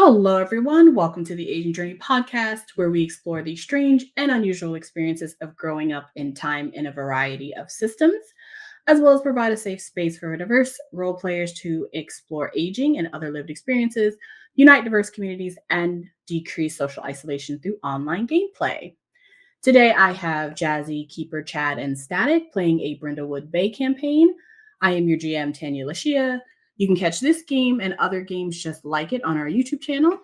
Hello, everyone. Welcome to the Aging Journey podcast, where we explore the strange and unusual experiences of growing up in time in a variety of systems, as well as provide a safe space for diverse role players to explore aging and other lived experiences, unite diverse communities, and decrease social isolation through online gameplay. Today, I have Jazy, Keeper, Chad, and Static playing a Brindlewood Bay campaign. I am your GM, TanyaLashea. You can catch this game and other games just like it on our YouTube channel.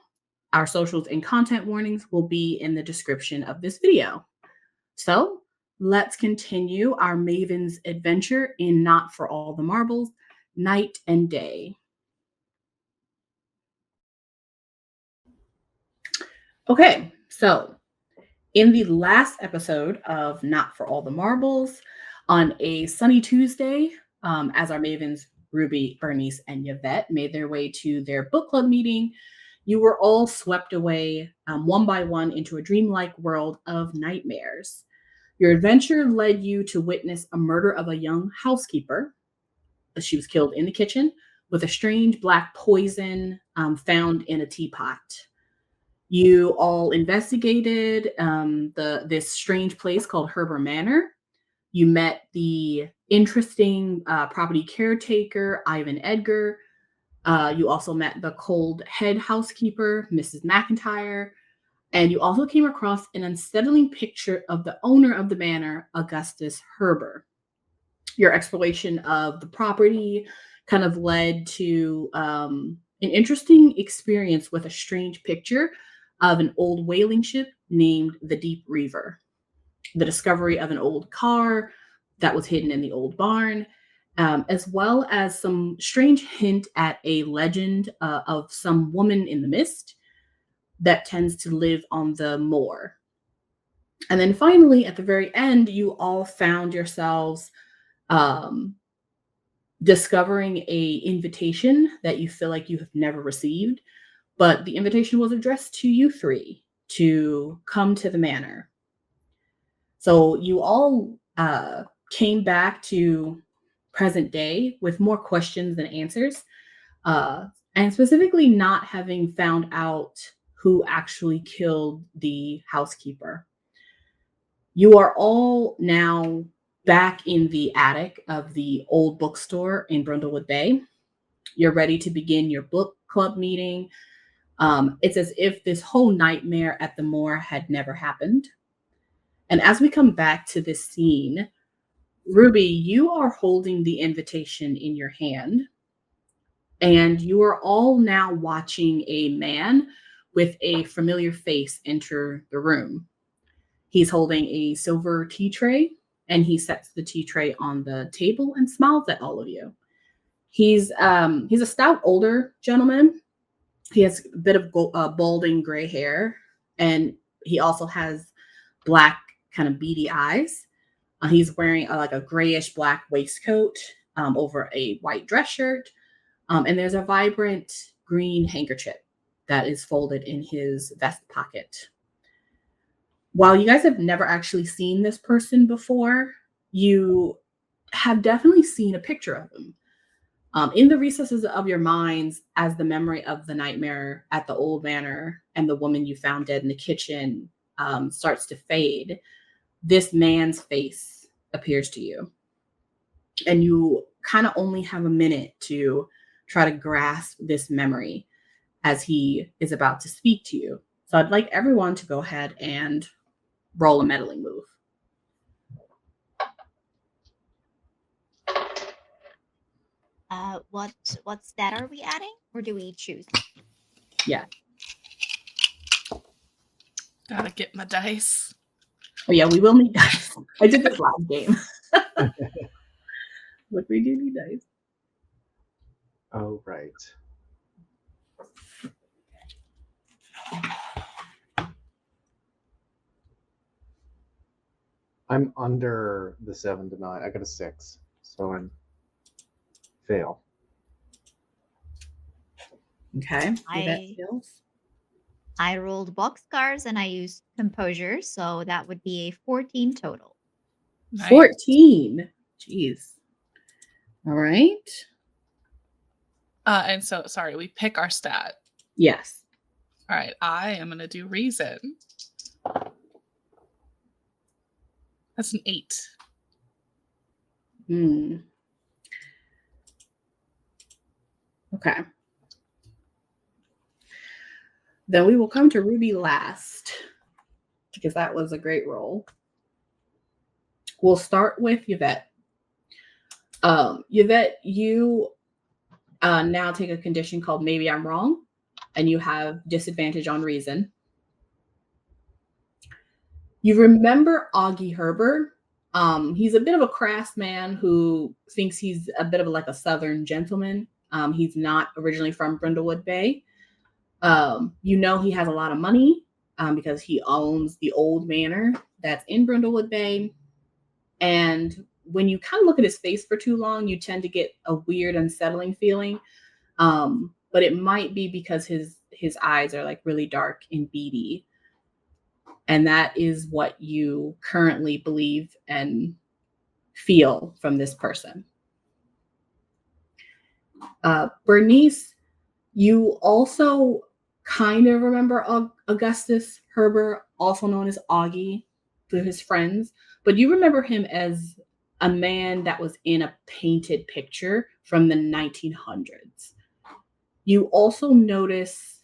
Our socials and content warnings will be in the description of this video. So let's continue our Mavens adventure in Not For All the Marbles, Night and Day. Okay, so in the last episode of Not For All the Marbles, on a sunny Tuesday, as our Mavens Ruby, Bernice, and Yvette made their way to their book club meeting, you were all swept away one by one into a dreamlike world of nightmares. Your adventure led you to witness a murder of a young housekeeper. She was killed in the kitchen with a strange black poison found in a teapot. You all investigated this strange place called Herber Manor. You met the interesting property caretaker, Ivan Edgar. You also met the cold head housekeeper, Mrs. McIntyre. And you also came across an unsettling picture of the owner of the manor, Augustus Herber. Your exploration of the property kind of led to an interesting experience with a strange picture of an old whaling ship named the Deep Reaver, the discovery of an old car that was hidden in the old barn, as well as some strange hint at a legend of some woman in the mist that tends to live on the moor. And then finally, at the very end, you all found yourselves discovering a invitation that you feel like you have never received, but the invitation was addressed to you three to come to the manor. So you all came back to present day with more questions than answers, and specifically not having found out who actually killed the housekeeper. You are all now back in the attic of the old bookstore in Brindlewood Bay. You're ready to begin your book club meeting. It's as if this whole nightmare at the moor had never happened. And as we come back to this scene, Ruby, you are holding the invitation in your hand, and you are all now watching a man with a familiar face enter the room. He's holding a silver tea tray, and he sets the tea tray on the table and smiles at all of you. He's a stout older gentleman. He has a bit of balding gray hair, and he also has black kind of beady eyes. He's wearing like a grayish black waistcoat over a white dress shirt. And there's a vibrant green handkerchief that is folded in his vest pocket. While you guys have never actually seen this person before, you have definitely seen a picture of him. In the recesses of your minds, as the memory of the nightmare at the old manor and the woman you found dead in the kitchen starts to fade, this man's face appears to you. And you kind of only have a minute to try to grasp this memory as he is about to speak to you. So I'd like everyone to go ahead and roll a meddling move. What stat are we adding, or do we choose? Yeah. Gotta get my dice. Oh yeah, we will need dice. I did this last game. Look, we do need dice. Oh, right. I'm under the 7 to 9. I got a 6, so I'm fail. Okay. I rolled boxcars and I used composure, so that would be a 14 total. Nice. 14. Jeez. All right. And so, sorry, we pick our stat. Yes. All right, I am going to do reason. That's an 8. Hmm. Okay. Then we will come to Ruby last because that was a great roll. We'll start with Yvette. Yvette, you now take a condition called Maybe I'm Wrong, and you have disadvantage on reason. You remember Augie Herbert. He's a bit of a crass man who thinks he's a bit of like a Southern gentleman. He's not originally from Brindlewood Bay. You know he has a lot of money because he owns the old manor that's in Brindlewood Bay. And when you kind of look at his face for too long, you tend to get a weird, unsettling feeling. But it might be because his eyes are like really dark and beady. And that is what you currently believe and feel from this person. Bernice, you also kind of remember Augustus Herbert, also known as Augie, through his friends, but you remember him as a man that was in a painted picture from the 1900s. You also notice,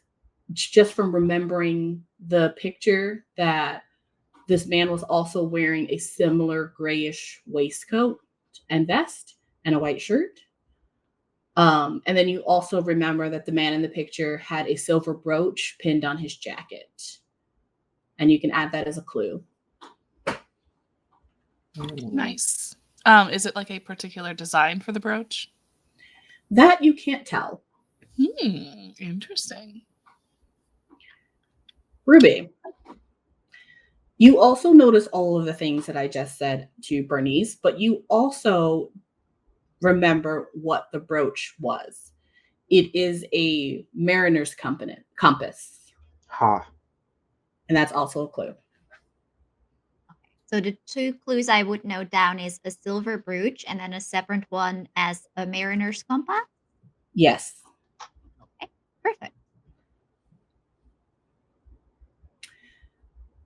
just from remembering the picture, that this man was also wearing a similar grayish waistcoat and vest and a white shirt. And then you also remember that the man in the picture had a silver brooch pinned on his jacket. And you can add that as a clue. Nice. Is it like a particular design for the brooch? That you can't tell. Interesting. Ruby, you also notice all of the things that I just said to Bernice, but you also remember what the brooch was. It is a mariner's compass. Ha. And that's also a clue. So the 2 clues I would note down is a silver brooch and then a separate one as a mariner's compass. Yes. Okay, perfect.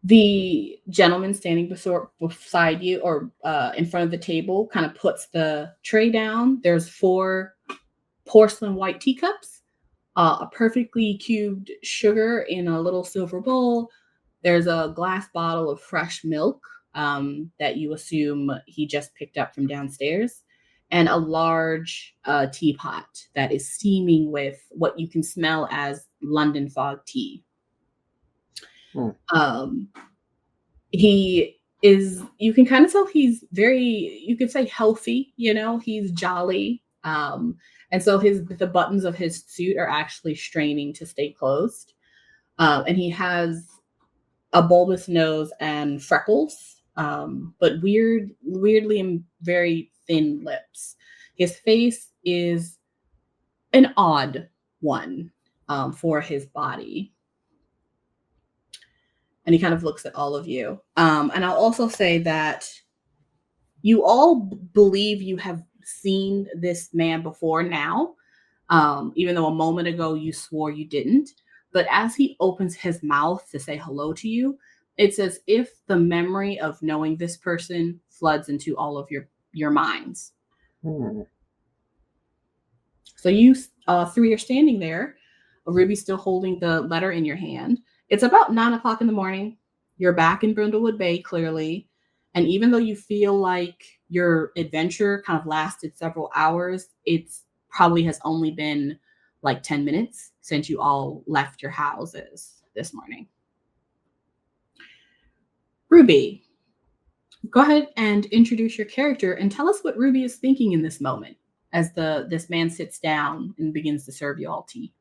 The gentleman standing beside you or in front of the table kind of puts the tray down. There's 4 porcelain white teacups, a perfectly cubed sugar in a little silver bowl. There's a glass bottle of fresh milk that you assume he just picked up from downstairs, and a large teapot that is steaming with what you can smell as London fog tea. He is, you can kind of tell he's very, you could say healthy, he's jolly. And so the buttons of his suit are actually straining to stay closed. And he has a bulbous nose and freckles, but weirdly and very thin lips. His face is an odd one for his body. And he kind of looks at all of you. And I'll also say that you all believe you have seen this man before now, even though a moment ago you swore you didn't. But as he opens his mouth to say hello to you, it's as if the memory of knowing this person floods into all of your minds. So you 3 are standing there. Ruby's still holding the letter in your hand. It's about 9:00 in the morning. You're back in Brindlewood Bay, clearly. And even though you feel like your adventure kind of lasted several hours, it's probably has only been like 10 minutes since you all left your houses this morning. Ruby, go ahead and introduce your character and tell us what Ruby is thinking in this moment as this man sits down and begins to serve you all tea.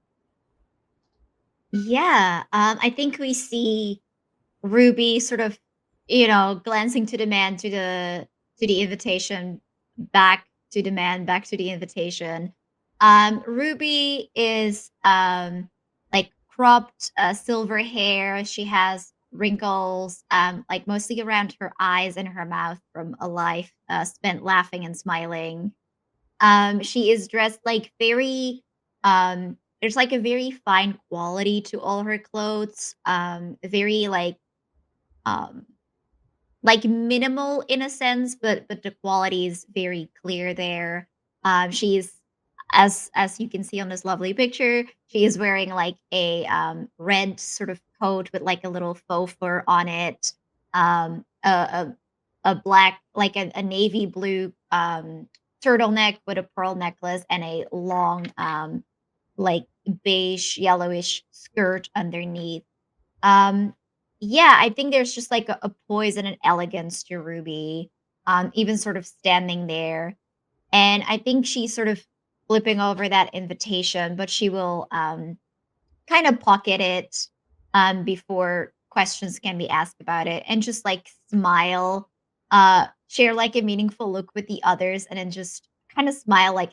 Yeah, I think we see Ruby sort of, glancing to the man, to the invitation, back to the man, back to the invitation. Ruby is like cropped silver hair. She has wrinkles, like mostly around her eyes and her mouth from a life spent laughing and smiling. She is dressed like very there's like a very fine quality to all her clothes. Very um like minimal in a sense, but the quality is very clear there. She's as you can see on this lovely picture, she is wearing like a red sort of coat with like a little faux fur on it. A black like a navy blue turtleneck with a pearl necklace and a long like beige yellowish skirt underneath. um, yeah, I think there's just like a poise and an elegance to Ruby, even sort of standing there. And I think she's sort of flipping over that invitation, but she will kind of pocket it before questions can be asked about it and just like smile, share like a meaningful look with the others, and then just kind of smile like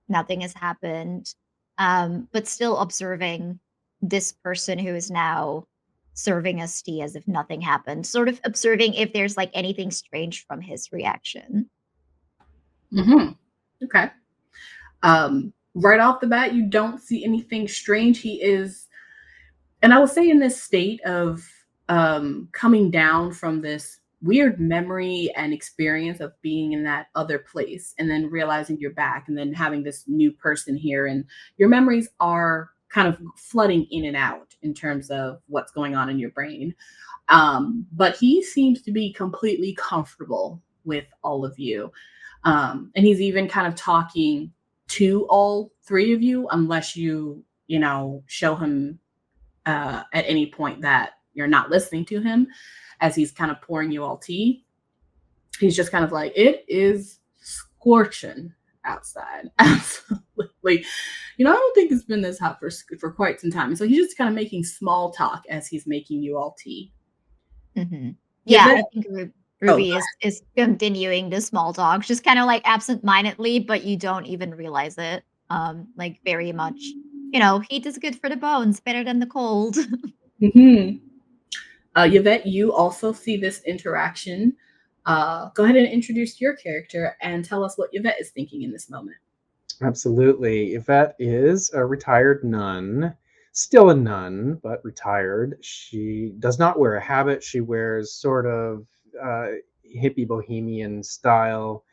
nothing has happened, but still observing this person who is now serving us tea as if nothing happened, sort of observing if there's like anything strange from his reaction. Mm-hmm. Okay. Right off the bat, you don't see anything strange. He is, and I will say, in this state of coming down from this weird memory and experience of being in that other place and then realizing you're back and then having this new person here, and your memories are kind of flooding in and out in terms of what's going on in your brain. But he seems to be completely comfortable with all of you. And he's even kind of talking to all three of you, unless you show him at any point that you're not listening to him as he's kind of pouring you all tea. He's just kind of like, it is scorching outside. Absolutely. I don't think it's been this hot for quite some time. So he's just kind of making small talk as he's making you all tea. Hmm. Yeah, Yeah, I think Ruby is continuing the small talk, just kind of like absent-mindedly, but you don't even realize it. Like very much, heat is good for the bones, better than the cold. Mm-hmm. Yvette, you also see this interaction. Go ahead and introduce your character and tell us what Yvette is thinking in this moment. Absolutely. Yvette is a retired nun, still a nun, but retired. She does not wear a habit. She wears sort of hippie bohemian style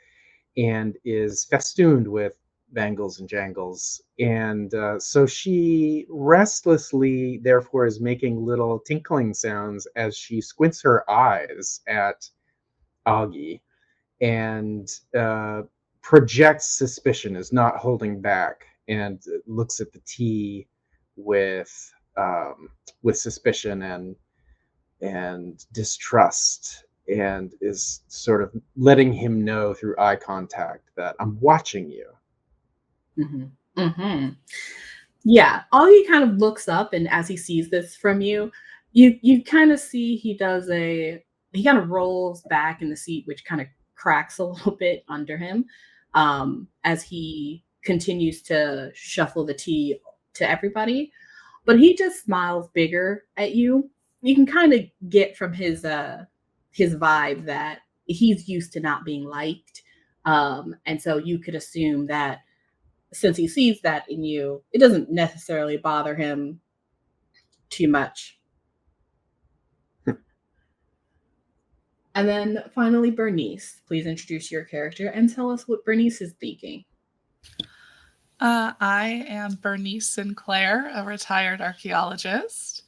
and is festooned with bangles and jangles. And so she restlessly, therefore, is making little tinkling sounds as she squints her eyes at Augie and projects suspicion, is not holding back, and looks at the tea with suspicion and distrust, and is sort of letting him know through eye contact that I'm watching you. Mm-hmm. Mm-hmm. Yeah, Augie kind of looks up, and as he sees this from you, you kind of see he kind of rolls back in the seat, which kind of cracks a little bit under him, as he continues to shuffle the tea to everybody. But he just smiles bigger at you. You can kind of get from his vibe that he's used to not being liked, and so you could assume that since he sees that in you, it doesn't necessarily bother him too much. And then finally, Bernice, please introduce your character and tell us what Bernice is thinking. I am Bernice Sinclair, a retired archaeologist.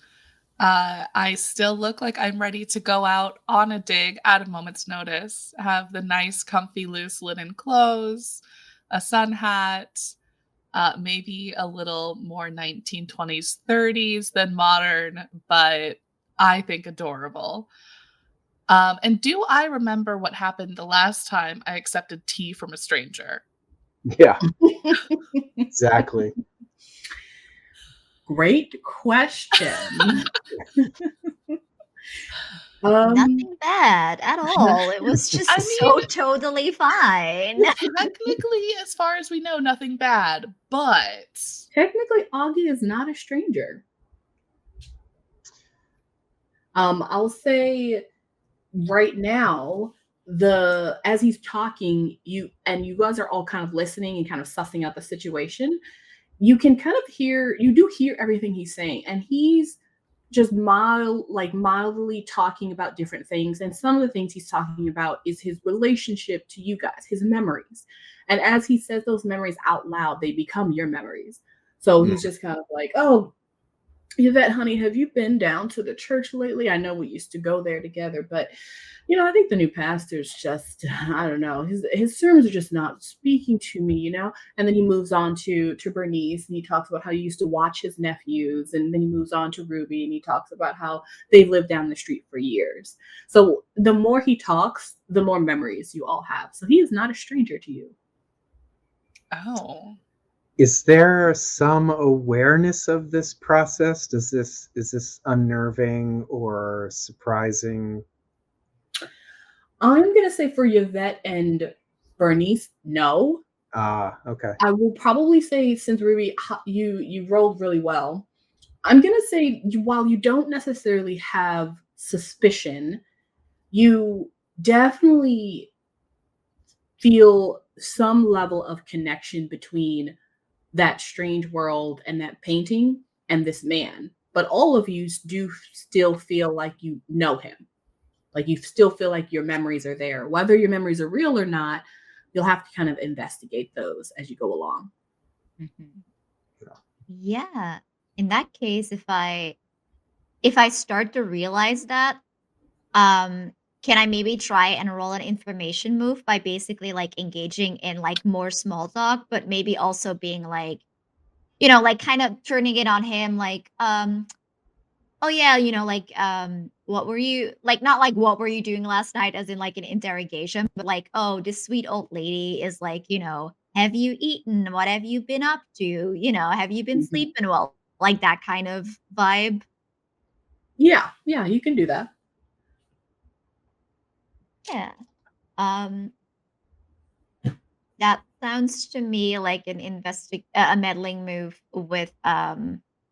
I still look like I'm ready to go out on a dig at a moment's notice. I have the nice, comfy, loose linen clothes, a sun hat, maybe a little more 1920s, 30s than modern, but I think adorable. And do I remember what happened the last time I accepted tea from a stranger? Yeah, exactly. Great question. Nothing bad at all. It was just I so mean- totally fine. Technically, as far as we know, nothing bad, but Technically, Augie is not a stranger. I'll say right now, as he's talking, you guys are all kind of listening and kind of sussing out the situation. you can kind of you do hear everything he's saying, and he's just mildly talking about different things. And some of the things he's talking about is his relationship to you guys, his memories. And as he says those memories out loud, they become your memories. So he's just kind of like, oh, Yvette, honey, have you been down to the church lately? I know we used to go there together, but I think the new pastor's just, I don't know, his sermons are just not speaking to me. And then he moves on to Bernice, and he talks about how he used to watch his nephews, and then he moves on to Ruby, and he talks about how they've lived down the street for years. So the more he talks, the more memories you all have. So he is not a stranger to you. Oh. Is there some awareness of this process? Is this unnerving or surprising? I'm gonna say for Yvette and Bernice, no. Okay. I will probably say, since Ruby, you rolled really well, I'm gonna say, while you don't necessarily have suspicion, you definitely feel some level of connection between that strange world and that painting and this man. But all of you do still feel like you know him. Like you still feel like your memories are there. Whether your memories are real or not, you'll have to kind of investigate those as you go along. Mhm. Yeah. In that case, if I start to realize that, can I maybe try and roll an information move by basically like engaging in like more small talk, but maybe also being like, like kind of turning it on him, like, oh yeah, like, what were you like, not like what were you doing last night as in like an interrogation, but like, oh, this sweet old lady is like, have you eaten? What have you been up to? Have you been Mhm. sleeping well? Like that kind of vibe. Yeah, you can do that. Yeah. Um, that sounds to me like a meddling move with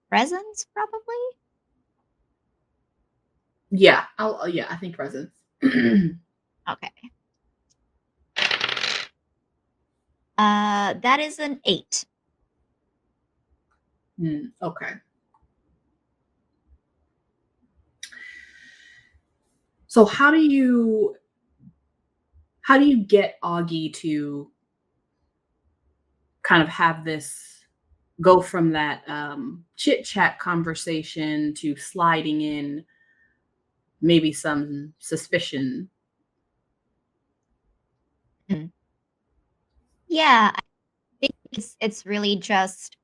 presence, probably. Yeah, I think presence. Okay. That is an 8. Okay. So how do you get Augie to kind of have this go from that chit chat conversation to sliding in maybe some suspicion? Mm. Yeah, I think it's really just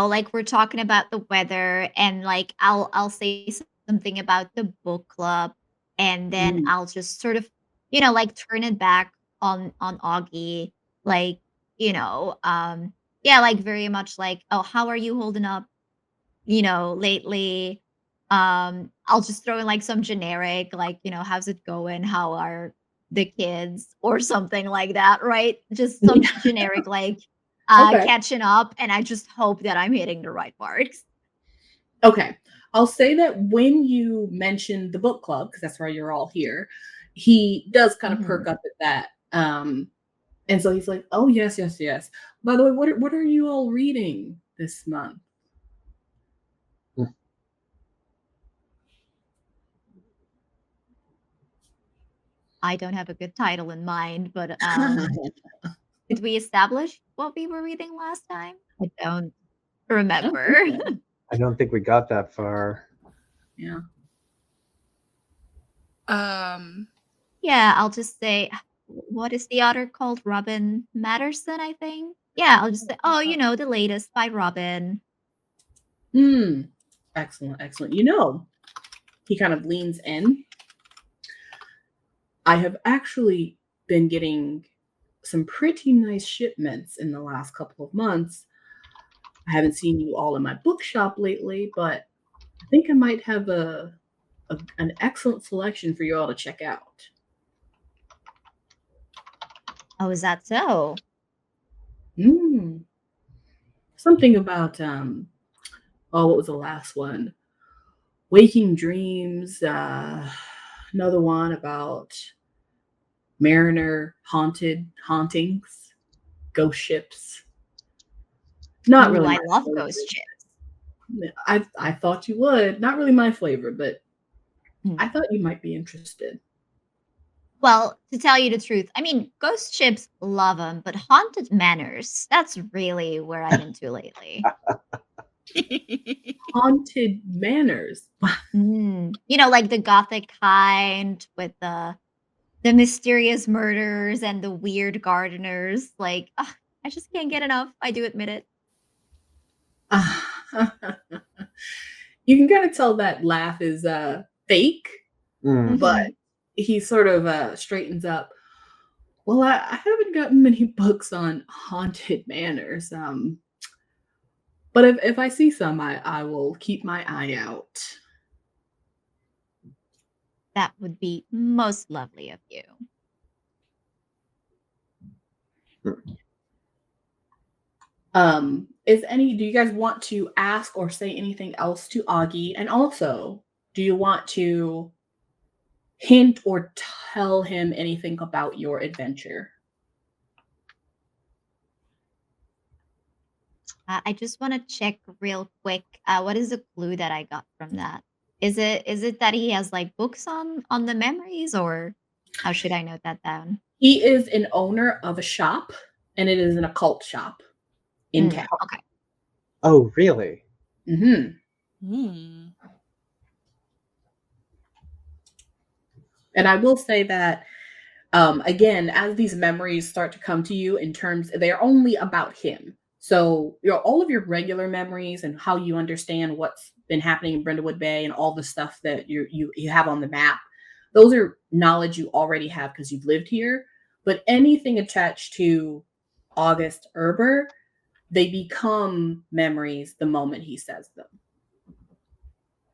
like we're talking about the weather, and like I'll say something about the book club, and then Mm, I'll just sort of like turn it back on Augie, like, yeah, like very much like, oh, how are you holding up, lately? I'll just throw in like some generic, like, how's it going? How are the kids or something like that, right? Just some yeah. generic like Okay. catching up, and I just hope that I'm hitting the right marks. Okay. I'll say that when you mentioned the book club, because that's why you're all here, he does kind of Mhm. perk up at that. And so he's like, "Oh, yes, yes, yes. By the way, what are you all reading this month?" I don't have a good title in mind, but did we establish what we were reading last time? I don't I don't think remember. so. I don't think we got that far. Yeah. Um, Yeah, I'll just say, what is the author called? Robin Matterson, I think. Yeah, I'll just say, oh, the latest by Robin. Hmm. Excellent, excellent. He kind of leans in. I have actually been getting some pretty nice shipments in the last couple of months. I haven't seen you all in my bookshop lately, but I think I might have an excellent selection for you all to check out. Oh, is that so? Hmm. Something about what was the last one? Waking Dreams. Another one about Mariner hauntings. ghost ships. Not Ooh, really I my love flavor. ghost ships. I thought you would. Not really my flavor, but Hmm. I thought you might be interested. Well, to tell you the truth, I mean, ghost ships, love them, but haunted manors, that's really where I'm into lately. Haunted manors. You know, like the gothic kind with the mysterious murders and the weird gardeners. Like, I just can't get enough. I do admit it. You can kind of tell that laugh is fake, Mm. but Mhm. he sort of straightens up. Well, I haven't gotten many books on haunted manors. But if I see some, I will keep my eye out. That would be most lovely of you. Do you guys want to ask or say anything else to Augie? And also, do you want to hint or tell him anything about your adventure? I just want to check real quick. What is the clue that I got from that? Is it that he has like books on the memories, or how should I note that down? He is an owner of a shop, and it is an occult shop in town. Okay. Oh, really? Hmm. Hmm. And I will say that, again, as these memories start to come to you in terms, they're only about him. So all of your regular memories and how you understand what's been happening in Brindlewood Bay and all the stuff that you have on the map, those are knowledge you already have because you've lived here. But anything attached to August Erber, they become memories the moment he says them.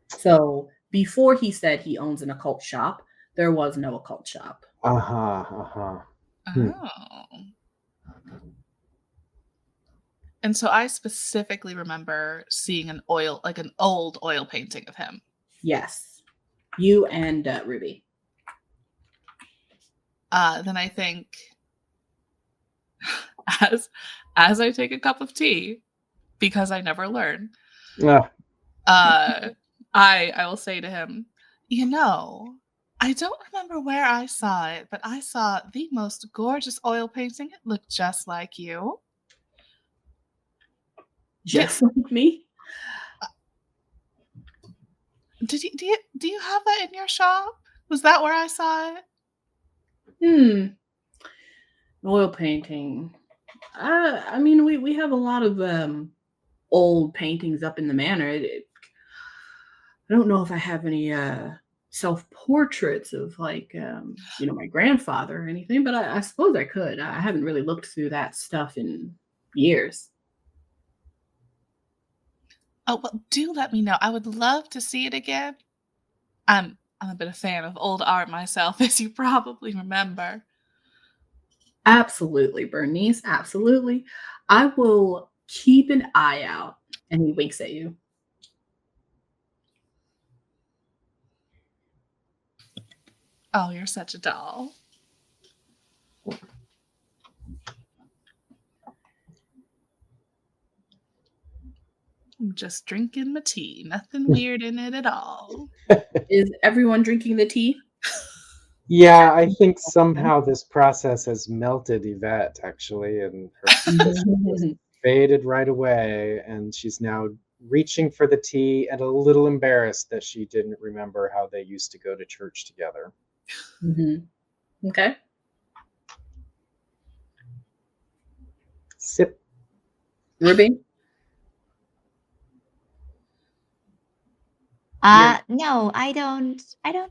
So before he said he owns an occult shop, there was no occult shop. Uh-huh. Oh. And so I specifically remember seeing an old oil painting of him. Yes. You and Ruby. Then I think as I take a cup of tea, because I never learn, Ah, I will say to him, you know, I don't remember where I saw it, but I saw the most gorgeous oil painting. It looked just like you. Just like me. Do you have that in your shop? Was that where I saw it? Oil painting. I mean, we have a lot of old paintings up in the manor. I don't know if I have any self-portraits of like my grandfather or anything, but I suppose I could. I haven't really looked through that stuff in years. Oh, well, do let me know. I would love to see it again. I'm a bit of a fan of old art myself, as you probably remember. Absolutely, Bernice. Absolutely. I will keep an eye out. And he winks at you. Oh, you're such a doll. I'm just drinking my tea. Nothing weird in it at all. Is everyone drinking the tea? yeah, I think somehow this process has melted Yvette, actually, and her expression just faded right away, and she's now reaching for the tea and a little embarrassed that she didn't remember how they used to go to church together. Okay. Sip. Ruby? No, I don't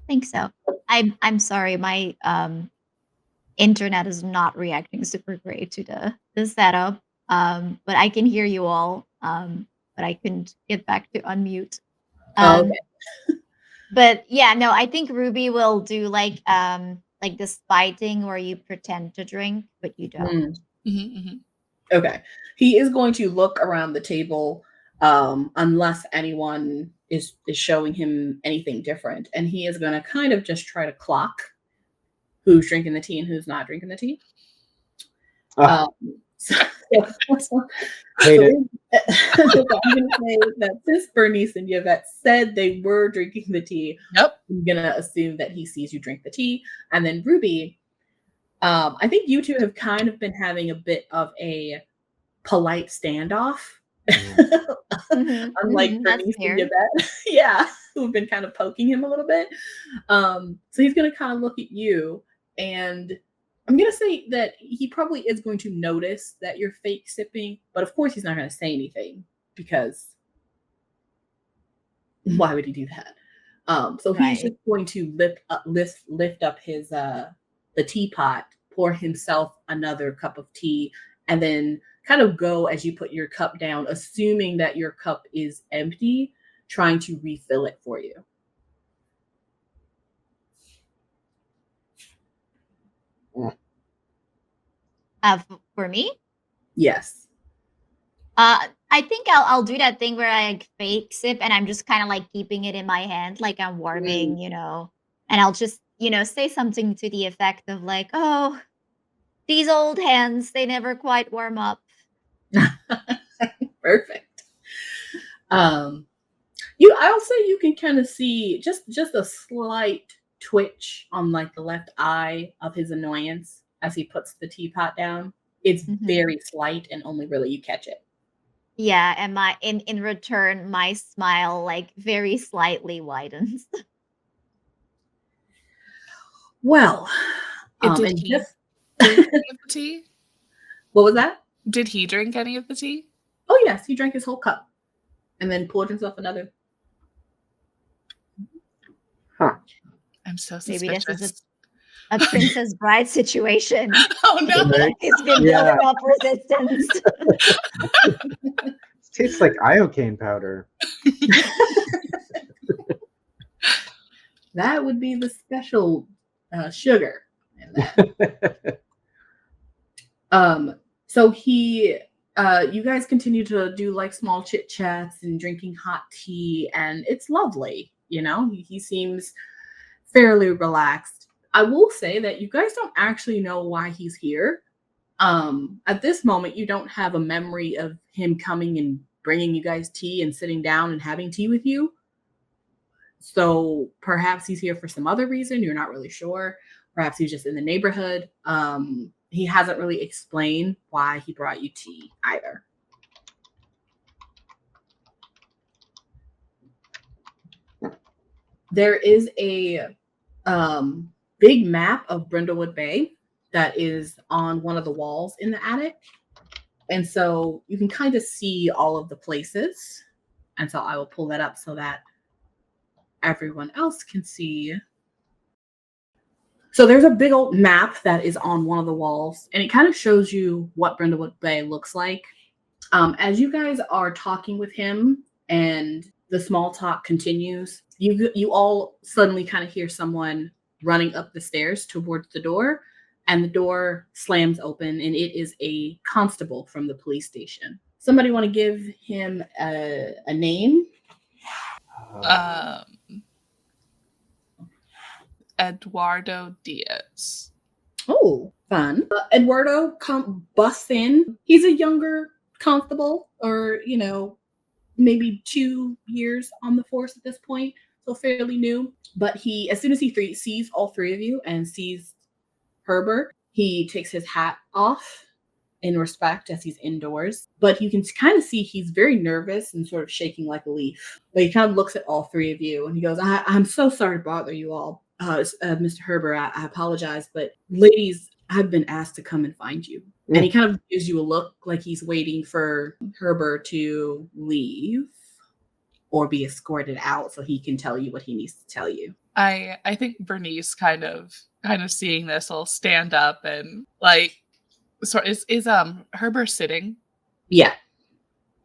think so. I'm sorry, my internet is not reacting super great to the setup. But I can hear you all. But I couldn't get back to unmute. Oh, Um, okay. but yeah, no, I think Ruby will do like this fighting where you pretend to drink, but you don't. Okay. He is going to look around the table unless anyone is showing him anything different. And he is going to kind of just try to clock who's drinking the tea and who's not drinking the tea. Ah. So, Hate it. so I'm going to say that since Bernice and Yvette said they were drinking the tea, Yep. I'm going to assume that he sees you drink the tea. And then Ruby, I think you two have kind of been having a bit of a polite standoff. Unlike That's Bernice and fair. Yvette, yeah, who've been kind of poking him a little bit. So he's going to kind of look at you, and I'm going to say that he probably is going to notice that you're fake sipping, but of course he's not going to say anything because why would he do that? So he's just going to lift up his the teapot, pour himself another cup of tea, and then kind of go as you put your cup down, assuming that your cup is empty, trying to refill it for you. For me, Yes. I think I'll do that thing where I like, fake sip and I'm just kind of like keeping it in my hand, like I'm warming, and I'll just say something to the effect of like, "Oh, these old hands, they never quite warm up." Perfect. I'll say you can kind of see just a slight twitch on like the left eye of his annoyance as he puts the teapot down. It's very slight and only really you catch it. Yeah, and my in return, my smile like very slightly widens. Well, Did and he just drink any of the tea? what was that? Did he drink any of the tea? Oh yes, he drank his whole cup and then poured himself another. Huh. I'm so Maybe this suspicious. is a Princess Bride situation. Oh no! Right? He's been building up resistance. It tastes like iocane powder. That would be the special sugar in that. So you guys continue to do like small chit chats and drinking hot tea, and it's lovely. He seems fairly relaxed. I will say that you guys don't actually know why he's here. At this moment, you don't have a memory of him coming and bringing you guys tea and sitting down and having tea with you. So perhaps he's here for some other reason. You're not really sure. Perhaps he's just in the neighborhood. He hasn't really explained why he brought you tea either. There is a big map of Brindlewood Bay that is on one of the walls in the attic. And so you can kind of see all of the places. And so I will pull that up so that everyone else can see. So there's a big old map that is on one of the walls, and it kind of shows you what Brindlewood Bay looks like. As you guys are talking with him and the small talk continues, you all suddenly kind of hear someone running up the stairs towards the door, and the door slams open, and it is a constable from the police station. Somebody want to give him a name? Eduardo Diaz. Oh, fun. Eduardo busts in. He's a younger constable, or, maybe 2 years on the force at this point, so fairly new. But as soon as he sees all three of you and sees Herbert, he takes his hat off in respect as he's indoors. But you can kind of see he's very nervous and sort of shaking like a leaf. But he kind of looks at all three of you and he goes, I'm so sorry to bother you all. Mr. Herbert, I apologize, but ladies have been asked to come and find you. And he kind of gives you a look like he's waiting for Herbert to leave or be escorted out so he can tell you what he needs to tell you. I think Bernice kind of seeing this will stand up and like, so is Herbert sitting? Yeah.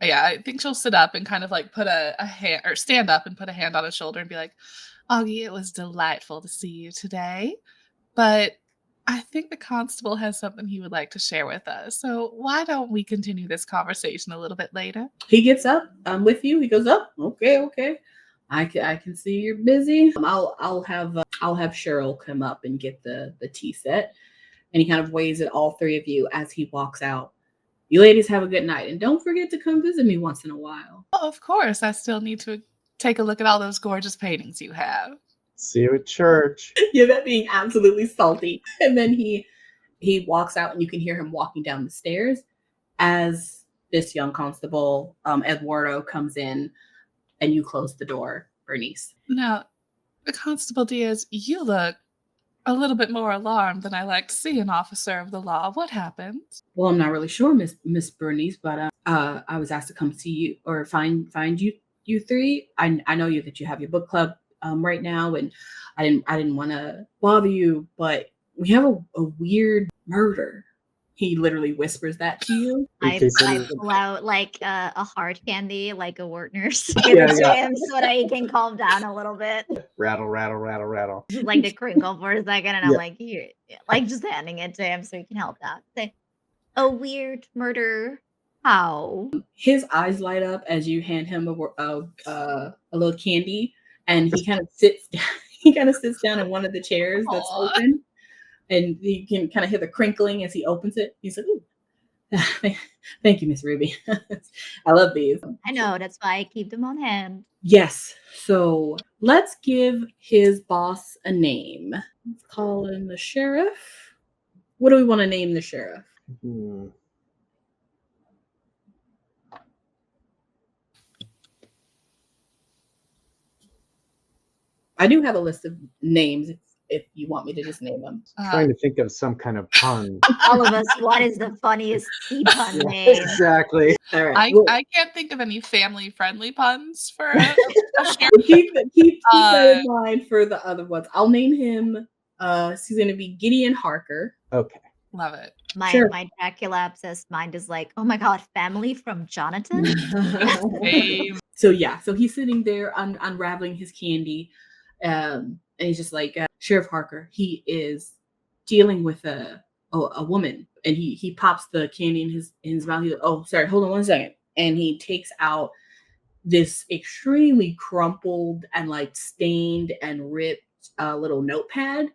Yeah, I think she'll sit up and kind of like put a hand, or stand up and put a hand on his shoulder and be like, Augie, it was delightful to see you today, but I think the constable has something he would like to share with us. So why don't we continue this conversation a little bit later? He gets up. I'm with you. He goes up. Okay. I can see you're busy. I'll have Cheryl come up and get the tea set, and he kind of waves at all three of you as he walks out. You ladies have a good night, and don't forget to come visit me once in a while. Oh, of course, I still need to take a look at all those gorgeous paintings you have. See you at church. Yvette being absolutely salty. And then he walks out, and you can hear him walking down the stairs as this young constable, Eduardo, comes in, and you close the door, Bernice. Now, Constable Diaz, you look a little bit more alarmed than I like to see an officer of the law. What happened? Well, I'm not really sure, Miss Bernice, but I was asked to come see you or find you three. I know that you have your book club right now, and I didn't want to bother you, but we have a weird murder. He literally whispers that to you. I pull out like a hard candy, like a Werther's, Yeah, to yeah. him so that he can calm down a little bit. Rattle, rattle, rattle, rattle. Like the crinkle for a second, and I'm Yeah. like, here, like just handing it to him so he can help out. Say, a weird murder. How? His eyes light up as you hand him a little candy, and he kind of sits down. He kind of sits down in one of the chairs that's Aw. open, and you can kind of hear the crinkling as he opens it. He's like, "Ooh, thank you, Miss Ruby. I love these." I know, that's why I keep them on hand. Yes. So let's give his boss a name. Let's call him the sheriff. What do we want to name the sheriff? Hmm. I do have a list of names if you want me to just name them. Trying to think of some kind of pun. All of us, what is the funniest sea pun Yeah, name? exactly. All right. Well, I can't think of any family-friendly puns for a sheriff. keep that in mind for the other ones. I'll name him. He's going to be Gideon Harker. Okay. Love it. My Dracula obsessed mind is like, oh my god, family from Jonathan? Same. So he's sitting there unraveling his candy, and he's just like, Sheriff Harker. He is dealing with a woman, and he pops the candy in his mouth. He's like, oh, sorry, hold on one second, and he takes out this extremely crumpled and like stained and ripped little notepad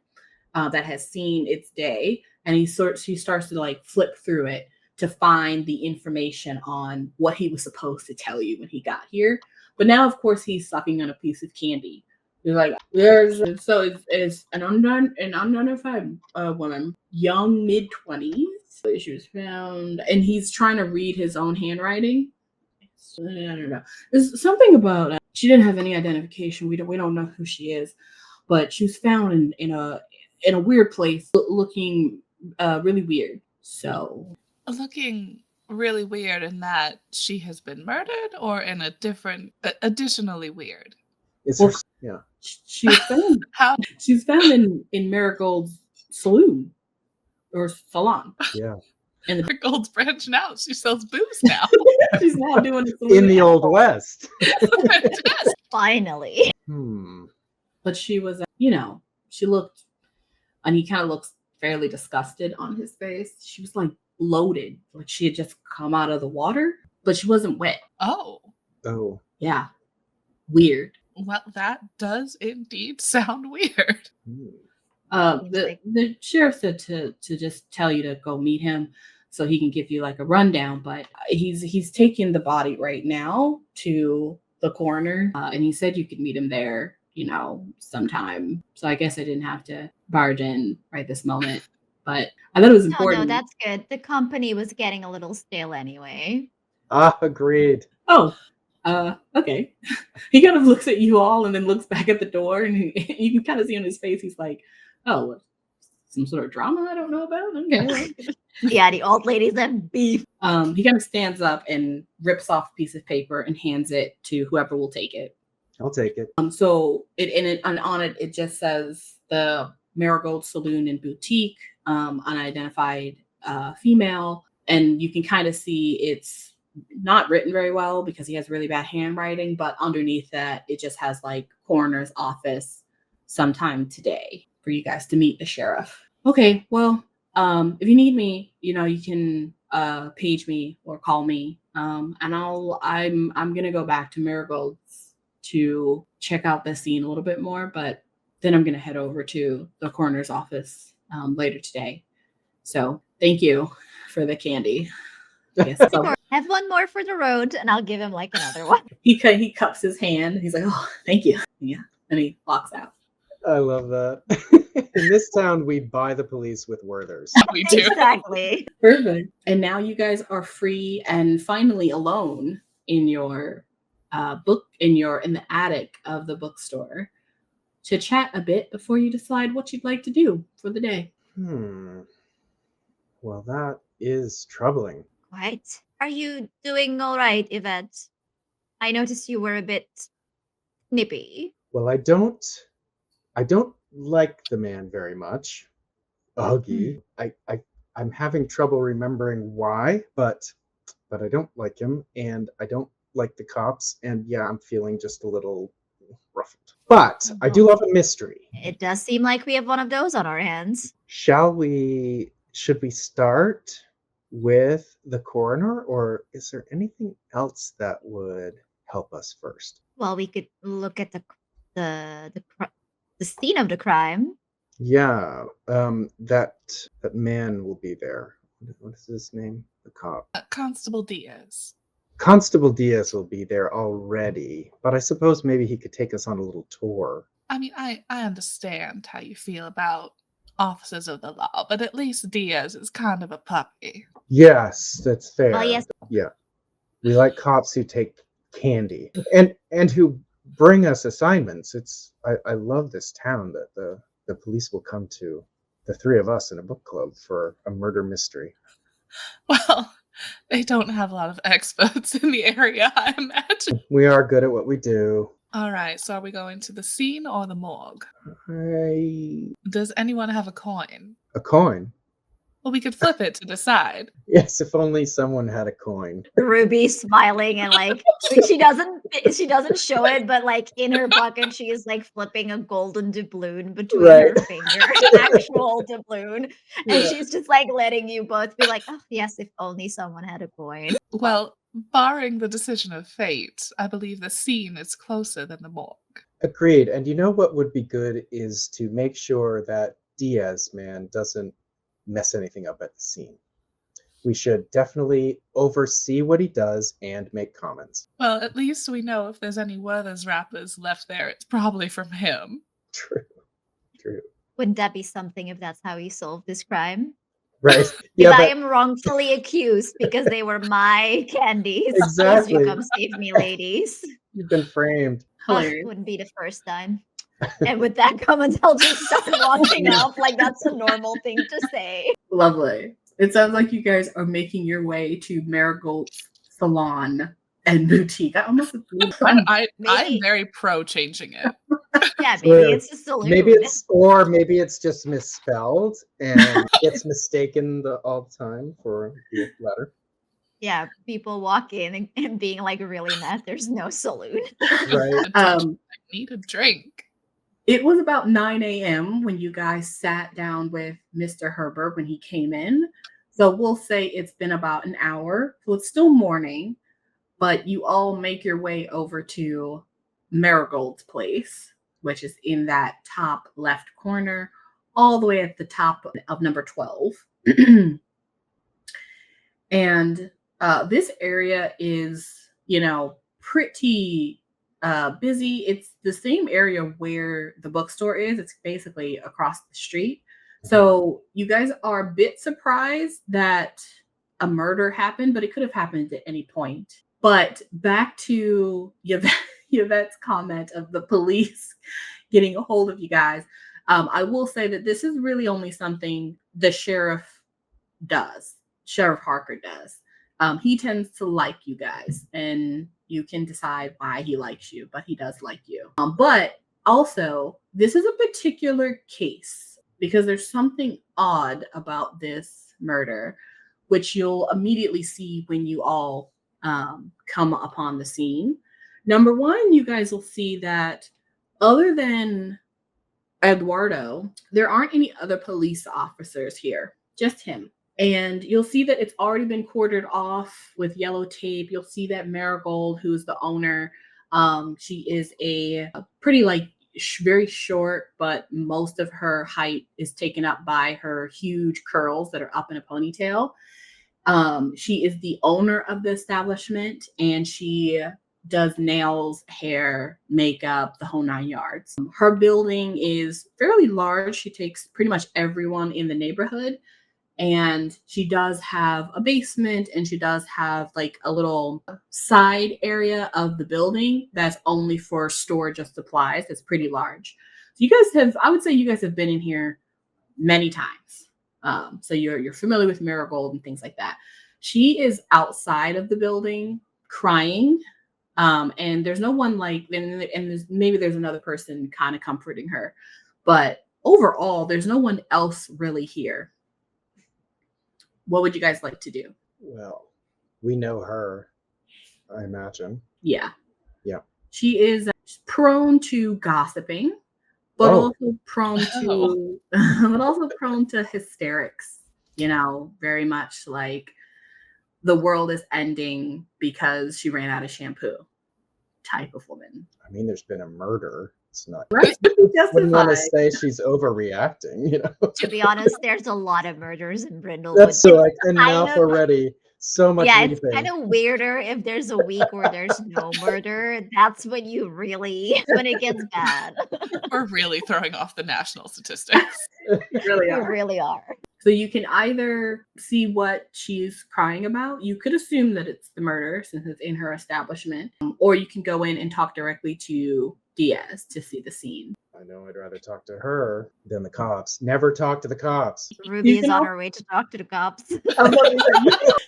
that has seen its day, and he starts to like flip through it to find the information on what he was supposed to tell you when he got here. But now, of course, he's sucking on a piece of candy. He's like, it's an unidentified woman, young mid-20s. She was found, and he's trying to read his own handwriting. I don't know. There's something about she didn't have any identification. We don't know who she is, but she was found in a weird place, looking really weird. So Looking really weird in that she has been murdered, or in a different, additionally weird. It's Well, yeah. she was found. How? She was found in Marigold's saloon or salon. Yeah. And Gold's branching out. She sells booze now. she's now doing it In the Old West. Fantastic. Finally. But she was, she looked, and he kind of looks fairly disgusted on his face. She was like bloated, like she had just come out of the water, but she wasn't wet. Oh, Yeah, weird. well, that does indeed sound weird. The sheriff said to just tell you to go meet him so he can give you like a rundown, but he's taking the body right now to the coroner, and he said you could meet him there, sometime. So I guess I didn't have to barge in right this moment, but I thought it was important. No, that's good. The company was getting a little stale anyway. Agreed. Oh, okay. He kind of looks at you all and then looks back at the door, and you can kind of see on his face, he's like, oh, some sort of drama I don't know about? Okay. Yeah, the old ladies have beef. He kind of stands up and rips off a piece of paper and hands it to whoever will take it. I'll take it. So on it, it just says the Marigold Saloon and Boutique, unidentified female. And you can kind of see it's not written very well because he has really bad handwriting, but underneath that, it just has like coroner's office sometime today for you guys to meet the sheriff. Okay, well, if you need me, you can page me or call me, and I'm gonna go back to Marigold's to check out the scene a little bit more, but then I'm gonna head over to the coroner's office later today. So thank you for the candy. Yes, so Have one more for the road, and I'll give him like another one. he cups his hand. He's like, "Oh, thank you." Yeah, and he walks out. I love that. In this town, we buy the police with Werthers. We do. Exactly. Perfect. And now you guys are free and finally alone in your in the attic of the bookstore to chat a bit before you decide what you'd like to do for the day. Well, that is troubling. Right. Are you doing all right, Yvette? I noticed you were a bit nippy. Well, I don't like the man very much. Uggy. I'm having trouble remembering why, but I don't like him, and I don't like the cops, and yeah, I'm feeling just a little ruffled. But I do love a mystery. It does seem like we have one of those on our hands. Should we start with the coroner, or is there anything else that would help us first? Well, we could look at the scene of the crime. Yeah, that man will be there. What is his name? The cop. Constable Diaz. Constable Diaz will be there already, but I suppose maybe he could take us on a little tour. I mean, I understand how you feel about officers of the law, but at least Diaz is kind of a puppy. Yes, that's fair. Well, yes. Yeah. We like cops who take candy and who bring us assignments. I love this town that the police will come to the three of us in a book club for a murder mystery. Well, they don't have a lot of experts in the area, I imagine. We are good at what we do. All right, so are we going to the scene or the morgue? A Does anyone have a coin? coin. Well, we could flip it to decide. Yes, if only someone had a coin. Ruby smiling and like she doesn't show it, but like in her pocket she is like flipping a golden doubloon between her fingers, actual doubloon, and she's just like letting you both be like, oh yes, if only someone had a coin. Well, barring the decision of fate, I believe the scene is closer than the morgue. Agreed. And you know what would be good is to make sure that Diaz man doesn't mess anything up at the scene. We should definitely oversee what he does and make comments. Well, at least we know if there's any Werther's wrappers left there, it's probably from him. True. Wouldn't that be something if that's how he solved this crime? Right. If I am wrongfully accused because they were my candies. Exactly. Please you come save me, ladies. You've been framed. Wouldn't be the first time. And with that comment, I'll just start walking off like that's a normal thing to say. Lovely. It sounds like you guys are making your way to Marigold's salon and boutique. I almost I'm very pro changing it. Yeah, maybe it's a saloon. Maybe it's just misspelled and it's mistaken all the time for the letter. Yeah, people walk in and being like really mad. There's no saloon. Right. I need a drink. It was about 9 a.m. when you guys sat down with Mr. Herbert when he came in. So we'll say it's been about an hour. So it's still morning, but you all make your way over to Marigold's place, which is in that top left corner, all the way at the top of number 12. And this area is, pretty busy. It's the same area where the bookstore is. It's basically across the street. So you guys are a bit surprised that a murder happened, but it could have happened at any point. But back to Yvette's comment of the police getting a hold of you guys. I will say that this is really only something the sheriff does. Sheriff Harker does. He tends to like you guys, and you can decide why he likes you, but he does like you. But also, this is a particular case because there's something odd about this murder, which you'll immediately see when you all come upon the scene. Number one, you guys will see that other than Eduardo, there aren't any other police officers here, just him. And you'll see that it's already been quartered off with yellow tape. You'll see that Marigold, who's the owner, she is a pretty very short, but most of her height is taken up by her huge curls that are up in a ponytail. She is the owner of the establishment, and she does nails, hair, makeup, the whole 9 yards. Her building is fairly large. She takes pretty much everyone in the neighborhood. And she does have a basement, and she does have like a little side area of the building that's only for storage of supplies. That's pretty large. So you guys have, I would say you guys have been in here many times. So you're familiar with Marigold and things like that. She is outside of the building crying. And there's no one like, and maybe there's another person kind of comforting her, but overall, there's no one else really here. What would you guys like to do? Well, we know her, I imagine. Yeah. Yeah. She is prone to gossiping, but also prone to hysterics, very much like the world is ending because she ran out of shampoo type of woman. I mean, there's been a murder. It's not right. Wouldn't want to say she's overreacting, To be honest, there's a lot of murders in Brindlewood. That's like enough already. So much. Yeah, it's kind of weirder if there's a week where there's no murder. That's when when it gets bad. We're really throwing off the national statistics. We really We are. really are. So you can either see what she's crying about. You could assume that it's the murder since it's in her establishment, or you can go in and talk directly to Diaz to see the scene. I know I'd rather talk to her than the cops. Never talk to the cops. Ruby is on her way to talk to the cops.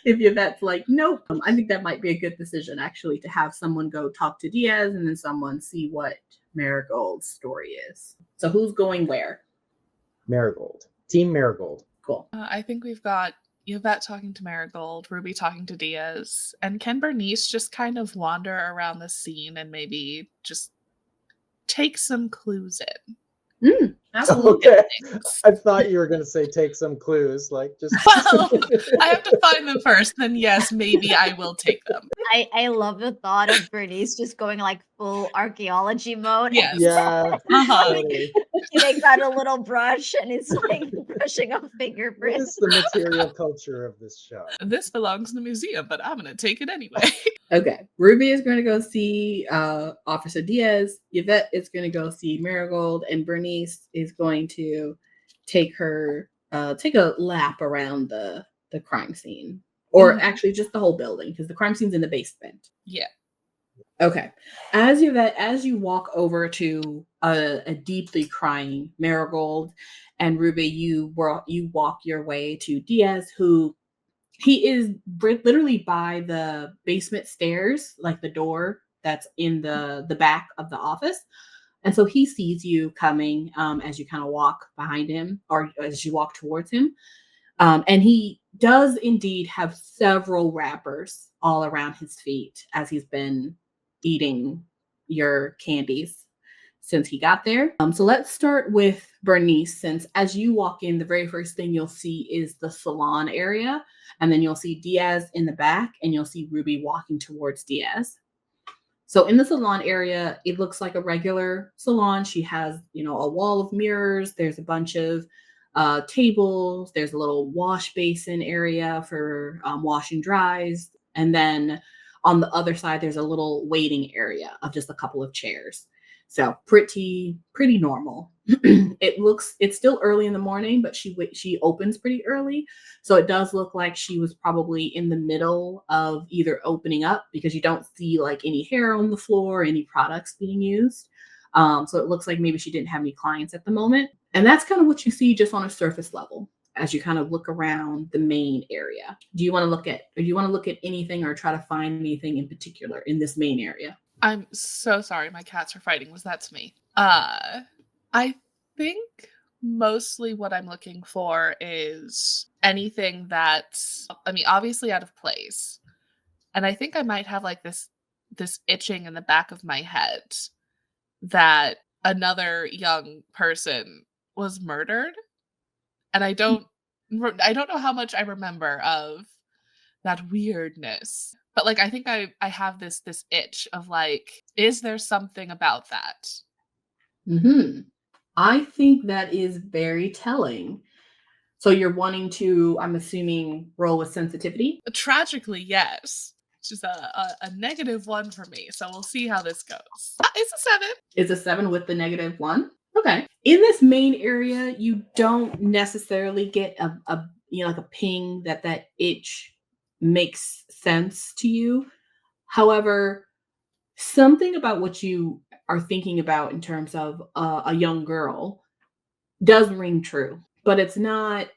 If Yvette's like, nope, I think that might be a good decision actually to have someone go talk to Diaz and then someone see what Marigold's story is. So who's going where? Marigold. Team Marigold. Cool. I think we've got Yvette talking to Marigold, Ruby talking to Diaz, and can Bernice just kind of wander around the scene and maybe just take some clues in? Absolutely. Okay. I thought you were going to say take some clues, like just. Well, I have to find them first. Then yes, maybe I will take them. I love the thought of Bernice just going like full archaeology mode. Yes. Yeah. She takes out a little brush and it's like brushing off What fingerprints. is the material culture of this show? This belongs in the museum, but I'm going to take it anyway. Okay. Ruby is going to go see Officer Diaz. Yvette is going to go see Marigold, and Bernice is going to take a lap around the crime scene, or actually just the whole building because the crime scene's in the basement. Yeah. Okay. As you walk over to a deeply crying Marigold and Ruby, you walk your way to Diaz, who he is literally by the basement stairs, like the door that's in the back of the office. And so he sees you coming as you kind of walk behind him or as you walk towards him. And he does indeed have several wrappers all around his feet as he's been eating your candies since he got there. So let's start with Bernice, since as you walk in, the very first thing you'll see is the salon area. And then you'll see Diaz in the back, and you'll see Ruby walking towards Diaz. So in the salon area, it looks like a regular salon. She has, a wall of mirrors. There's a bunch of tables. There's a little wash basin area for washing dries. And then on the other side, there's a little waiting area of just a couple of chairs. So pretty normal. It's still early in the morning, but she opens pretty early. So it does look like she was probably in the middle of either opening up, because you don't see like any hair on the floor, any products being used. So it looks like maybe she didn't have any clients at the moment. And that's kind of what you see just on a surface level as you kind of look around the main area. Do you want to look at anything or try to find anything in particular in this main area? I'm so sorry. My cats are fighting. Was that to me? I think mostly what I'm looking for is anything that's, obviously out of place. And I think I might have like this itching in the back of my head that another young person was murdered. And I don't know how much I remember of that weirdness. But like, I think I have this itch of like, is there something about that? I think that is very telling. So you're wanting to, I'm assuming, roll with sensitivity? Tragically, yes. Which is a negative one for me. So we'll see how this goes. It's a 7. It's a 7 with the -1. Okay. In this main area, you don't necessarily get a like a ping that itch makes sense to you. However, something about what you are thinking about in terms of a young girl does ring true, but it's not.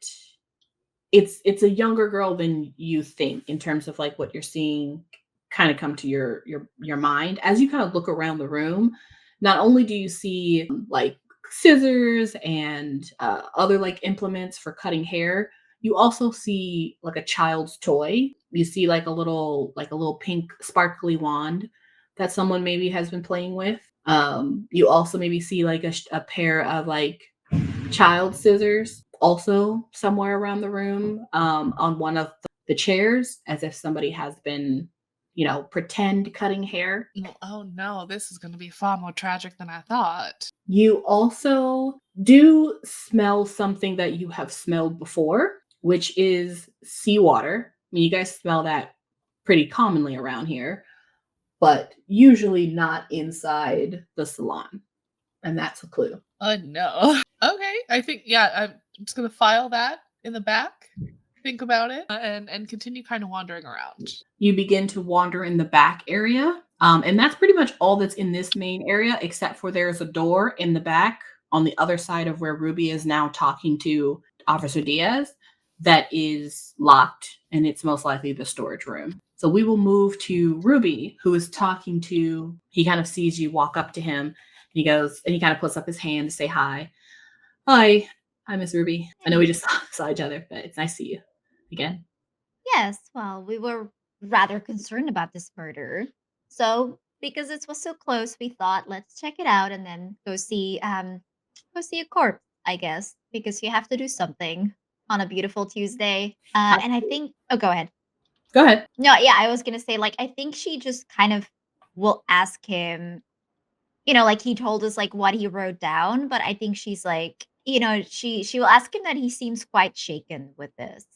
It's a younger girl than you think in terms of like what you're seeing kind of come to your mind as you kind of look around the room. Not only do you see like scissors and other like implements for cutting hair, you also see like a child's toy. You see like a little pink sparkly wand that someone maybe has been playing with. You also maybe see like a pair of like child scissors also somewhere around the room, on one of the chairs, as if somebody has been, pretend cutting hair. Oh no, this is going to be far more tragic than I thought. You also do smell something that you have smelled before, which is seawater. I mean, you guys smell that pretty commonly around here, but usually not inside the salon. And that's a clue. Oh no. Okay, I think I'm just gonna file that in the back. Think about it and continue kind of wandering around. You begin to wander in the back area. And that's pretty much all that's in this main area, except for there's a door in the back on the other side of where Ruby is now talking to Officer Diaz that is locked, and it's most likely the storage room. So we will move to Ruby, who is talking to, he kind of sees you walk up to him, and he goes, and he kind of puts up his hand to say hi. Hi, Miss Ruby. I know we just saw each other, but it's nice to see you again. Yes, well, we were rather concerned about this murder. So, because this was so close, we thought let's check it out and then go see a corpse, I guess, because you have to do something on a beautiful Tuesday. And I think oh go ahead. Go ahead. No, yeah, I was gonna say, like, I think she just kind of will ask him, like he told us like what he wrote down, but I think she's like, she will ask him that he seems quite shaken with this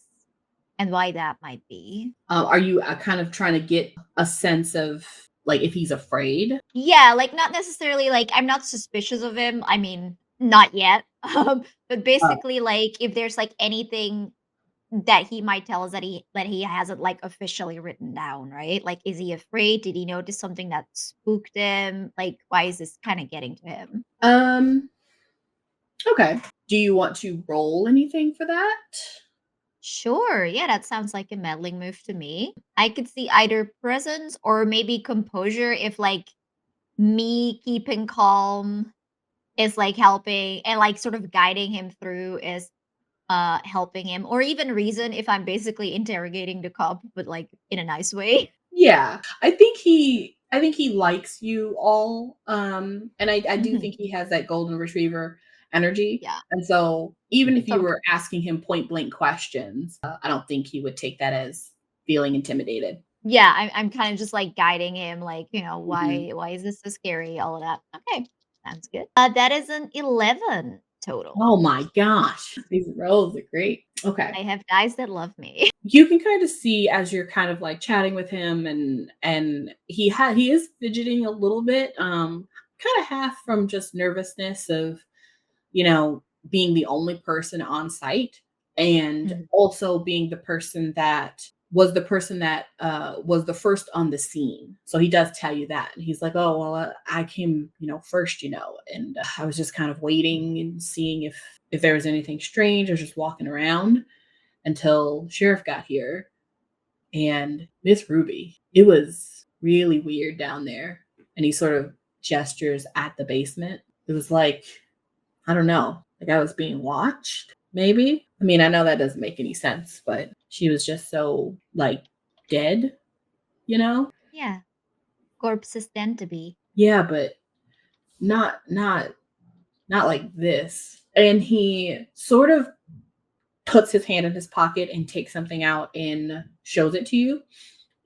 and why that might be. Are you kind of trying to get a sense of like if he's afraid? Yeah, like not necessarily like I'm not suspicious of him. I mean, not yet. But Uh, basically like if there's like anything that he might tell us that he hasn't like officially written down, right? Like is he afraid? Did he notice something that spooked him? Like why is this kind of getting to him? um. Okay. Do you want to roll anything for that? Sure. Yeah, that sounds like a meddling move to me. I could see either presence or maybe composure if like me keeping calm is like helping and like sort of guiding him through is helping him or even reason if I'm basically interrogating the cop but like in a nice way. Yeah, I think he likes you all, and I do Mhm. think he has that golden retriever energy, Yeah. and so even if you So were asking him point blank questions, I don't think he would take that as feeling intimidated. yeah, I'm kind of just like guiding him like, Mhm. why is this so scary? All of that. Okay. Sounds good. That is an 11 total. Oh my gosh, these rolls are great. Okay. I have guys that love me. You can kind of see as you're kind of like chatting with him, and he is fidgeting a little bit, kind of half from just nervousness of, you know, being the only person on site, and Mhm. also being the person that was the first on the scene. So he does tell you that. And he's like, "Oh, well, I came, first, and I was just kind of waiting and seeing if there was anything strange. I was just walking around until sheriff got here, and Miss Ruby, it was really weird down there." And he sort of gestures at the basement. It was like, I don't know, like I was being watched, maybe. I mean, I know that doesn't make any sense, but she was just so like dead, you know? Yeah. Corpses tend to be. Yeah, but not like this. And he sort of puts his hand in his pocket and takes something out and shows it to you.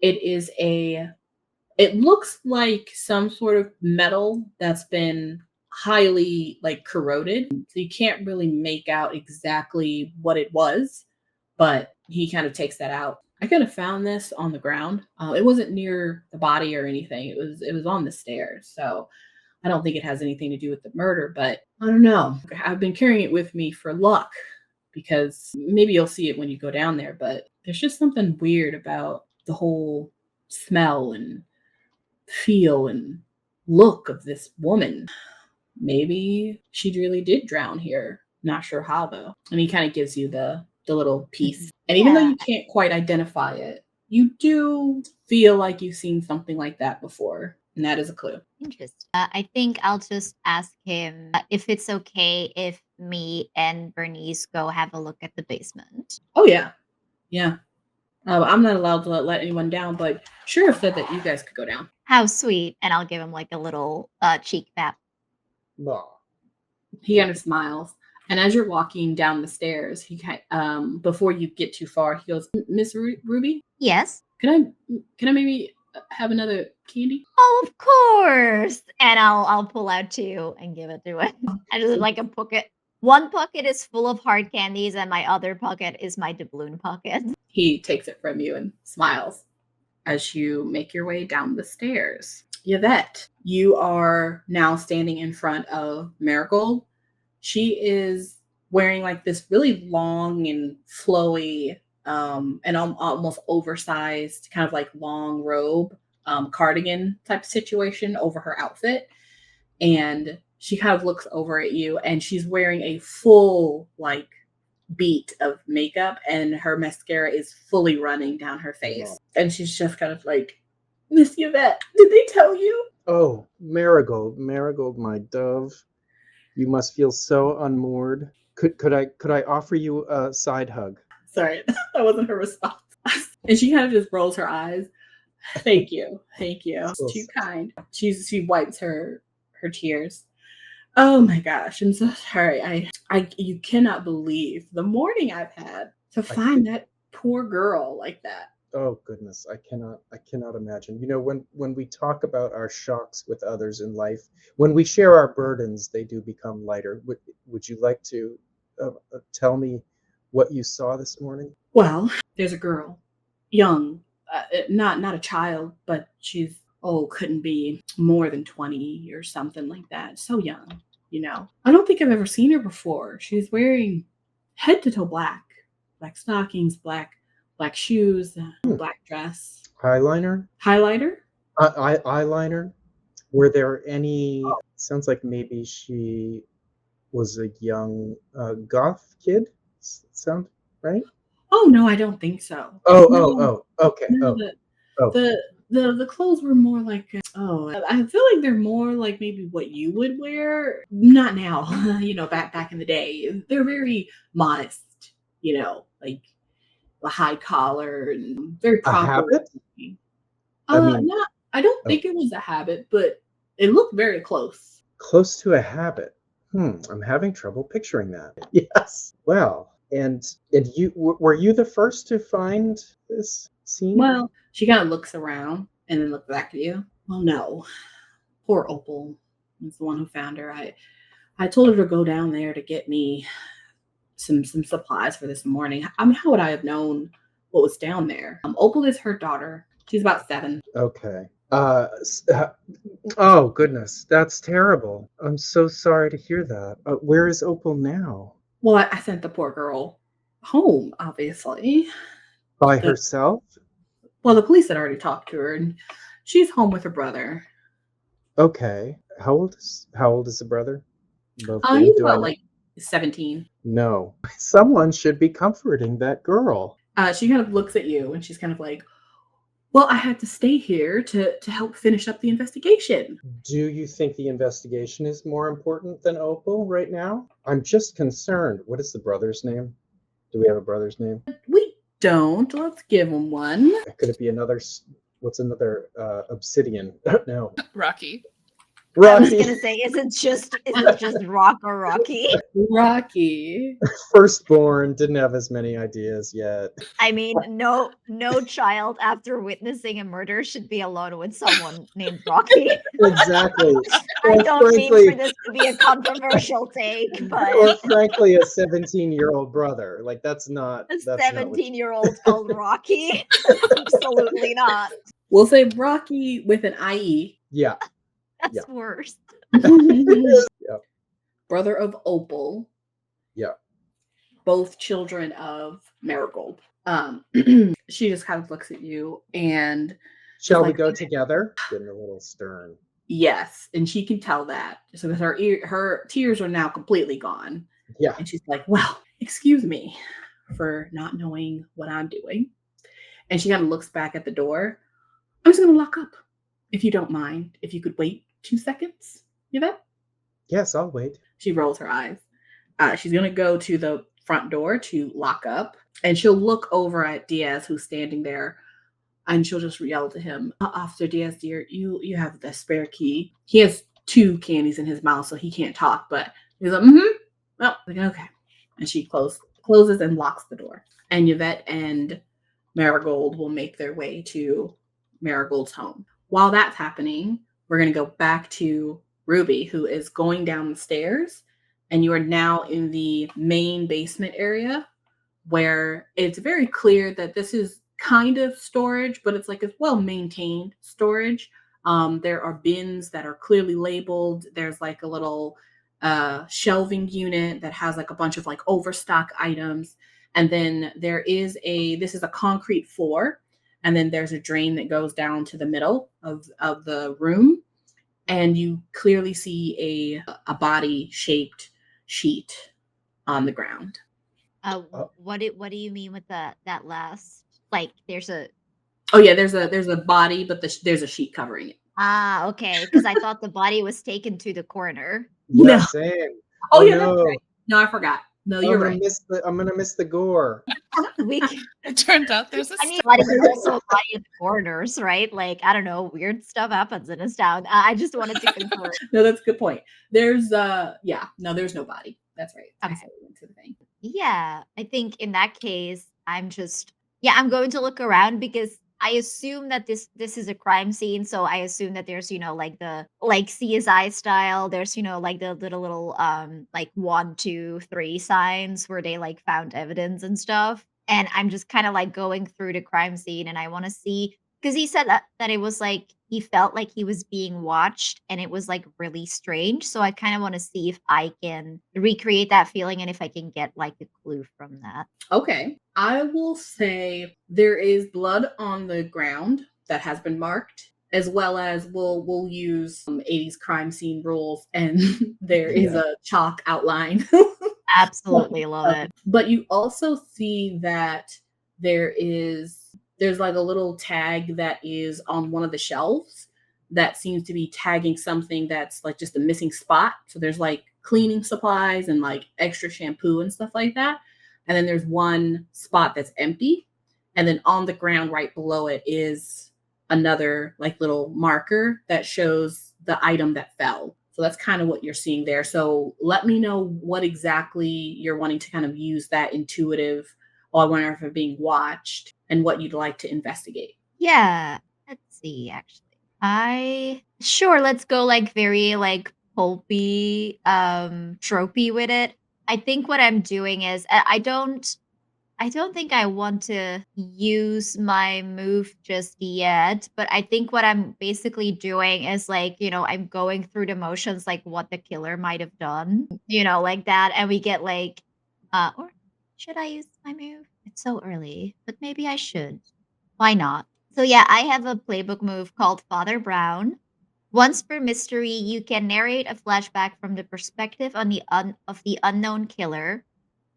It looks like some sort of metal that's been highly like corroded. So you can't really make out exactly what it was, but he kind of takes that out. I could have found this on the ground. It wasn't near the body or anything. It was on the stairs. So I don't think it has anything to do with the murder, but I don't know. I've been carrying it with me for luck because maybe you'll see it when you go down there, but there's just something weird about the whole smell and feel and look of this woman. Maybe she really did drown here. Not sure how though. And he kind of gives you the little piece. And even though Yeah. you can't quite identify it, you do feel like you've seen something like that before. And that is a clue. Interesting. I think I'll just ask him if it's okay if me and Bernice go have a look at the basement. Oh yeah. Yeah. I'm not allowed to let anyone down, but Sheriff said that you guys could go down. How sweet. And I'll give him like a little cheek tap. Aw. He kind of smiles. And as you're walking down the stairs, before you get too far, he goes, Miss Ruby, Yes. can I maybe have another candy? Oh, of course. And I'll pull out 2 and give it to him. I just like a pocket. One pocket is full of hard candies, and my other pocket is my doubloon pocket. He takes it from you and smiles as you make your way down the stairs. Yvette, you are now standing in front of Marigold. She is wearing like this really long and flowy and almost oversized kind of like long robe cardigan type situation over her outfit. And she kind of looks over at you and she's wearing a full like beat of makeup and her mascara is fully running down her face. And she's just kind of like, Miss Yvette, did they tell you? Oh, Marigold, my dove. You must feel so unmoored. Could I offer you a side hug? Sorry, that wasn't her response. And she kind of just rolls her eyes. Thank you. It's too kind. She wipes her tears. Oh my gosh, I'm so sorry. You cannot believe the morning I've had to find that poor girl like that. Oh goodness, I cannot imagine. You know, when we talk about our shocks with others in life, when we share our burdens, they do become lighter. Would you like to tell me what you saw this morning? Well, there's a girl, young, not a child, but she's couldn't be more than 20 or something like that. So young, you know. I don't think I've ever seen her before. She's wearing head to toe black stockings, black shoes, black dress. Eyeliner? Highlighter? Eyeliner? Were there any? Sounds like maybe she was a young goth kid. Sound right? Oh no, I don't think so. Okay. No, the clothes were more like I feel like they're more like maybe what you would wear. Not now, back in the day. They're very modest, like a high collar and very A proper. habit? I mean, I don't think it was a habit, but it looked very close. close to a habit. I'm having trouble picturing that. Yes. Well, and you were you the first to find this scene? Well, she kind of looks around and then looks back at you. Well, no. Poor Opal was the one who found her. I told her to go down there to get me some supplies for this morning. I mean, how would I have known what was down there? Opal is her daughter. She's about 7. Okay. Oh goodness, that's terrible. I'm so sorry to hear that. Where is Opal now? Well, I sent the poor girl home, obviously. By herself? Well, the police had already talked to her, and she's home with her brother. Okay. How old is the brother? Both of you? He's Do I about know? like 17. No. Someone should be comforting that girl. She kind of looks at you, and she's kind of like, well, I had to stay here to help finish up the investigation. Do you think the investigation is more important than Opal right now? I'm just concerned. What is the brother's name? Do we have a brother's name? We don't. Let's give him one. Could it be another? What's another Obsidian? No. Rocky. I was Rocky, gonna say, is it just Rock or Rocky? Rocky. firstborn, didn't have as many ideas yet. I mean, no child after witnessing a murder should be alone with someone named Rocky. Exactly. I Or don't mean frankly, for this to be a controversial take, but or frankly, a 17-year-old brother. Like that's a not what 17-year-old called Rocky? Absolutely not. We'll say Rocky with an IE. Yeah. That's Yeah. worse. Yep. Brother of Opal. Yeah. Both children of Marigold. She just kind of looks at you and Shall we like, go together? Getting a little stern. yes, and she can tell that. So because her tears are now completely gone. Yeah. And she's like, well, excuse me for not knowing what I'm doing. And she kind of looks back at the door. I'm just going to lock up, if you don't mind. If you could wait 2 seconds, Yvette? Yes, I'll wait. She rolls her eyes. She's going to go to the front door to lock up. And she'll look over at Diaz, who's standing there. And she'll just yell to him, Officer Diaz, dear, you have the spare key. He has 2 candies in his mouth, so he can't talk. But he's like, well, okay. And she closes and locks the door. And Yvette and Marigold will make their way to Marigold's home. While that's happening, we're going to go back to Ruby, who is going down the stairs. And you are now in the main basement area where it's very clear that this is kind of storage, but it's like a well-maintained storage. There are bins that are clearly labeled. There's like a little shelving unit that has like a bunch of like overstock items. And then this is a concrete floor. And then there's a drain that goes down to the middle of the room. And you clearly see a body-shaped sheet on the ground. What do you mean with that last? Like, there's a Oh yeah, there's a body, but there's a sheet covering it. okay, because I thought the body was taken to the coroner. Yeah, No. same. Oh yeah, no. that's right. No, I forgot. No, you're right. I'm gonna miss the gore. We It turned out there's a I mean, body is also a body of the coroners, right? Like, I don't know, weird stuff happens in this town. I just wanted to confirm. No, that's a good point. There's there's no body. That's right. I Okay. said we went to the thing. Yeah, I think in that case, I'm going to look around because I assume that this is a crime scene. So I assume that there's, like the CSI style, there's, like the little like 1, 2, 3 signs where they like found evidence and stuff. And I'm just kind of like going through the crime scene and I want to see because he said that it was like he felt like he was being watched and it was like really strange. So I kind of want to see if I can recreate that feeling and if I can get like a clue from that. Okay. I will say there is blood on the ground that has been marked, as well as we'll use 80s crime scene rules, and there is a chalk outline. Absolutely love it. But you also see that there's like a little tag that is on one of the shelves that seems to be tagging something that's like just a missing spot. So there's like cleaning supplies and like extra shampoo and stuff like that. And then there's one spot that's empty. And then on the ground right below it is another like little marker that shows the item that fell. So that's kind of what you're seeing there. So let me know what exactly you're wanting to kind of use that intuitive, I wonder if I'm being watched, and what you'd like to investigate. Yeah. Let's see, actually. Let's go like very like pulpy, tropey with it. I think what I'm doing is I don't think I want to use my move just yet, but I think what I'm basically doing is like, I'm going through the motions like what the killer might have done, like that. And we get like, or should I use my move? It's so early, but maybe I should. Why not? So yeah, I have a playbook move called Father Brown. Once per mystery, you can narrate a flashback from the perspective of the unknown killer.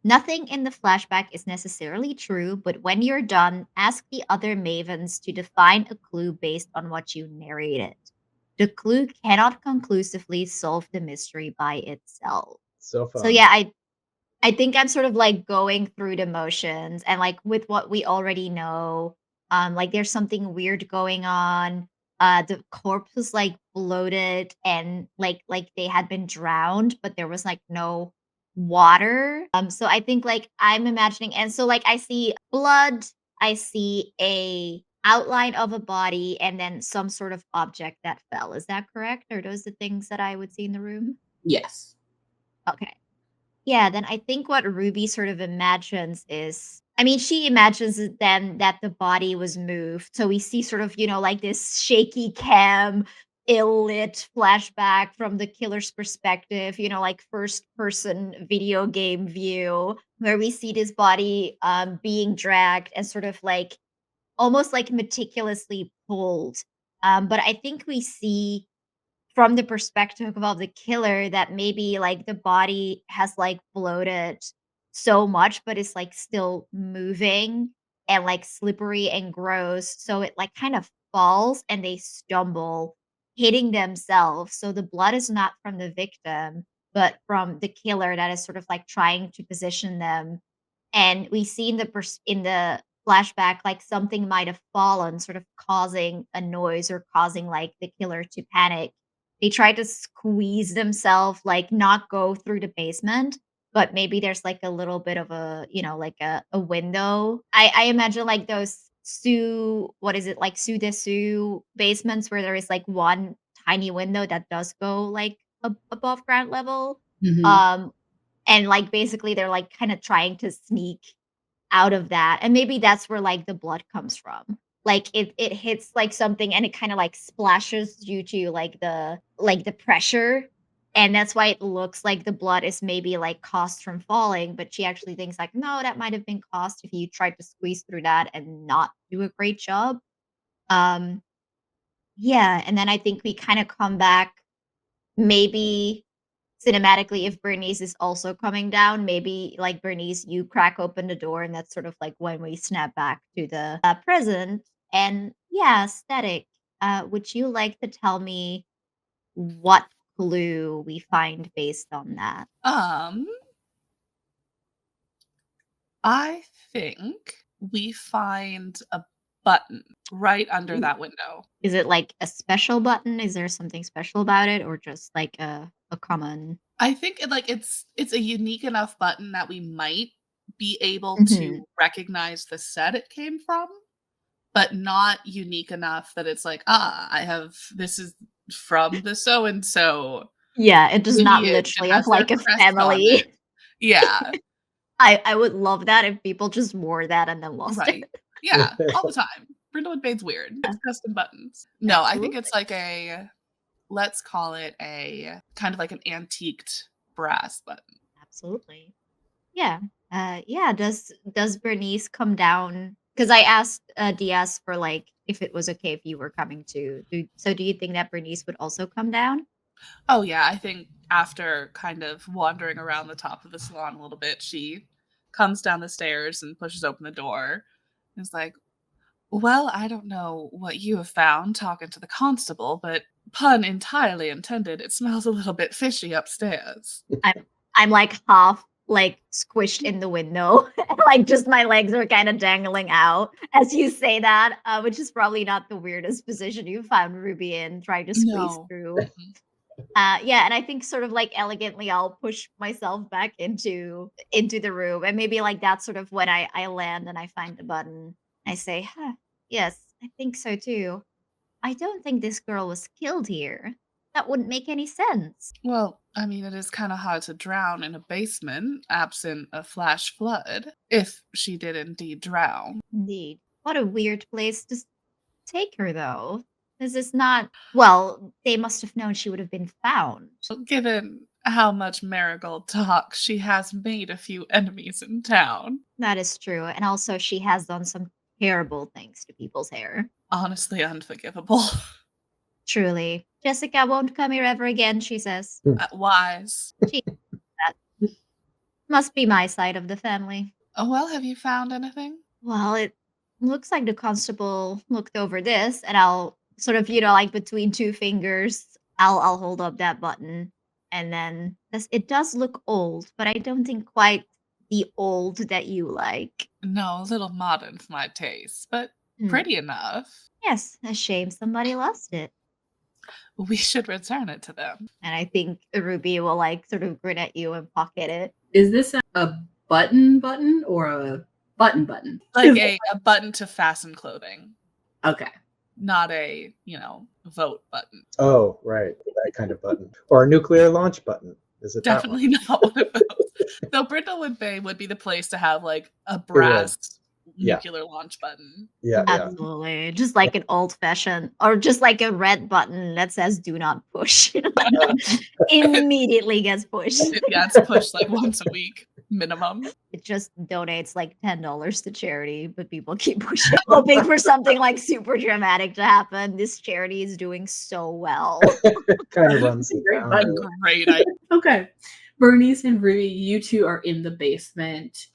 Nothing in the flashback is necessarily true, but when you're done, ask the other Mavens to define a clue based on what you narrated. The clue cannot conclusively solve the mystery by itself. So fun. So yeah, I think I'm sort of like going through the motions and like with what we already know, like there's something weird going on. the corpse was like bloated and like they had been drowned, but there was like no water. So I think like I'm imagining, and so like I see blood, I see a outline of a body, and then some sort of object that fell. Is that correct? Are those the things that I would see in the room? Yes. Okay. Yeah, then I think what Ruby sort of imagines is, I mean, she imagines then that the body was moved. So we see sort of, like this shaky cam, ill lit flashback from the killer's perspective, like first person video game view, where we see this body being dragged and sort of like almost like meticulously pulled. But I think we see from the perspective of the killer that maybe like the body has like bloated so much but it's like still moving and like slippery and gross, so it like kind of falls and they stumble, hitting themselves. So the blood is not from the victim but from the killer that is sort of like trying to position them. And we see in the flashback like something might have fallen, sort of causing a noise or causing like the killer to panic. They try to squeeze themselves, like, not go through the basement, but maybe there's, like, a little bit of a, like a window. I imagine, like, those what is it, like, Sue de Sue basements where there is, like, one tiny window that does go, like, above ground level. Hmm. Um, and, like, basically, they're, like, kinda trying to sneak out of that, and maybe that's where, like, the blood comes from. Like, it hits, like, something and it kinda, like, splashes due to, like, the pressure, and that's why it looks like the blood is maybe, like, caused from falling, but she actually thinks, like, "No, that might have been caused if you tried to squeeze through that and not do a great job." Um, yeah, and then I think we kinda come back maybe cinematically if Bernice is also coming down, maybe like Bernice, you crack open the door, and that's sort of like when we snap back to the present. And yeah, static. Would you like to tell me what clue we find based on that? Um, I think we find a button right under Ooh. that window. Is it like a special button? Is there something special about it, or just like a common? I think it's a unique enough button that we might be able Mhm. to recognize the set it came from, but not unique enough that it's like, I have this is from the so and so Yeah, it does not lineage. It literally have has their like a crest on family. it. Yeah, I would love that if people just wore that and then lost it. right. Yeah, all the time. Brindlewood Bay's weird. It's custom buttons. No, I think Absolutely. it's like let's call it a kind of like an antiqued brass button. Absolutely. Yeah. Yeah. Does Bernice come down? Because I asked DS for like if it was okay if you were coming to. Do you think that Bernice would also come down? Oh yeah, I think after kind of wandering around the top of the salon a little bit, she comes down the stairs and pushes open the door. And is like, "Well, I don't know what you have found talking to the constable, but pun entirely intended, it smells a little bit fishy upstairs." I'm I'm like half like squished in the window, like just my legs are kind of dangling out as you say that, which is probably not the weirdest position you found Ruby in, trying to squeeze No. through. Mm-mm. Yeah, and I think sort of like elegantly I'll push myself back into the room, and maybe like that's sort of when I land and I find the button. I say, huh, yes, I think so too. I don't think this girl was killed here. That wouldn't make any sense. Well, I mean, it is kind of hard to drown in a basement absent a flash flood, if she did indeed drown. Indeed. What a weird place to take her though. This is not, well, they must have known she would have been found. Given how much Marigold talks, she has made a few enemies in town. That is true. And also she has done some terrible things to people's hair. Honestly unforgivable. Truly. Jessica won't come here ever again, she says. Wise. She that must be my side of the family. Oh, well, have you found anything? Well, it looks like the constable looked over this, and I'll sort of, like between two fingers, I'll hold up that button, and then it does look old, but I don't think quite the old that you like. No, a little modern for my taste, but pretty enough. Yes, a shame somebody lost it. We should return it to them. And I think Ruby will like sort of grin at you and pocket it. Is this a button or a button? Like a button to fasten clothing, Okay. not a, vote button. Oh, right. That kind of button. Or a nuclear launch button. Is it Definitely not one of those. Though Brindlewood Bay would be the place to have like a brass nuclear launch button. Yeah, yeah. Absolutely. Just like an old fashioned or just like a red button that says do not push. Immediately gets pushed. It gets pushed like once a week minimum. It just donates like $10 to charity, but people keep pushing, hoping for something like super dramatic to happen. This charity is doing so well. Kind of runs it Great down. button. Great idea. Okay. Bernice and Ruby, you two are in the basement,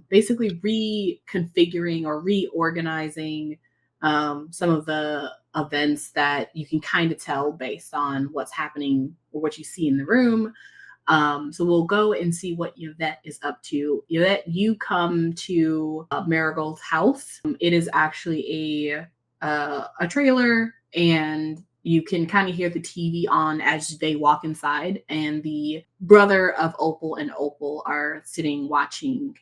basically reconfiguring or reorganizing some of the events that you can kind of tell based on what's happening or what you see in the room. So we'll go and see what Yvette is up to. Yvette, you come to Marigold's house. It is actually a trailer, and you can kind of hear the TV on as they walk inside. And the brother of Opal and Opal are sitting watching,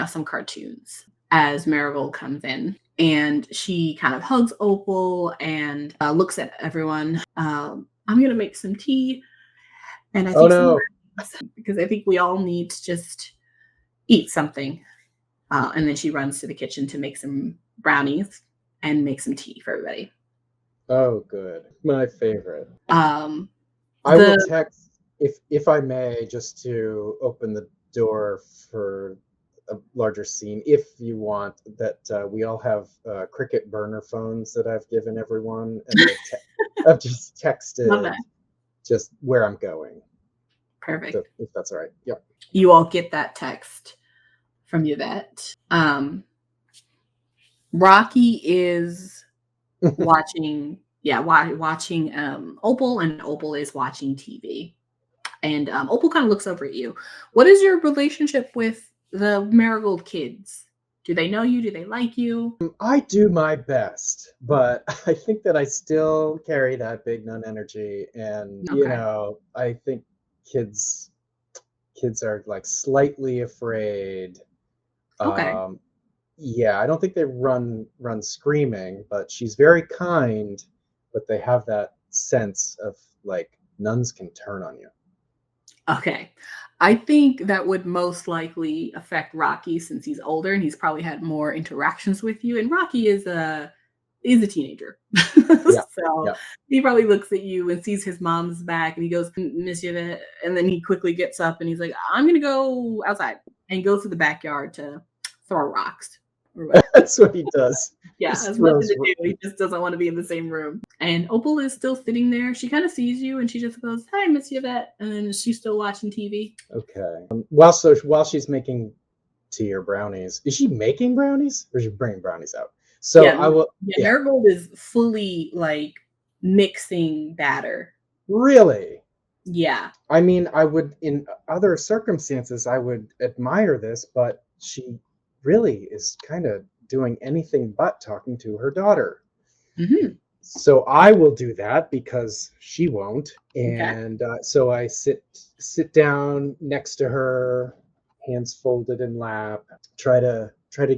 some cartoons as Marigold comes in. And she kind of hugs Opal and looks at everyone. I'm going to make some tea. And I think because I think we all need to just eat something. And then she runs to the kitchen to make some brownies and make some tea for everybody. Oh, good. My favorite. I will text, if I may, just to open the door for a larger scene, if you want, that we all have Cricket burner phones that I've given everyone, and I've just texted just where I'm going. Perfect. So, if that's all right. Yep. You all get that text from Yvette. Rocky is watching Opal, and Opal is watching TV. And Opal kind of looks over at you. What is your relationship with the Marigold kids? Do they know you? Do they like you? I do my best, but I think that I still carry that big nun energy. And, I think kids are like slightly afraid. Okay. I don't think they run screaming, but she's very kind, but they have that sense of like nuns can turn on you. Okay. I think that would most likely affect Rocky since he's older and he's probably had more interactions with you. And Rocky is a teenager. He probably looks at you and sees his mom's back and he goes, Miss Yvette, and then he quickly gets up and he's like, I'm going to go outside, and goes to the backyard to throw rocks. That's what he does. Yeah, that's nothing to do. He just doesn't want to be in the same room. And Opal is still sitting there. She kind of sees you and she just goes, hi, Miss Yvette. And then she's still watching TV. Okay. While she's making tea or brownies, is she making brownies or is she bringing brownies out? So I will. Yeah, Marigold is fully like mixing batter. Really? Yeah. I mean, I would, in other circumstances, I would admire this, but she really is kind of doing anything but talking to her daughter. Mm-hmm. So I will do that because she won't. And so I sit down next to her, hands folded in lap, try to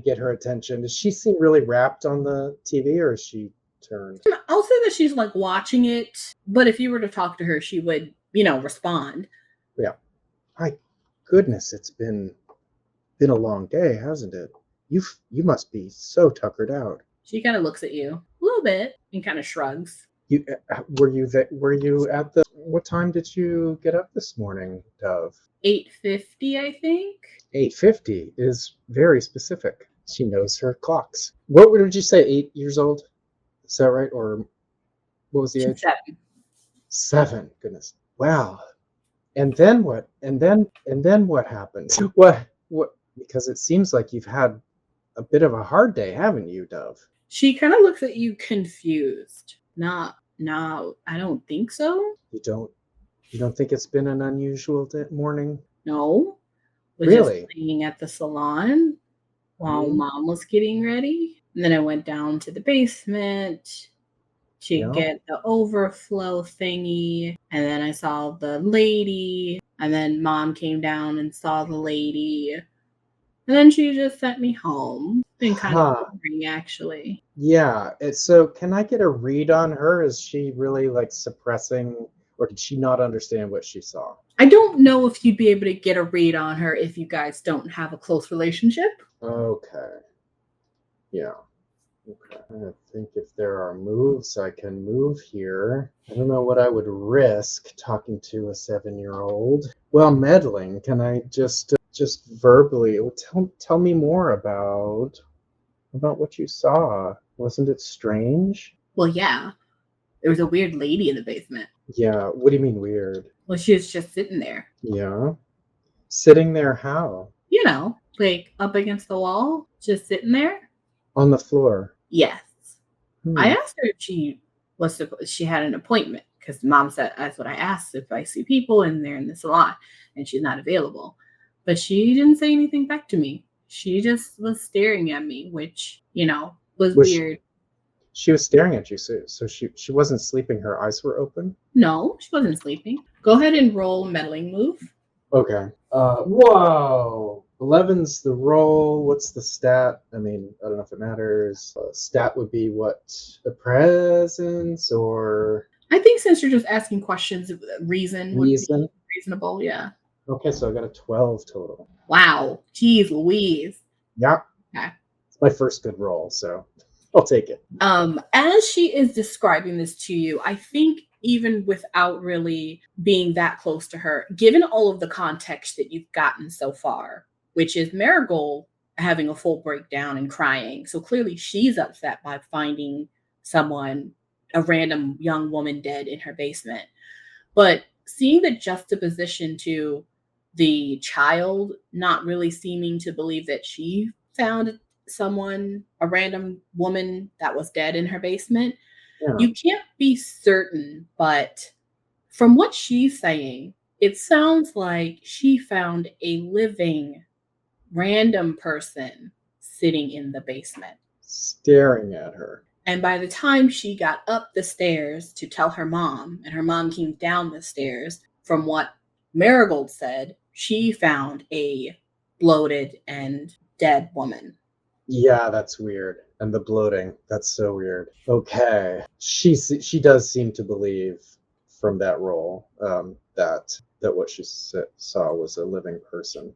get her attention. Does she seem really rapt on the TV, or is she turned? I'll say that she's like watching it, but if you were to talk to her, she would, respond. Yeah. My goodness, it's been a long day, hasn't it? You must be so tuckered out. She kind of looks at you a little bit and kind of shrugs. Were you at the, what time did you get up this morning, Dove? 8:50, I think. 8:50 is very specific. She knows her clocks. What would you say, 8 years old? Is that right? Or what was the age? 7. 7. Goodness. Wow. And then what? And then what happened? What? Because it seems like you've had a bit of a hard day, haven't you, Dove? She kind of looks at you confused. No, I don't think so. You don't think it's been an unusual morning? No. Was really? Just sitting at the salon while Mom was getting ready. And then I went down to the basement to Yeah. get the overflow thingy. And then I saw the lady. And then mom came down and saw the lady. And then she just sent me home. Been kind of Huh. boring, actually. Yeah. So can I get a read on her? Is she really like suppressing, or did she not understand what she saw? I don't know if you'd be able to get a read on her if you guys don't have a close relationship. Okay. Yeah. Okay. I think if there are moves I can move here. I don't know what I would risk talking to a 7-year-old. Well, meddling. Can I just verbally tell me more about what you saw? Wasn't it strange? Well, yeah, there was a weird lady in the basement. Yeah. What do you mean weird? Well, she was just sitting there. Yeah. Sitting there how? You know, like up against the wall, just sitting there. On the floor. Yes. I Hmm. asked her if she had an appointment because mom said that's what I asked if I see people and they're in the salon and she's not available. But she didn't say anything back to me. She just was staring at me, which, was Was weird. she was staring at you, so she wasn't sleeping. Her eyes were open. No, she wasn't sleeping. Go ahead and roll a meddling move. Okay. Whoa. 11's the roll. What's the stat? I mean, I don't know if it matters. Stat would be what? A presence or I think since you're just asking questions, reason would be reason? reasonable. Yeah. Okay, so I got a 12 total. Wow. Jeez Louise. Yeah. Okay. It's my first good roll, so I'll take it. As she is describing this to you, I think even without really being that close to her, given all of the context that you've gotten so far, which is Marigold having a full breakdown and crying. So clearly she's upset by finding a random young woman dead in her basement. But seeing the juxtaposition to the child not really seeming to believe that she found a random woman that was dead in her basement, Yeah. you can't be certain, but from what she's saying, it sounds like she found a living random person sitting in the basement. Staring at her. And by the time she got up the stairs to tell her mom, and her mom came down the stairs, from what Marigold said, she found a bloated and dead woman. Yeah, that's weird. And the bloating, that's so weird. Okay. She does seem to believe from that role that what she saw was a living person.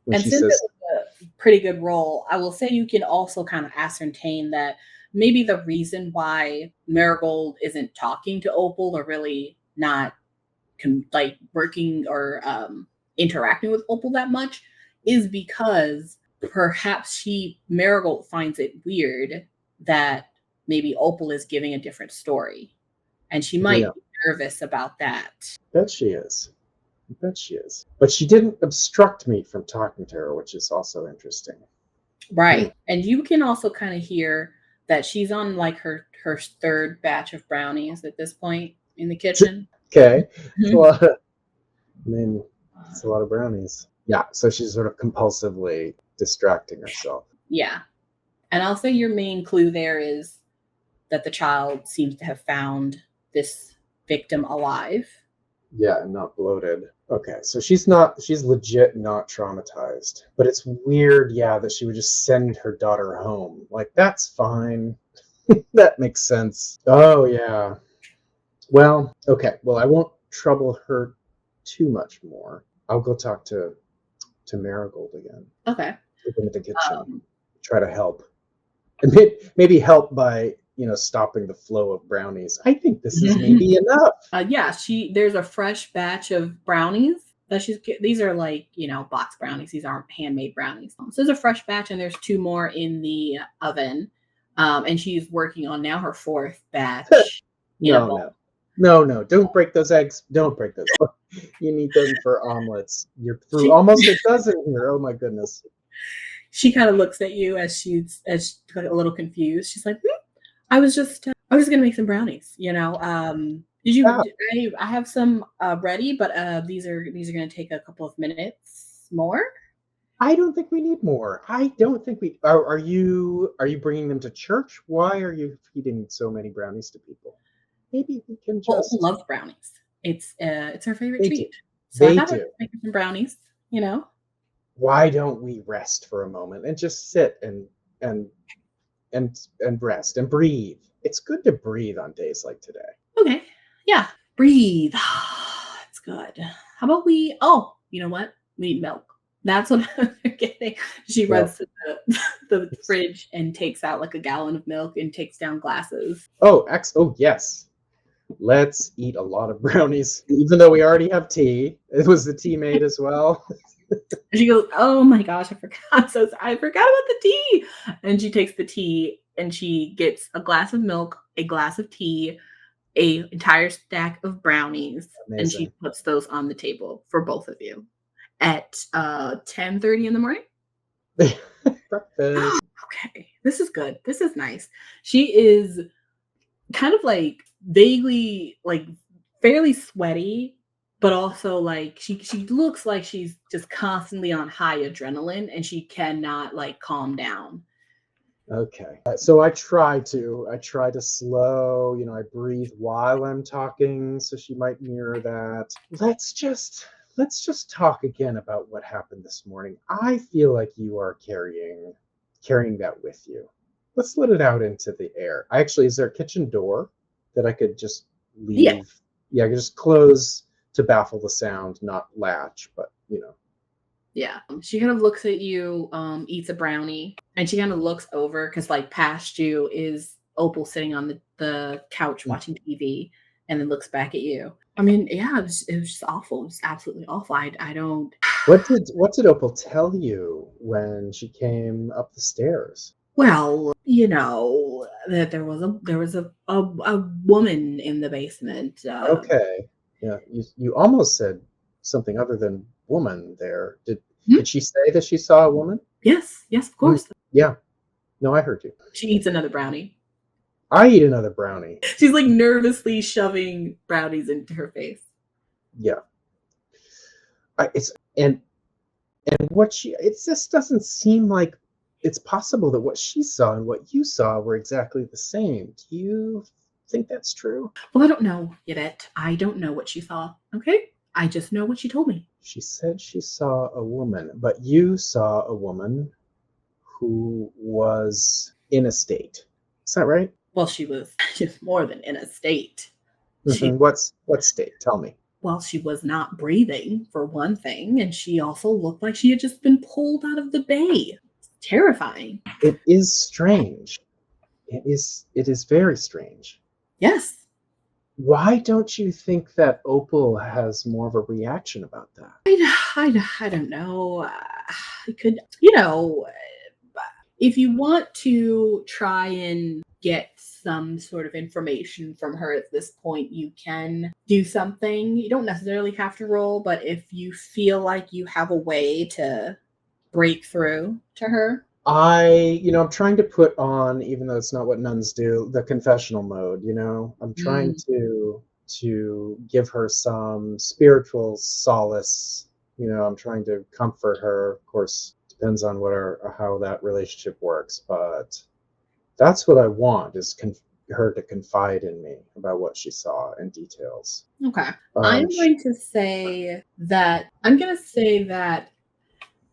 When And she since it says, was a pretty good role, I will say you can also kind of ascertain that maybe the reason why Marigold isn't talking to Opal or really not working or interacting with Opal that much is because perhaps Marigold finds it weird that maybe Opal is giving a different story. And she might Yeah. be nervous about that. bet she is. I bet she is. But she didn't obstruct me from talking to her, which is also interesting. Right. And you can also kind of hear that she's on like her third batch of brownies at this point in the kitchen. Okay. It's a lot of, it's a lot of brownies. Yeah. So she's sort of compulsively distracting herself. Yeah. And I'll say your main clue there is that the child seems to have found this victim alive. Yeah, and not bloated. Okay, so she's legit not traumatized. But it's weird, yeah, that she would just send her daughter home. Like, that's fine. That makes sense. Oh, yeah. Well, okay. Well, I won't trouble her too much more. I'll go talk to Marigold again. Okay. Open the kitchen. Try to help. And maybe help by stopping the flow of brownies. I think this is maybe enough. Yeah, there's a fresh batch of brownies that these are like, box brownies. These aren't handmade brownies. So there's a fresh batch and there's 2 more in the oven. And she's working on now her 4th batch. No, don't break those eggs. Don't break those. You need them for omelets. You're through almost a dozen here. Oh my goodness. She kind of looks at you as she's a little confused. She's like, I was gonna make some brownies, Did you? Yeah. I have some ready, but these are gonna take a couple of minutes more. I don't think we need more. I don't think we are you bringing them to church? Why are you feeding so many brownies to people? Maybe we can Well, Opal just loves brownies. It's her favorite they do. treat. So I They thought I'd do. make her some brownies, you know? Why don't we rest for a moment and just sit and and rest and breathe? It's good to breathe on days like today. Okay. Yeah. Breathe. It's good. How about you know what? We need milk. That's what I'm getting. She Yeah. runs to the fridge and takes out like a gallon of milk and takes down glasses. Oh, yes. Let's eat a lot of brownies, even though we already have tea. It was the tea made as well. And she goes, "Oh my gosh, I forgot. I forgot about the tea." And she takes the tea and she gets a glass of milk, a glass of tea, a entire stack of brownies, and she Amazing. puts those on the table for both of you at 10:30 in the morning. Breakfast. Okay, this is good. This is nice. She is kind of like vaguely like fairly sweaty, but also like she looks like she's just constantly on high adrenaline and she cannot like calm down. Okay. So I try to slow, I breathe while I'm talking, so she might mirror that. Let's just talk again about what happened this morning. I feel like you are carrying that with you. Let's let it out into the air. Actually, is there a kitchen door that I could just Yeah. leave? Yeah, I could just close to baffle the sound, not latch, but Yeah. She kind of looks at you, eats a brownie, and she kind of looks over because, like, past you is Opal sitting on the couch watching TV and then looks back at you. I mean, yeah, it was just awful. It was absolutely awful. I don't. What did Opal tell you when she came up the stairs? Well, that there was a woman in the basement. Okay. Yeah, you almost said something other than woman there. Did Hmm? did she say that she saw a woman? Yes, yes, of course. Yeah. No, I heard you. She eats another brownie. I eat another brownie. She's like nervously shoving brownies into her face. Yeah. It's and what she it just doesn't seem like it's possible that what she saw and what you saw were exactly the same. Do you think that's true? Well, I don't know, Yvette. I don't know what she saw. Okay, I just know what she told me. She said she saw a woman, but you saw a woman who was in a state. Is that right? Well, she was just more than in a state. She What state? Tell me. Well, she was not breathing for one thing, and she also looked like she had just been pulled out of the bay. It's terrifying. It is strange. It is very strange. Yes. Why don't you think that Opal has more of a reaction about that? I don't know. I could, if you want to try and get some sort of information from her at this point, you can do something. You don't necessarily have to roll, but if you feel like you have a way to break through to her. I'm trying to put on, even though it's not what nuns do, the confessional mode. I'm trying to give her some spiritual solace. I'm trying to comfort her. Of course, depends on how that relationship works, but that's what I want is her to confide in me about what she saw in details. Okay. I'm going to say that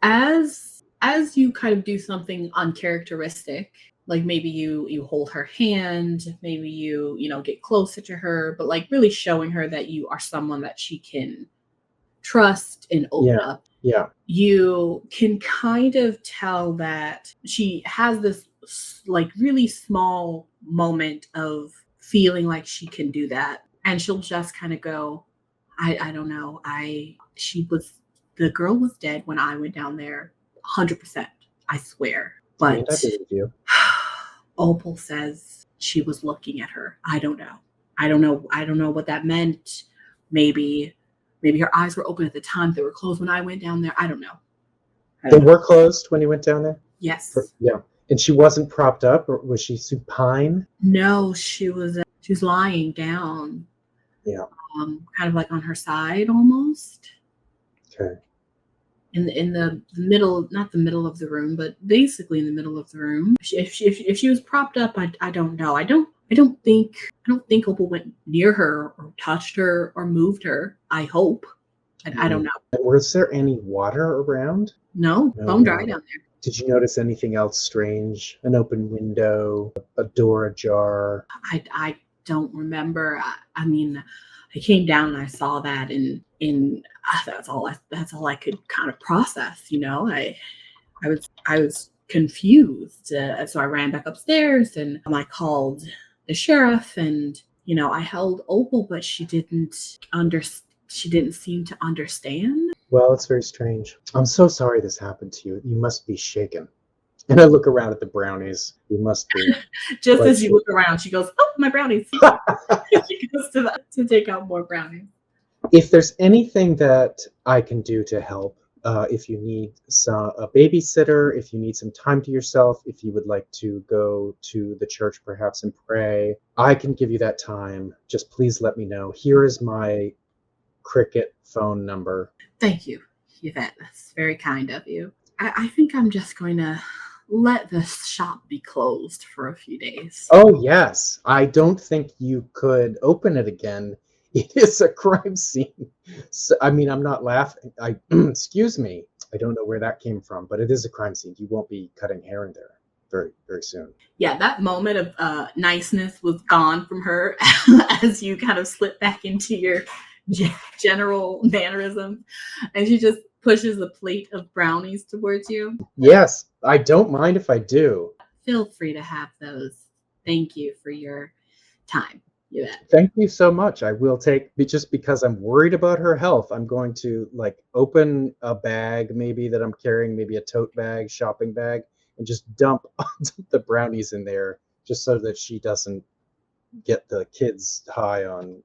as you kind of do something uncharacteristic, like maybe you hold her hand, maybe you get closer to her, but like really showing her that you are someone that she can trust and open up. Yeah. You can kind of tell that she has this like really small moment of feeling like she can do that, and she'll just kind of go, I don't know. The girl was dead when I went down there, 100%. I swear. And But I believe you. Opal says she was looking at her. I don't know. I don't know what that meant. Maybe her eyes were open at the time. They were closed when I went down there. I don't know. They were closed when you went down there? Yes. Yeah. And she wasn't propped up, or was she supine? No, she was lying down. Yeah. Kind of like on her side almost. Okay. in the middle, not the middle of the room, but basically in the middle of the room. If she was propped up, I don't know. I don't think Opal went near her or touched her or moved her. I hope. I don't know. Was there any water around? No, No bone dry water. down there. Did you notice anything else strange? An open window, a door ajar? I don't remember. I mean, I came down and I saw that, and that's all I could kind of process. I was confused, so I ran back upstairs and I called the sheriff, and I held Opal, but she didn't seem to understand. Well, it's very strange. I'm so sorry this happened to you. You must be shaken. And I look around at the brownies. You must be. Just Quite as you look around, she goes, "Oh, my brownies!" She goes to take out more brownies. If there's anything that I can do to help, if you need a babysitter, if you need some time to yourself, if you would like to go to the church perhaps and pray, I can give you that time. Just please let me know. Here is my cricket phone number. Thank you, Yvette. That's very kind of you. I think I'm just going to let the shop be closed for a few days. Oh, yes. I don't think you could open it again. It is a crime scene. So, I mean, I'm not laughing. Excuse me. I don't know where that came from, but it is a crime scene. You won't be cutting hair in there very, very soon. Yeah, that moment of niceness was gone from her as you kind of slip back into your general mannerism, and she just pushes a plate of brownies towards you. Yes, I don't mind if I do. Feel free to have those. Thank you for your time, Yvette. Thank you so much. I will take, just because I'm worried about her health, I'm going to open a bag maybe that I'm carrying, maybe a tote bag, shopping bag, and just dump the brownies in there just so that she doesn't get the kids high on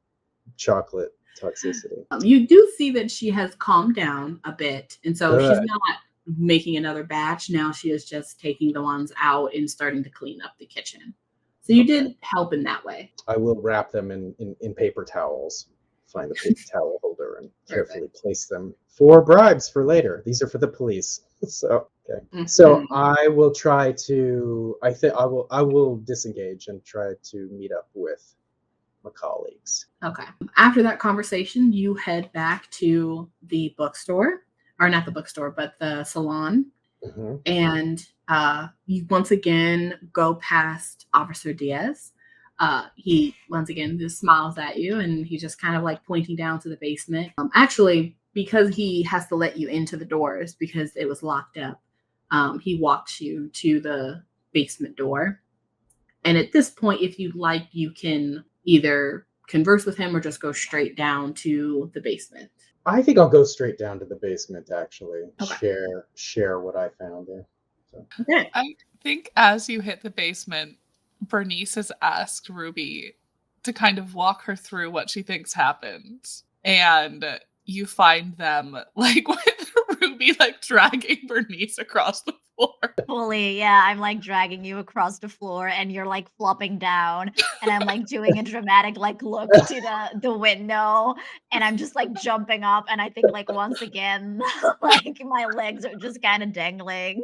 chocolate toxicity. You do see that she has calmed down a bit, and so she's Good. not making another batch. Now she is just taking the ones out and starting to clean up the kitchen. So you did help in that way. I will wrap them in paper towels, find the paper towel holder, and carefully place them for bribes for later. These are for the police. So okay. So I will try to. I think I will disengage and try to meet up with my colleagues. Okay. After that conversation, you head back to the bookstore, or not the bookstore, but the salon, and you once again go past Officer Diaz. He once again just smiles at you, and he's just kind of like pointing down to the basement. Actually, because he has to let you into the doors because it was locked up, he walks you to the basement door. And at this point, if you'd like, you can either converse with him or just go straight down to the basement. I think I'll go straight down to the basement, actually. Okay. Share what I found there. So. Okay. I think as you hit the basement, Bernice has asked Ruby to kind of walk her through what she thinks happened. And you find them with Ruby dragging Bernice across the floor. Fully, yeah. I'm dragging you across the floor and you're flopping down. And I'm doing a dramatic look to the window. And I'm just jumping up. And I think once again, my legs are just kind of dangling.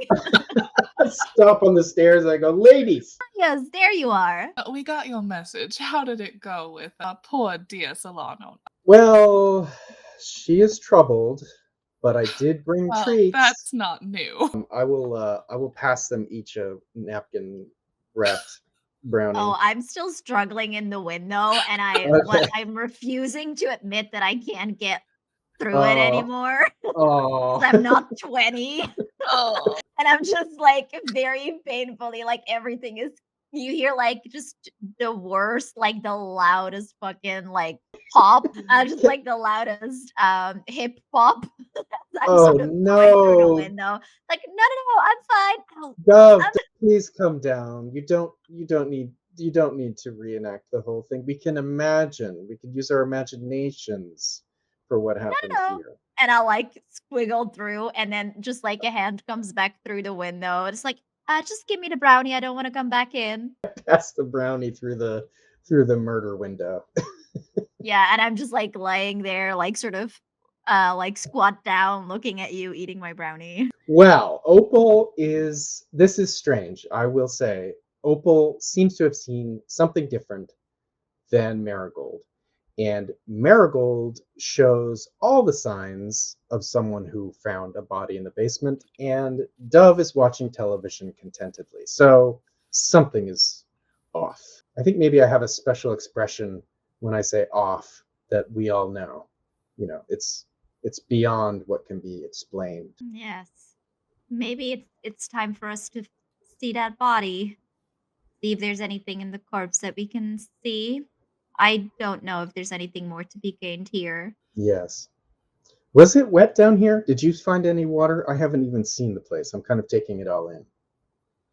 I stop on the stairs. I go, ladies. Yes, there you are. We got your message. How did it go with poor dear Solano? Well, she is troubled, but I did bring treats. That's not new. I will pass them each a napkin wrapped brownie. Oh, I'm still struggling in the window, and I'm refusing to admit that I can't get through it anymore. Oh, I'm not 20. Oh. And I'm just very painfully everything is, you hear just the worst, the loudest fucking pop, just the loudest hip hop. I'm sort of going through the window. No, I'm fine. Gov, please come down. You don't need to reenact the whole thing. We can imagine. We can use our imaginations for what happened here. And I'll squiggle through, and then just a hand comes back through the window. It's just give me the brownie. I don't want to come back in. Pass the brownie through the murder window. Yeah, and I'm just laying there, sort of like squat down, looking at you eating my brownie. Well, Opal is, this is strange, I will say. Opal seems to have seen something different than Marigold. And Marigold shows all the signs of someone who found a body in the basement, and Dove is watching television contentedly. So something is off. I think maybe I have a special expression when I say off that we all know. You know, it's beyond what can be explained. Yes. Maybe it's time for us to see that body. See if there's anything in the corpse that we can see. I don't know if there's anything more to be gained here. Yes. Was it wet down here? Did you find any water? I haven't even seen the place. I'm kind of taking it all in.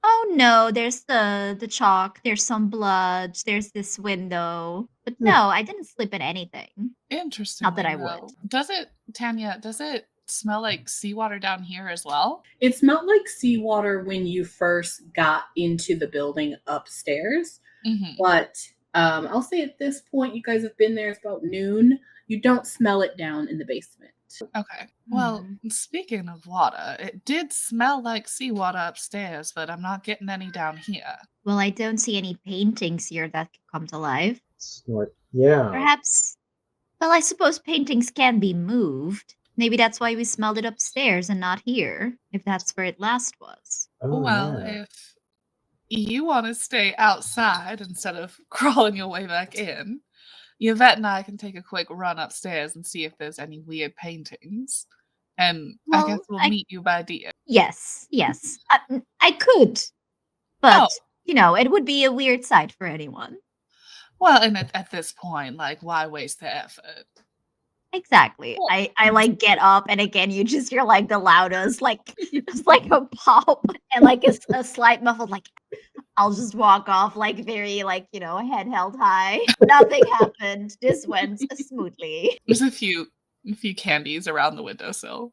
Oh no, there's the chalk, there's some blood, there's this window. But Hmm. no, I didn't slip in anything. Interesting. Not that I would. Does it, Tanya, does it smell like seawater down here as well? It smelled like seawater when you first got into the building upstairs. Mm-hmm. But I'll say at this point, you guys have been there. It's about noon. You don't smell it down in the basement. Okay. Well, Hmm. speaking of water, it did smell like seawater upstairs, but I'm not getting any down here. Well, I don't see any paintings here that could come to life. Snort. Yeah. Perhaps, well, I suppose paintings can be moved. Maybe that's why we smelled it upstairs and not here, if that's where it last was. Oh, Well, yeah. if you want to stay outside instead of crawling your way back in, Yvette and I can take a quick run upstairs and see if there's any weird paintings. And I guess Well, we'll meet you by the end. yes. I could, but Oh. you know, it would be a weird sight for anyone. Well, and at this point, like, why waste the effort? Exactly. Well, I like get up and again you just hear like the loudest, like just like a pop and like a slight muffled like I'll just walk off like very like, you know, head held high. Nothing happened. This went smoothly. there's a few candies around the windowsill.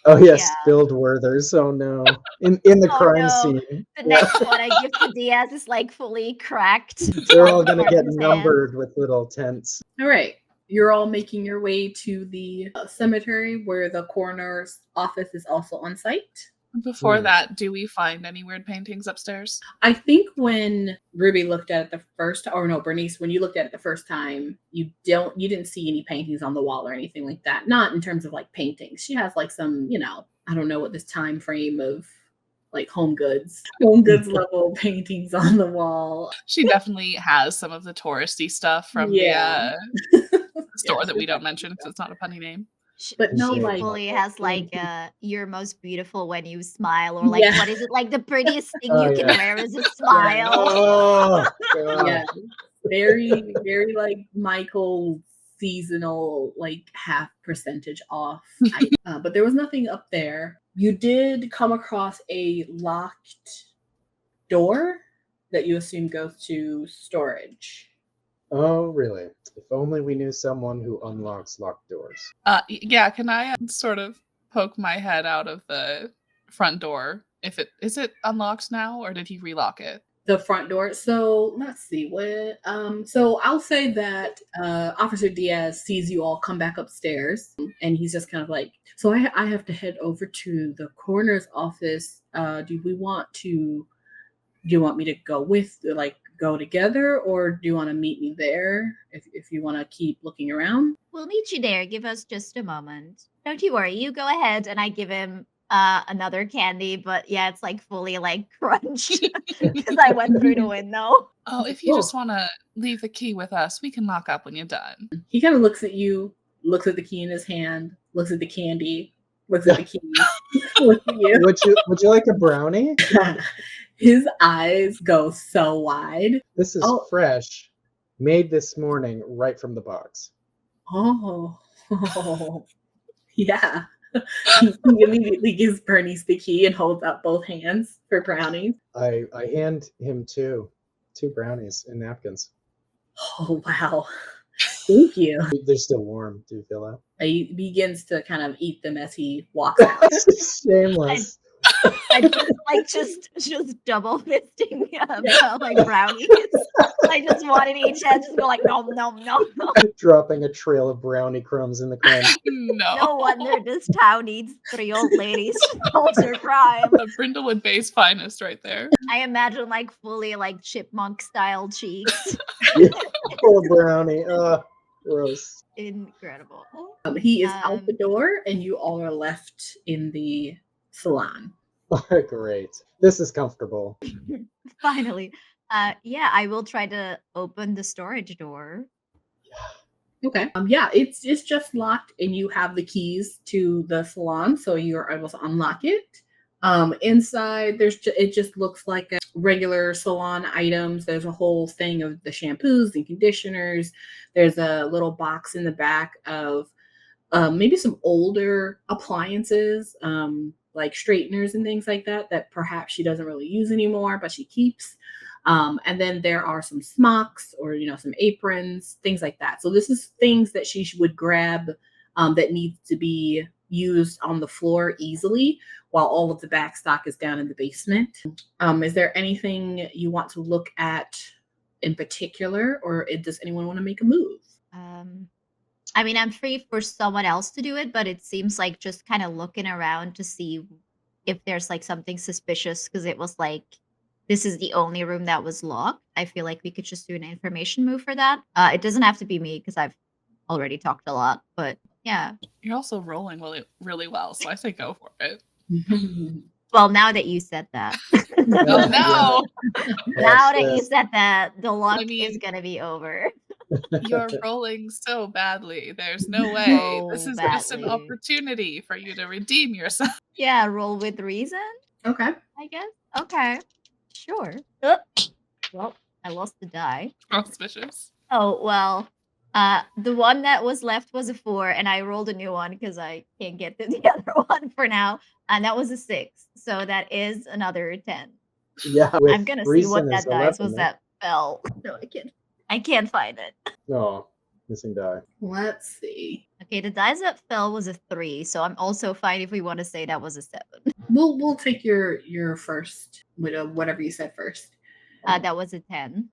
Oh, yes, Yeah. spilled Werther's. Oh, no. In the Oh, crime no. scene. The next one I give to Diaz is like fully cracked. They're all going to From get his numbered with little tents. All right. You're all making your way to the cemetery where the coroner's office is also on site. Before that, do we find any weird paintings upstairs? I think when Ruby looked at it the first, or no, Bernice, when you looked at it the first time, you didn't see any paintings on the wall or anything like that. Not in terms of like paintings. She has like some, you know, I don't know what this time frame of like home goods level paintings on the wall. She definitely has some of the touristy stuff from Yeah. the store that we don't mention because it's not a funny name. But no, she like fully has like you're most beautiful when you smile, or like Yeah. what is it, like the prettiest thing Oh, you can yeah. wear is a smile. Oh, God. yeah, very, very like Michael seasonal, like half percentage off. But there was nothing up there. You did come across a locked door that you assume goes to storage. Oh, really? If only we knew someone who unlocks locked doors. Yeah, can I sort of poke my head out of the front door? Is it unlocked now, or did he relock it? The front door. So let's see what. So I'll say that Officer Diaz sees you all come back upstairs, and he's just kind of like, so I have to head over to the coroner's office. Do you want me to go together, or do you want to meet me there if you want to keep looking around? We'll meet you there. Give us just a moment. Don't you worry. You go ahead, and I give him another candy, but yeah, it's like fully like crunched because I went through the window. Oh, if you just want to leave the key with us, we can lock up when you're done. He kind of looks at you, looks at the key in his hand, looks at the candy, looks at the key, looks at you. Would you like a brownie? His eyes go so wide. This is fresh, made this morning right from the box. Oh, yeah. He immediately gives Bernice the key and holds up both hands for brownies. I hand him two brownies in napkins. Oh, wow. Thank you. They're still warm. Do you feel that? He begins to kind of eat them as he walks out. Shameless. I just double fisting like brownies. I just one in each hand, just go like nom nom nom nom. Dropping a trail of brownie crumbs in the crunch. No. No wonder this town needs 3 old ladies to solve their crime. The Brindlewood Bay's finest right there. I imagine like fully like chipmunk style cheeks. Full of brownie. Gross. Incredible. He is out the door, and you all are left in the salon. Great. This is comfortable. Finally. Yeah, I will try to open the storage door. Okay. Yeah, it's just locked, and you have the keys to the salon, so you're able to unlock it. Inside, it just looks like a regular salon items. There's a whole thing of the shampoos and conditioners. There's a little box in the back of maybe some older appliances, like straighteners and things like that perhaps she doesn't really use anymore, but she keeps. And then there are some smocks or, some aprons, things like that. So this is things that she would grab that needs to be used on the floor easily while all of the back stock is down in the basement. Is there anything you want to look at in particular, or does anyone want to make a move? I mean, I'm free for someone else to do it, but it seems like just kind of looking around to see if there's like something suspicious, because it was like, this is the only room that was locked. I feel like we could just do an information move for that. It doesn't have to be me because I've already talked a lot, but yeah. You're also rolling really, really well, so I say go for it. Well, now that you said that. Oh no! Now that you said that, the luck is going to be over. You're rolling so badly. There's no way. This is just an opportunity for you to redeem yourself. Yeah, roll with reason. Okay. I guess. Okay. Sure. Well, I lost the die. Auspicious. Oh, well. The one that was left was a 4, and I rolled a new one because I can't get to the other one for now. And that was a 6. So that is another 10. Yeah. I'm gonna see what that dice was that fell. No, I can't find it. No, missing die. Let's see. Okay, the dice that fell was a 3, so I'm also fine if we want to say that was a 7. We'll take your first, whatever you said first. That was a 10.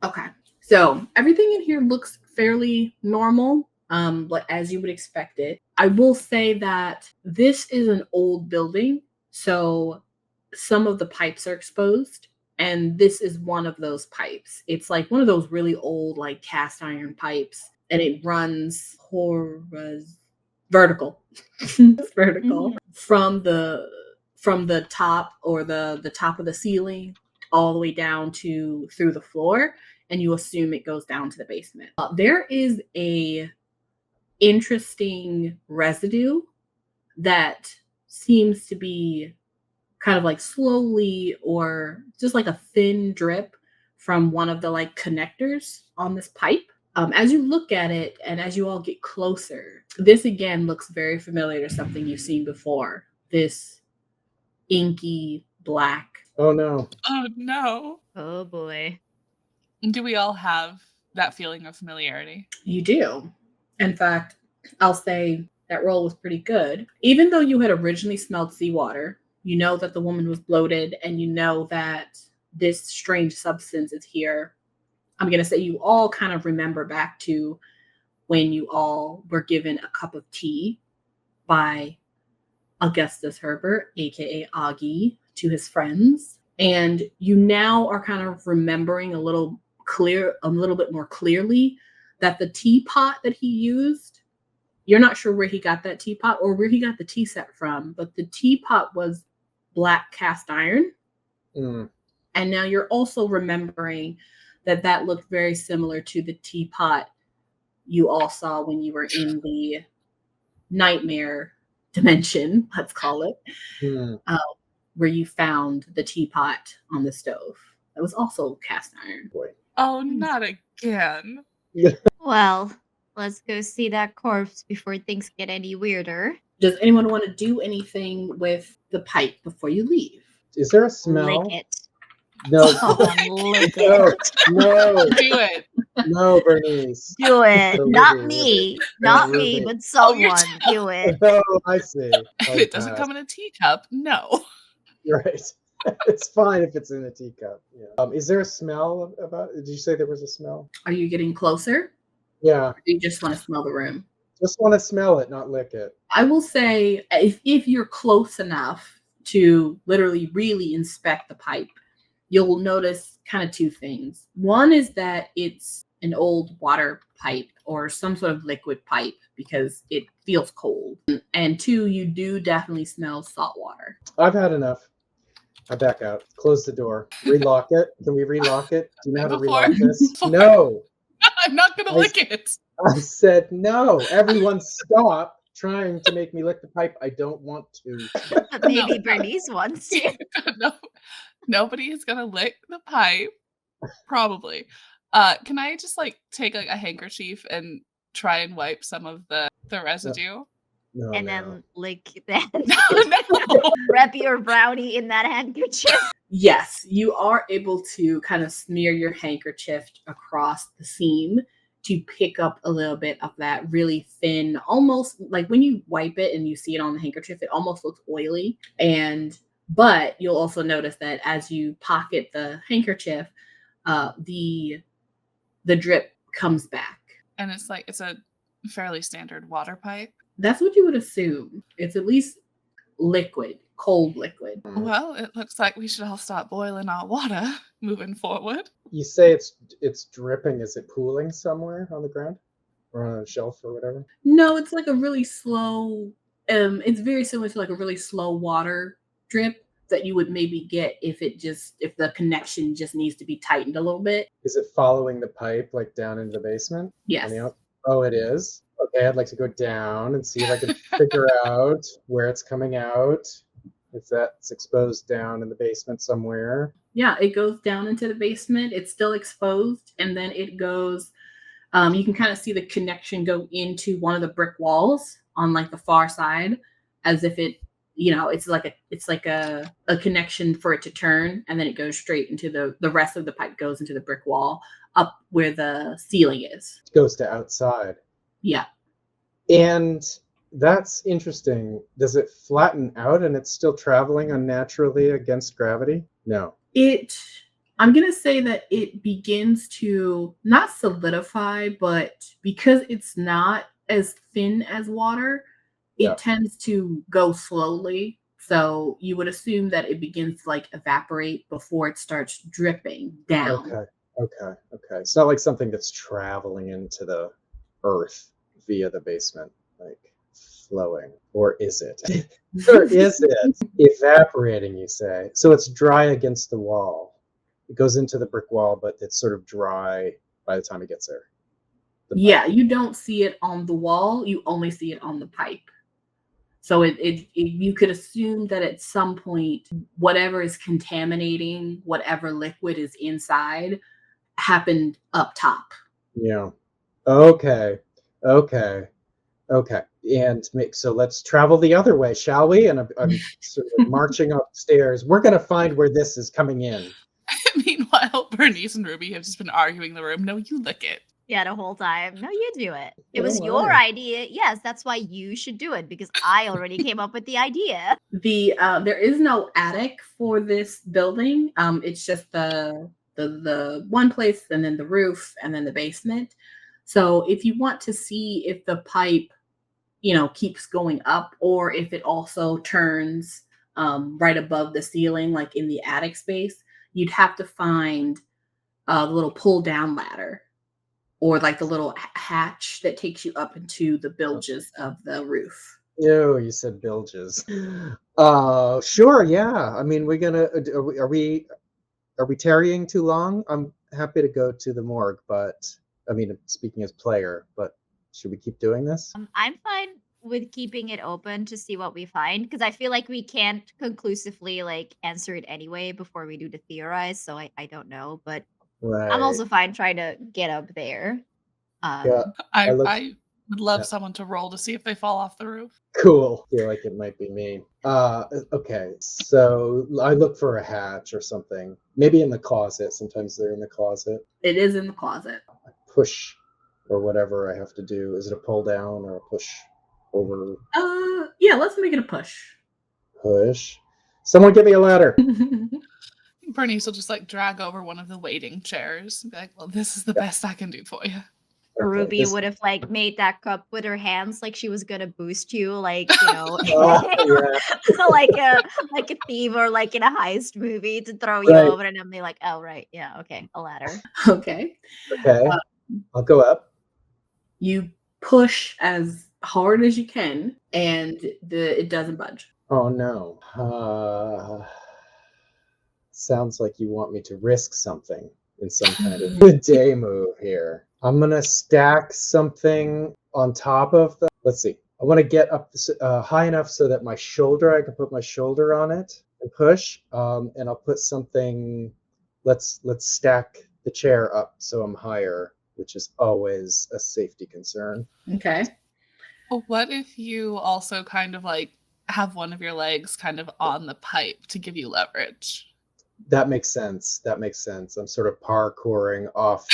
Okay. So everything in here looks fairly normal, but as you would expect it. I will say that this is an old building, so some of the pipes are exposed, and this is one of those pipes. It's like one of those really old, like cast iron pipes, and it runs vertical. It's vertical from the top or the top of the ceiling all the way down to through the floor, and you assume it goes down to the basement. There is a interesting residue that seems to be kind of like slowly or just like a thin drip from one of the like connectors on this pipe. As you look at it and as you all get closer, this again looks very familiar to something you've seen before. This inky black. Oh no. Oh no. Oh boy. Do we all have that feeling of familiarity? You do. In fact, I'll say that roll was pretty good. Even though you had originally smelled seawater, you know that the woman was bloated, and you know that this strange substance is here. I'm going to say you all kind of remember back to when you all were given a cup of tea by Augustus Herbert, aka Augie, to his friends. And you now are kind of remembering a little bit more clearly that the teapot that he used, you're not sure where he got that teapot or where he got the tea set from, but the teapot was black cast iron. And now you're also remembering that looked very similar to the teapot you all saw when you were in the nightmare dimension, let's call it, where you found the teapot on the stove. That was also cast iron. Boy. Oh, not again. Well, let's go see that corpse before things get any weirder. Does anyone want to do anything with the pipe before you leave? Is there a smell? Lick it. No. Lick it. No. Do it. No, Bernice. Do it. So Not Ruby. me. Not me, but someone. Do it. Oh, I see. It doesn't come in a teacup. No. Right. It's fine if it's in a teacup. Yeah. Is there a smell about? Did you say there was a smell? Are you getting closer? Yeah. Or do you just want to smell the room? Just want to smell it, not lick it. I will say if you're close enough to literally really inspect the pipe, you'll notice kind of two things. One is that it's an old water pipe or some sort of liquid pipe because it feels cold. And two, you do definitely smell salt water. I've had enough. I back out. Close the door. Relock it. Can we relock it? Do you know how to Before- relock this? before- No. I'm not gonna I- lick it. I said no. Everyone stop trying to make me lick the pipe. I don't want to. But maybe No. Bernice wants to. No, nobody is gonna lick the pipe. Probably. Can I just like take like a handkerchief and try and wipe some of the residue? No, And no. then lick that. No. Wrap your brownie in that handkerchief. Yes, you are able to kind of smear your handkerchief across the seam to pick up a little bit of that really thin, almost like when you wipe it and you see it on the handkerchief, it almost looks oily. But you'll also notice that as you pocket the handkerchief, the drip comes back. And it's a fairly standard water pipe. That's what you would assume. It's at least liquid, cold liquid. Well, it looks like we should all start boiling our water moving forward. You say it's dripping. Is it pooling somewhere on the ground or on a shelf or whatever? No, it's like a really slow. It's very similar to like a really slow water drip that you would maybe get if the connection just needs to be tightened a little bit. Is it following the pipe like down into the basement? Yes. Oh, it is. Okay, I'd like to go down and see if I can figure out where it's coming out. If that's exposed down in the basement somewhere. Yeah, it goes down into the basement. It's still exposed, and then it goes. You can kind of see the connection go into one of the brick walls on like the far side, as if it, it's like a connection for it to turn, and then it goes straight into the rest of the pipe goes into the brick wall up where the ceiling is. It goes to outside. Yeah. And that's interesting. Does it flatten out and it's still traveling unnaturally against gravity? No. I'm going to say that it begins to not solidify, but because it's not as thin as water, it tends to go slowly. So you would assume that it begins to like evaporate before it starts dripping down. Okay. It's not like something that's traveling into the earth via the basement, like flowing. Or is it? Or is it evaporating, you say? So it's dry against the wall. It goes into the brick wall, but it's sort of dry by the time it gets there. Yeah, you don't see it on the wall. You only see it on the pipe. So you could assume that at some point, whatever is contaminating whatever liquid is inside happened up top. Yeah. Okay. And so let's travel the other way, shall we? And I'm sort of marching upstairs. We're going to find where this is coming in. Meanwhile, Bernice and Ruby have just been arguing in the room. No, you lick it. Yeah, the whole time. No, you do it. It Oh, was your wow. idea. Yes, that's why you should do it because I already came up with the idea. There is no attic for this building. It's just the one place, and then the roof, and then the basement. So if you want to see if the pipe, keeps going up, or if it also turns right above the ceiling, like in the attic space, you'd have to find the little pull down ladder, or like the little hatch that takes you up into the bilges of the roof. Ew, you said bilges. Sure, yeah. I mean, are we tarrying too long? I'm happy to go to the morgue, but I mean, speaking as player, but should we keep doing this? I'm fine with keeping it open to see what we find because I feel like we can't conclusively like answer it anyway before we do the theorize. So I don't know, but Right. I'm also fine trying to get up there. Yeah. I look- would love Yeah. someone to roll to see if they fall off the roof. Cool. Feel like it might be me. Okay. So I look for a hatch or something. Maybe in the closet. Sometimes they're in the closet. It is in the closet. Push or whatever I have to do. Is it a pull down or a push over? Yeah, let's make it a push. Push. Someone get me a ladder. Bernice will just like drag over one of the waiting chairs and be like, well, this is the best I can do for you. Okay, Ruby this- would have like made that cup with her hands, like she was gonna boost you, like yeah, like a thief or like in a heist movie to throw you Right. over, and I'm like, oh right, yeah, okay, a ladder. Okay. okay. I'll go up. You push as hard as you can, and it doesn't budge. Oh no. Sounds like you want me to risk something in some kind of day move here. I'm gonna stack something on top of the. Let's see. I want to get up high enough so that I can put my shoulder on it and push. And I'll put something. Let's stack the chair up so I'm higher, which is always a safety concern. Okay. Well, what if you also kind of like have one of your legs kind of on the pipe to give you leverage? That makes sense. I'm sort of parkouring off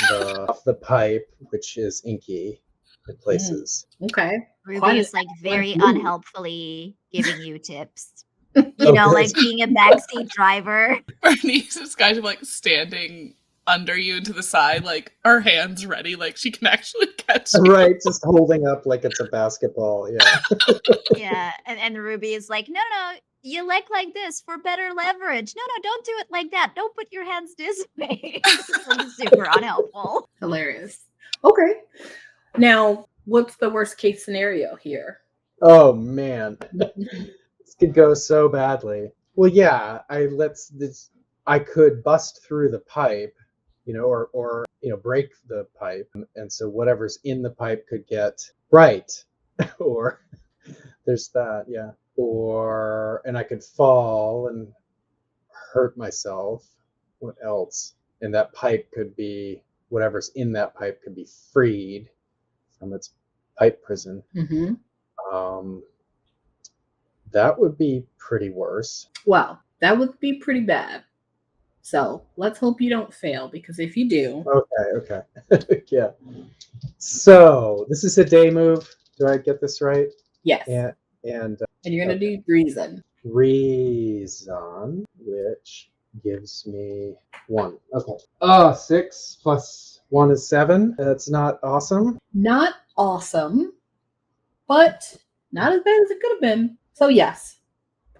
the pipe, which is inky in places. Okay. Ruby Quite is an like very athletic move. unhelpfully giving you tips. Oh, Like good. being a backseat driver. Bernice is kind of like standing under you and to the side, like her hands ready, like she can actually catch you. Right, just holding up like it's a basketball. Yeah. Yeah, and Ruby is like, no, you leg like this for better leverage. No, don't do it like that. Don't put your hands this way. It's like super unhelpful. Hilarious. Okay. Now, what's the worst case scenario here? Oh man, this could go so badly. Well, yeah, I could bust through the pipe, or break the pipe, and so whatever's in the pipe could get right, or there's that, yeah, and I could fall and hurt myself. What else? And that pipe could be whatever's in that pipe could be freed from its pipe prison. Mm-hmm. That would be pretty worse. Well, that would be pretty bad. So let's hope you don't fail, because if you do, Okay. Yeah. So this is a day move. Do I get this right? yes. And And you're going to do reason. reason, which gives me 1. Okay. 6 plus 1 is 7. That's not awesome. Not awesome, but not as bad as it could have been. So yes.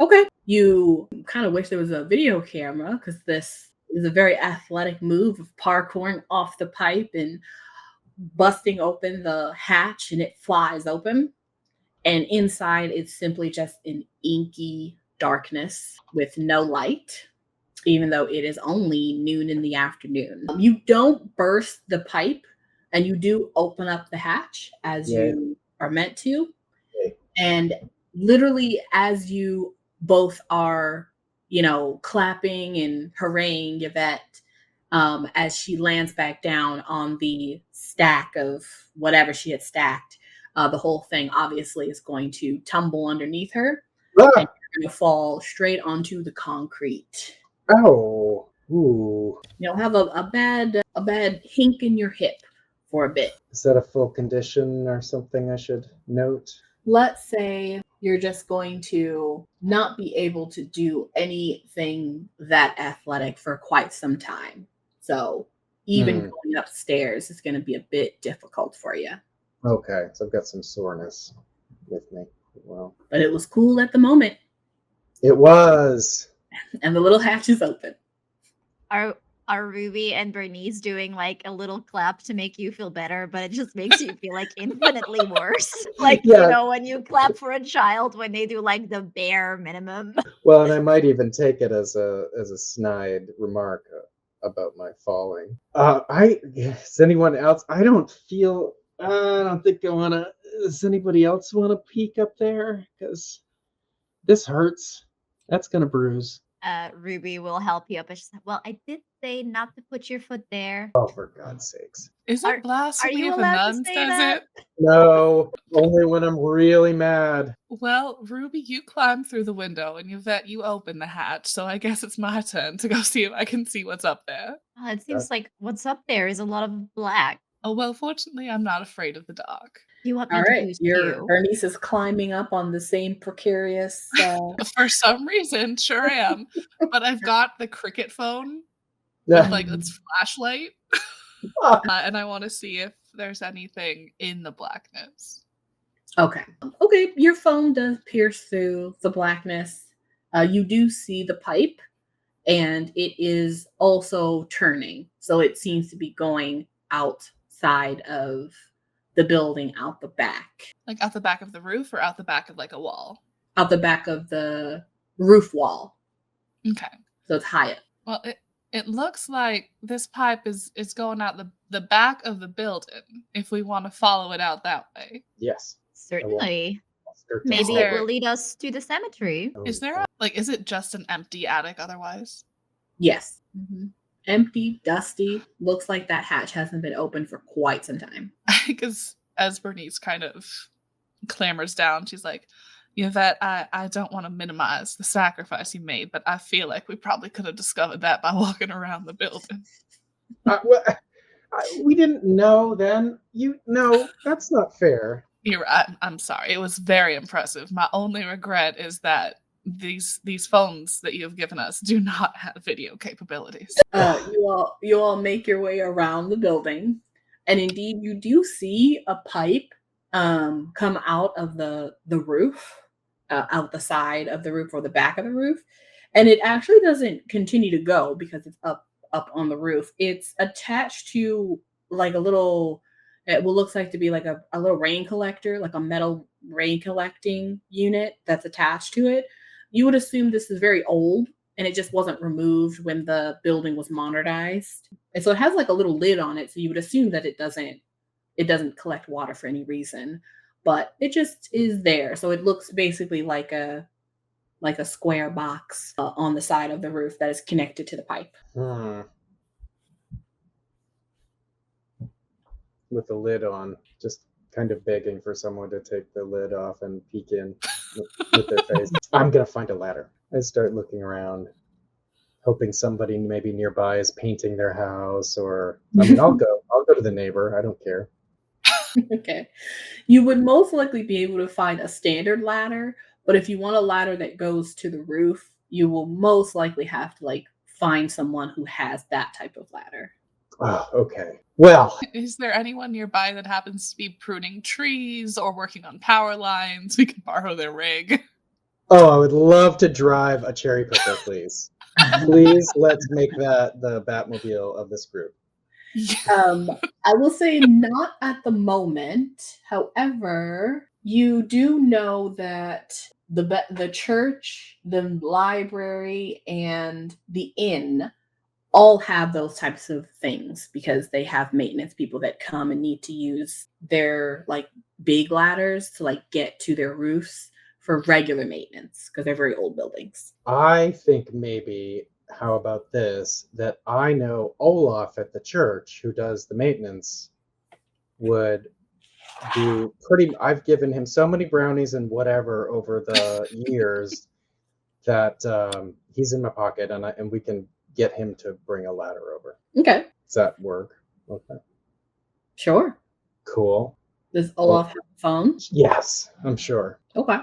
Okay. You kind of wish there was a video camera, because this is a very athletic move of parkouring off the pipe and busting open the hatch, and it flies open. And inside, it's simply just an inky darkness with no light, even though it is only noon in the afternoon. You don't burst the pipe, and you do open up the hatch as you are meant to. Yay. And literally, as you both are, clapping and hooraying Yvette, as she lands back down on the stack of whatever she had stacked, the whole thing obviously is going to tumble underneath her, and you're going to fall straight onto the concrete. Oh. Ooh. You'll have a bad hink in your hip for a bit. Is that a full condition or something I should note? Let's say you're just going to not be able to do anything that athletic for quite some time. So even going upstairs is going to be a bit difficult for you. Okay, so I've got some soreness with me. Well, But it was cool at the moment, it was. and the little hatch is open. Are Ruby and Bernice doing like a little clap to make you feel better, but it just makes you feel like infinitely worse? Like, Yeah. when you clap for a child when they do like the bare minimum. Well, and I might even take it as a snide remark about my falling. Is anyone else? I don't think I want to. Does anybody else want to peek up there? Because this hurts. That's gonna bruise. Ruby will help you up. And she's like, well, I did say not to put your foot there. Oh, for God's sakes! Is Are it blasphemy you if a allowed to nun say says that? it? No, only when I'm really mad. Well, Ruby, you climb through the window, and Yvette, you open the hatch. So I guess it's my turn to go see if I can see what's up there. It seems like what's up there is a lot of black. Oh, well, fortunately, I'm not afraid of the dark. You want All me to right, boost your you? Bernice is climbing up on the same precarious. For some reason, sure am. But I've got the cricket phone with Yeah. like its flashlight, and I want to see if there's anything in the blackness. Okay. Okay, your phone does pierce through the blackness. You do see the pipe, and it is also turning. So it seems to be going outside of the building, out the back, Like out the back of the roof or out the back of like a wall? out the back of the roof wall. Okay. So it's high up. Well, it looks like this pipe is going out the back of the building if we want to follow it out that way. Yes. Certainly. Start to Maybe follow. it will lead us to the cemetery. Is there is it just an empty attic otherwise? Yes. Empty, dusty. Looks like that hatch hasn't been opened for quite some time. Because as Bernice kind of clambers down, she's like, Yvette, I don't want to minimize the sacrifice you made, but I feel like we probably could have discovered that by walking around the building. Well, we didn't know then. No, that's not fair. I'm sorry. It was very impressive. My only regret is that these phones that you have given us do not have video capabilities. You all make your way around the building, and indeed you do see a pipe come out of the roof, out the side of the roof or the back of the roof, and it actually doesn't continue to go because it's up on the roof. It's attached to like a little, it will looks like to be like a little rain collector, like a metal rain collecting unit that's attached to it. You would assume this is very old and it just wasn't removed when the building was modernized. And so it has like a little lid on it. So you would assume that it doesn't collect water for any reason, but it just is there. So it looks basically like a square box on the side of the roof that is connected to the pipe. With the lid on, just kind of begging for someone to take the lid off and peek in with their face. I'm gonna find a ladder. I start looking around, hoping somebody maybe nearby is painting their house, or I'll go to the neighbor. I don't care. Okay. You would most likely be able to find a standard ladder, but if you want a ladder that goes to the roof, you will most likely have to like find someone who has that type of ladder. Oh, okay. Well, is there anyone nearby that happens to be pruning trees or working on power lines? We can borrow their rig. Oh, I would love to drive a cherry picker, please. Please, let's make that the Batmobile of this group. I will say not at the moment. However, you do know that the church, the library, and the inn all have those types of things because they have maintenance people that come and need to use their like big ladders to like get to their roofs for regular maintenance because they're very old buildings. I think maybe, how about this, that I know Olaf at the church who does the maintenance would do I've given him so many brownies and whatever over the years that he's in my pocket, and we can get him to bring a ladder over. Okay. Does that work? Okay. Sure. Cool. Does Olaf have a phone? Yes, I'm sure. Okay.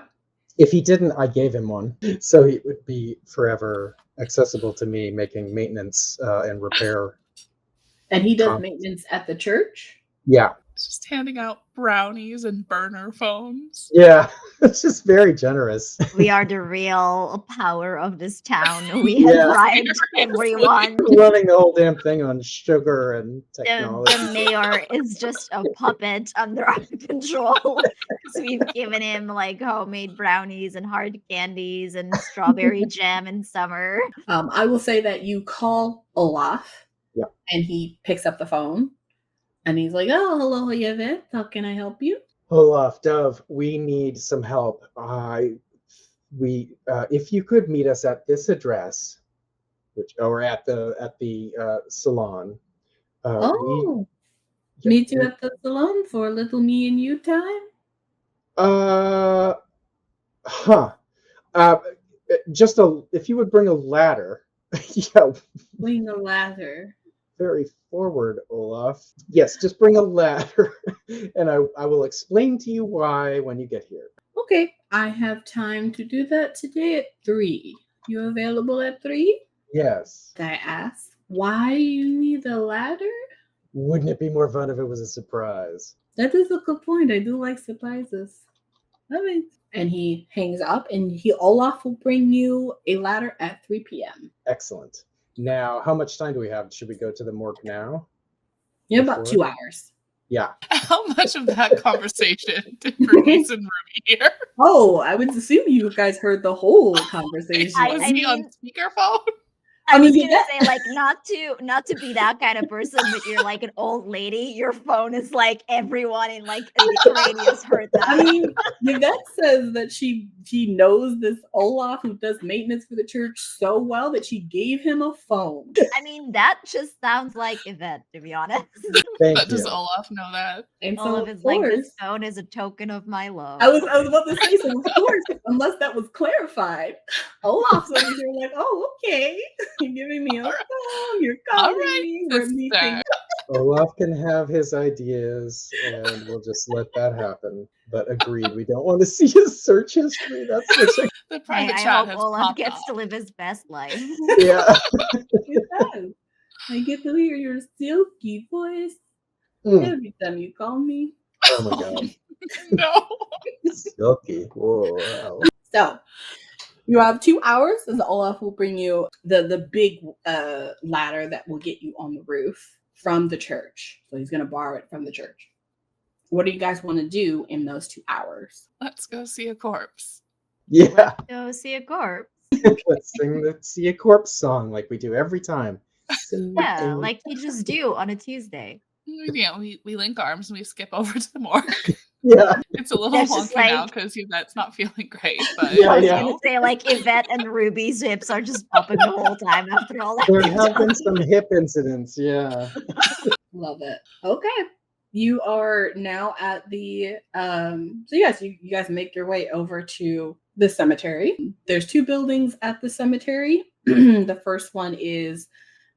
If he didn't, I gave him one, so he would be forever accessible to me, making maintenance and repair. And he does maintenance at the church? Yeah. Just handing out brownies and burner phones. Yeah, it's just very generous. We are the real power of this town. We have bribed everyone. Running the whole damn thing on sugar and technology. The mayor is just a puppet under our control because we've given him like homemade brownies and hard candies and strawberry jam in summer. I will say that you call Olaf, yeah, and he picks up the phone. And he's like, "Oh, hello, Yvette. How can I help you?" Olaf, Dove, we need some help. If you could meet us at this address, or at the salon. Meet you at the salon for a little me and you time. If you would bring a ladder. Yeah. Bring a ladder. Very forward, Olaf. Yes, just bring a ladder. And I will explain to you why when you get here. Okay, I have time to do that today at 3. You available at 3? Yes. I ask, why you need a ladder? Wouldn't it be more fun if it was a surprise? That is a good point. I do like surprises. And he hangs up, and Olaf will bring you a ladder at 3 p.m. Excellent. Now, how much time do we have? Should we go to the morgue now? You have about Before? 2 hours. Yeah. How much of that conversation did Bernice and Ruby hear? Oh, I would assume you guys heard the whole conversation. Was he on speakerphone? I was mean, gonna say, like, not to be that kind of person, but you're like an old lady. Your phone is like everyone in like a radius heard that. I mean, Yvette says that she knows this Olaf who does maintenance for the church so well that she gave him a phone. I mean, that just sounds like Yvette, to be honest. Thank But does you. Olaf know that? And so, Olaf of is like, this course, phone is a token of my love. I was about to say, so of course, unless that was clarified, Olaf's over here like, oh, okay, you're giving me a phone, you're All calling right, me, we're sister. meeting. Olaf can have his ideas, and we'll just let that happen. But agreed, we don't want to see his search history. That's such a The Hey, private I chat hope has Olaf popped gets off. to live his best life. yeah. It does. I get to hear your silky voice Mm. every time you call me. Oh my god. No. Silky. Whoa. Wow. So you have 2 hours, and Olaf will bring you the big ladder that will get you on the roof from the church. So he's going to borrow it from the church. What do you guys want to do in those 2 hours? Let's go see a corpse. Yeah. Go see a corpse. Let's sing the See a Corpse song like we do every time. Yeah, like you just do on a Tuesday. Yeah, we link arms and we skip over to the morgue. Yeah. It's a little That's just wonky now like- because Yvette's not feeling great. But Yeah, I was yeah. gonna say, like, Yvette and Ruby's hips are just popping the whole time after all that. There we've have been done. some hip incidents, yeah. Love it. Okay. You are now at the so yes, you guys make your way over to the cemetery. There's 2 buildings at the cemetery. The first one is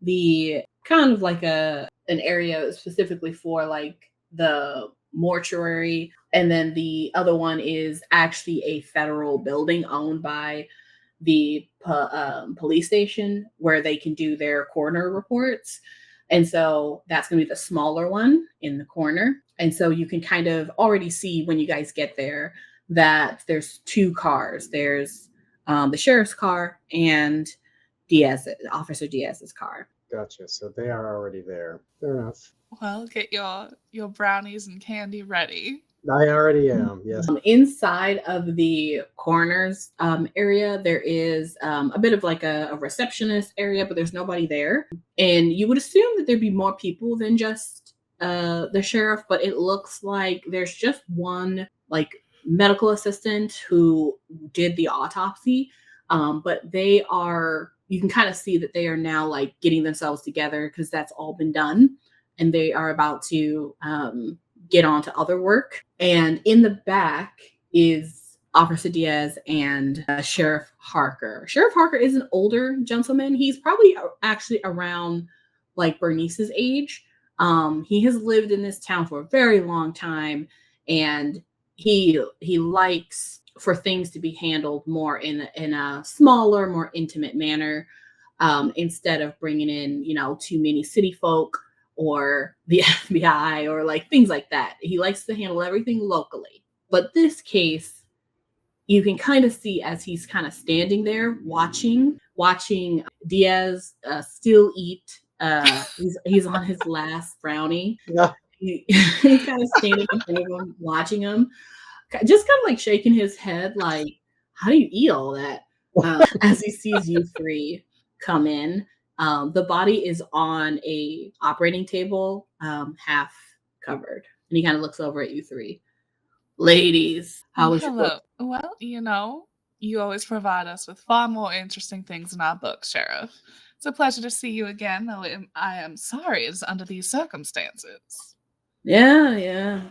the kind of like an area specifically for like the mortuary, and then the other one is actually a federal building owned by the police station where they can do their coroner reports. And so that's going to be the smaller one in the corner. And so you can kind of already see when you guys get there that there's 2 cars. There's the sheriff's car and Officer Diaz's car. Gotcha. So they are already there. Fair enough. well, get your brownies and candy ready. I already am, yes. Inside of the coroner's area, there is a bit of like a receptionist area, but there's nobody there. And you would assume that there'd be more people than just the sheriff, but it looks like there's just one like medical assistant who did the autopsy. But you can kind of see that they are now like getting themselves together because that's all been done. And they are about to get on to other work. And in the back is Officer Diaz and Sheriff Harker. Sheriff Harker is an older gentleman. He's probably actually around like Bernice's age. He has lived in this town for a very long time, and he likes for things to be handled more in a smaller, more intimate manner, instead of bringing in too many city folk or the FBI or like things like that. He likes to handle everything locally. But this case, you can kind of see as he's kind of standing there watching Diaz still eat. He's on his last brownie. Yeah. He's kind of standing in front of him, watching him, just kind of like shaking his head, like, "How do you eat all that?" As he sees you 3 come in. The body is on a operating table, half covered, and he kind of looks over at you 3. Ladies, how was your Hello. book? Well, you always provide us with far more interesting things in our books, Sheriff. It's a pleasure to see you again, though I am sorry it's under these circumstances. Yeah,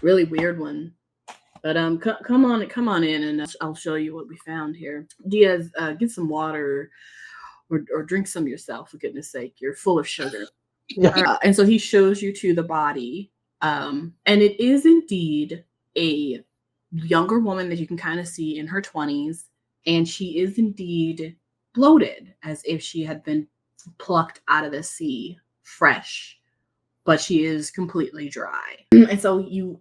really weird one. But come on in, and I'll show you what we found here. Diaz, get some water or drink some yourself, for goodness sake. You're full of sugar. Yeah. And so he shows you to the body, And it is indeed a younger woman that you can kind of see in her 20s. And she is indeed bloated, as if she had been plucked out of the sea fresh, but she is completely dry. And so you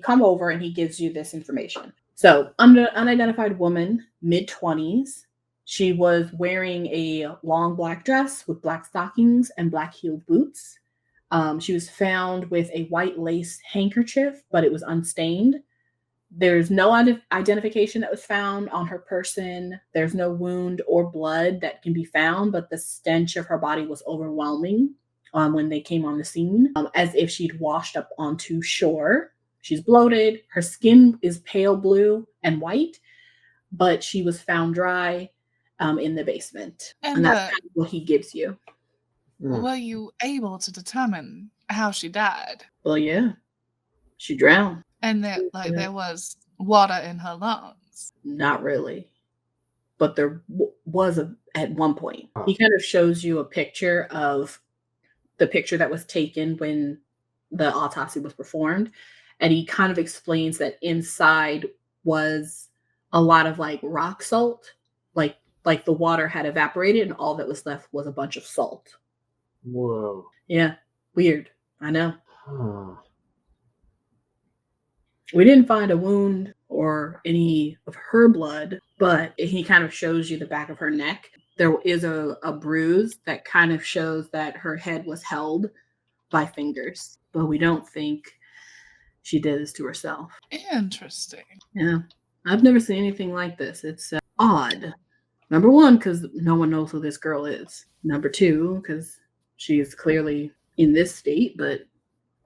come over and he gives you this information. So, unidentified woman, mid-20s. She was wearing a long black dress with black stockings and black heeled boots. She was found with a white lace handkerchief, but it was unstained. There's no identification that was found on her person. There's no wound or blood that can be found, but the stench of her body was overwhelming when they came on the scene, as if she'd washed up onto shore. She's bloated. Her skin is pale blue and white, but she was found dry in the basement. And that's kind of what he gives you. Were you able to determine how she died? Well, yeah. She drowned. And there was water in her lungs. Not really. But there was at one point. He kind of shows you a picture of the picture that was taken when the autopsy was performed. And he kind of explains that inside was a lot of like rock salt, like the water had evaporated and all that was left was a bunch of salt. Whoa. Yeah. Weird. I know. Huh. We didn't find a wound or any of her blood, but he kind of shows you the back of her neck. There is a bruise that kind of shows that her head was held by fingers, but we don't think she did this to herself. Interesting. Yeah. I've never seen anything like this. It's odd. Number one, because no one knows who this girl is. Number two, because she is clearly in this state, but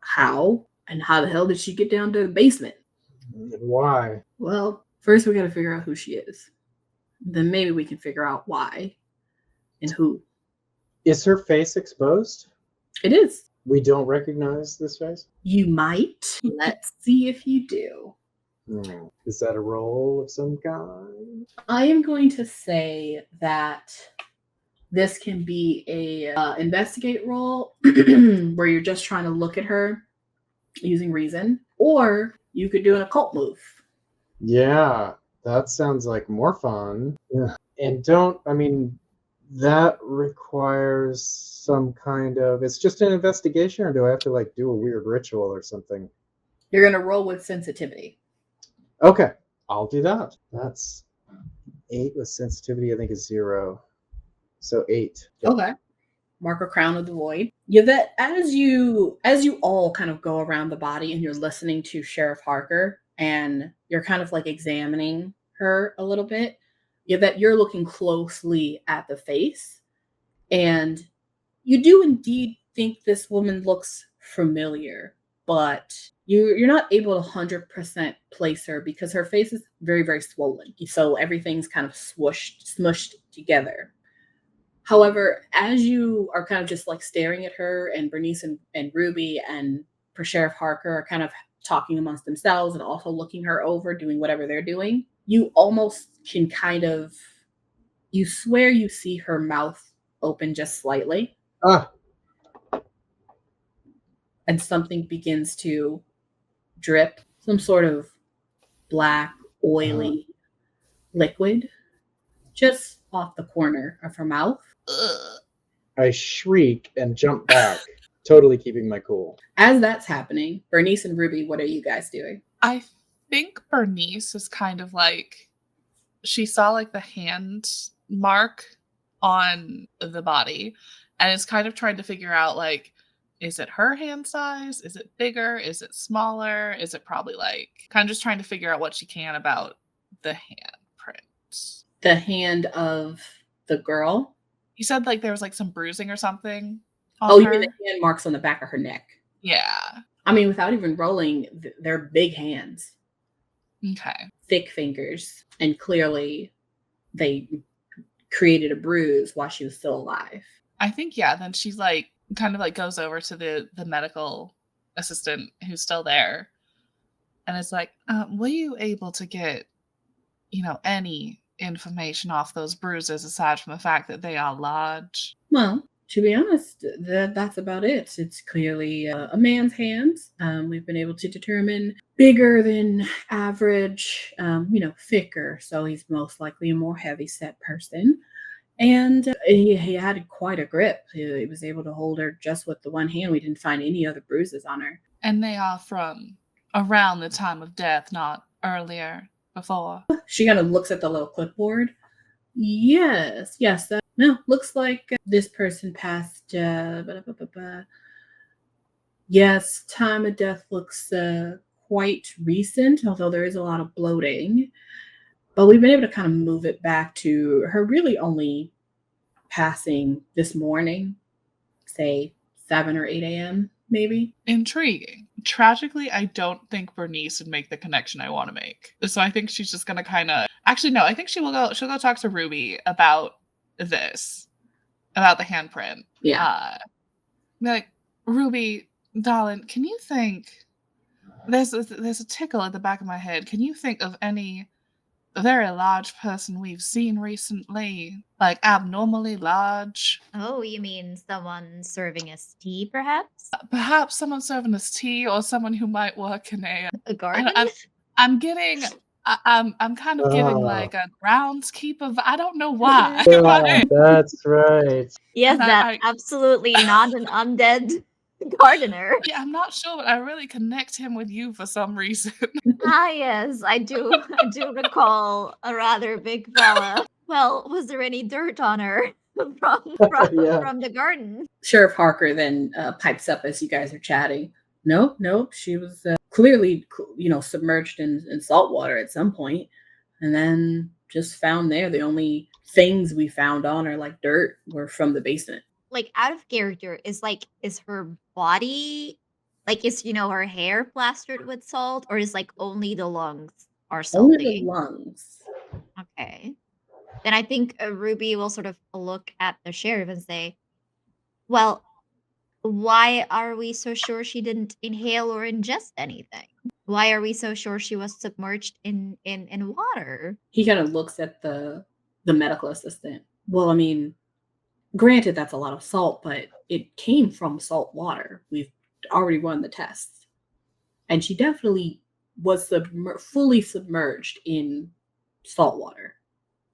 how? And how the hell did she get down to the basement? And why? Well, first we got to figure out who she is. Then maybe we can figure out why and who. Is her face exposed? It is. We don't recognize this face? You might. Let's see if you do. Is that a role of some kind? I am going to say that this can be a investigate role where you're just trying to look at her using reason, or you could do an occult move. Yeah, that sounds like more fun. Yeah. And that requires some kind of, it's just an investigation, or do I have to like do a weird ritual or something? You're going to roll with sensitivity. Okay, I'll do that. That's 8 with sensitivity, I think is 0. So 8. Yep. Okay. Marker Crown of the Void. Yvette, as you all kind of go around the body and you're listening to Sheriff Harker and you're kind of like examining her a little bit, Yvette, you're looking closely at the face, and you do indeed think this woman looks familiar, but you're not able to 100% place her because her face is very, very swollen. So everything's kind of smushed together. However, as you are kind of just like staring at her, and Bernice and Ruby and Sheriff Harker are kind of talking amongst themselves and also looking her over, doing whatever they're doing, you almost can kind of, you swear you see her mouth open just slightly. And something begins to drip, some sort of black, oily liquid just off the corner of her mouth. I shriek and jump back, totally keeping my cool. As that's happening, Bernice and Ruby, what are you guys doing? I think Bernice is kind of like, she saw like the hand mark on the body and is kind of trying to figure out like, is it her hand size? Is it bigger? Is it smaller? Is it probably like, kind of just trying to figure out what she can about the handprint. The hand of the girl? You said like there was like some bruising or something on her? You mean the hand marks on the back of her neck? Yeah. I mean, without even rolling, they're big hands. Okay. Thick fingers. And clearly they created a bruise while she was still alive. I think, yeah. Then she's like, kind of like goes over to the medical assistant who's still there. And it's like, were you able to get, any information off those bruises aside from the fact that they are large? Well, To be honest, that's about it. It's clearly a man's hands. We've been able to determine bigger than average, thicker. So he's most likely a more heavy set person. And he had quite a grip. He was able to hold her just with the one hand. We didn't find any other bruises on her. And they are from around the time of death, not earlier, before. She kind of looks at the little clipboard. Yes. No, looks like this person passed. Yes, time of death looks quite recent, although there is a lot of bloating. But we've been able to kind of move it back to her really only passing this morning, say 7 or 8 a.m., maybe. Intriguing. Tragically, I don't think Bernice would make the connection I want to make. So I think she's just gonna kind of. Actually, no. I think she'll go talk to Ruby about this, about the handprint. Yeah. Like, Ruby, darling, can you think? There's a tickle at the back of my head. Can you think of any very large person we've seen recently, like abnormally large? Oh, you mean someone serving us tea, perhaps? Perhaps someone serving us tea, or someone who might work in a. A garden? I'm getting. I'm kind of getting like a groundskeeper. I don't know why. Yeah, that's right. Yes, And that's absolutely not an undead gardener. Yeah, I'm not sure, but I really connect him with you for some reason. Ah, yes, I do. I do recall a rather big fella. Well, was there any dirt on her Yeah. from the garden? Sheriff Harker then pipes up as you guys are chatting. No, she was clearly, submerged in salt water at some point, and then just found there. The only things we found on her, like dirt, were from the basement. Like, out of character, is her body, is her hair plastered with salt, or is only the lungs are Only the salty? lungs. Okay. Then I think Ruby will sort of look at the sheriff and say, well, why are we so sure she didn't inhale or ingest anything? Why are we so sure she was submerged in water? He kind of looks at the medical assistant. Well, I mean, granted, that's a lot of salt, but it came from salt water. We've already run the tests. And she definitely was fully submerged in salt water.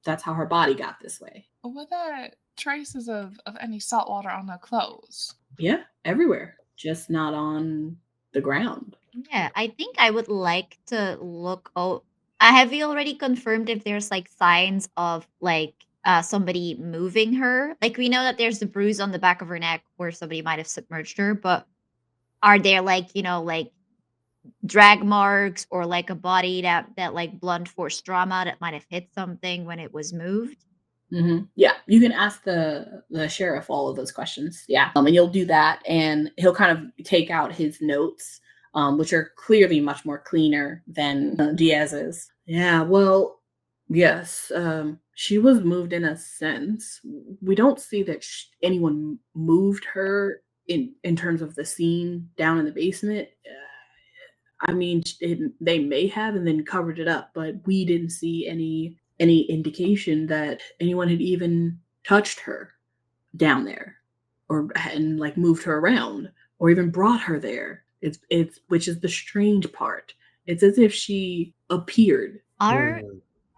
That's how her body got this way. Were there traces of any salt water on her clothes? Yeah, everywhere. Just not on the ground. Yeah, I think I would like to look. Oh, have you already confirmed if there's signs of somebody moving her? Like, we know that there's the bruise on the back of her neck where somebody might have submerged her, but are there drag marks or a body that blunt force trauma that might have hit something when it was moved? Mm-hmm. Yeah, you can ask the sheriff all of those questions. Yeah, and you'll do that, and he'll kind of take out his notes, which are clearly much more cleaner than Diaz's. Yeah, well, yes, she was moved in a sense. We don't see that anyone moved her in terms of the scene down in the basement. I mean, they may have and then covered it up, but we didn't see any indication that anyone had even touched her down there or hadn't moved her around or even brought her there. It's which is the strange part. It's as if she appeared. Are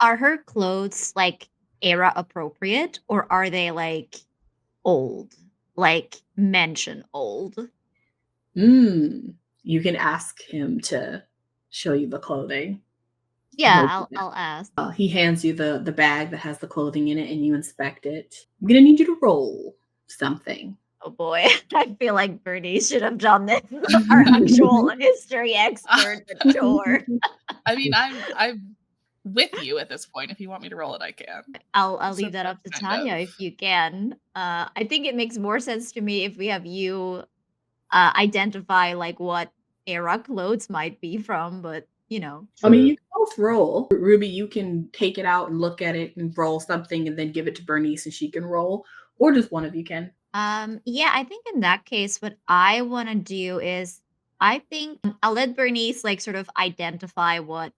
her clothes era appropriate, or are they old? Mention old? You can ask him to show you the clothing. Yeah, I'll ask. He hands you the bag that has the clothing in it, and you inspect it. I'm gonna need you to roll something. Oh boy, I feel like Bernice should have done this. Our actual history expert, but sure. I mean, I'm with you at this point. If you want me to roll it, I can. I'll So leave that up to that's kind Tanya of- if you can. I think it makes more sense to me if we have you identify what era clothes might be from, but I mean, you can both roll. Ruby, you can take it out and look at it and roll something and then give it to Bernice and she can roll. Or just one of you can. Yeah, I think in that case, what I want to do is I think I'll let Bernice sort of identify what,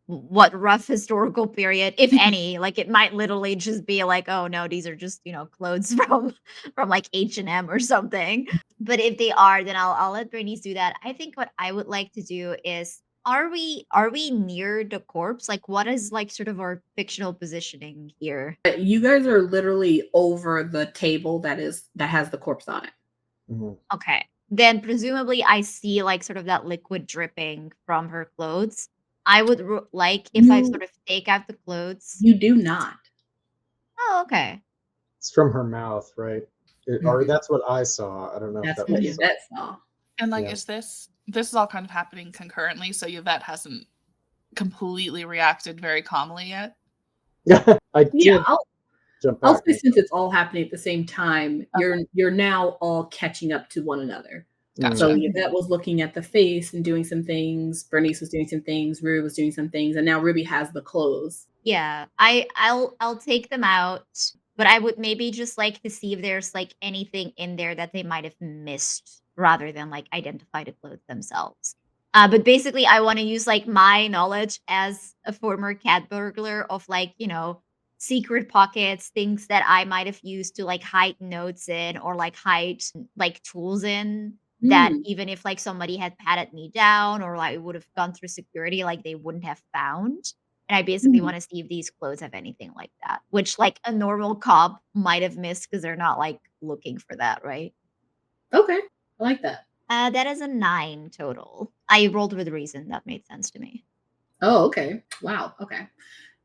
what rough historical period, if any. Like it might literally just be like, oh no, these are just clothes from like H&M or something. But if they are, then I'll let Bernice do that. I think what I would like to do is, are we near the corpse? Like what is like sort of our fictional positioning here? You guys are literally over the table that has the corpse on it. Mhm. Okay. Then presumably I see like sort of that liquid dripping from her clothes. I would like if I You sort of take out the clothes. you do not. Oh, okay. It's from her mouth, right? Or that's what I saw. I don't know if That's that what was. Yvette saw. And like, Yeah. is this is all kind of happening concurrently, so Yvette hasn't completely reacted very calmly yet? I Yeah, did jump I'll back. say since it's all happening at the same time, you're now all catching up to one another. So Gotcha. Yvette was looking at the face and doing some things. Bernice was doing some things. Ruby was doing some things, and now Ruby has the clothes. Yeah. I'll take them out, but I would maybe just like to see if there's like anything in there that they might have missed rather than like identify the clothes themselves. But basically I want to use like my knowledge as a former cat burglar of like, secret pockets, things that I might have used to like hide notes in or like hide like tools in, that Hmm. even if like somebody had patted me down or like would have gone through security, like they wouldn't have found. And I basically want to see if these clothes have anything like that, which like a normal cop might have missed because they're not like looking for that, right? Okay, I like that. That is a 9 total. I rolled with reason. That made sense to me. Oh, okay. Wow. Okay.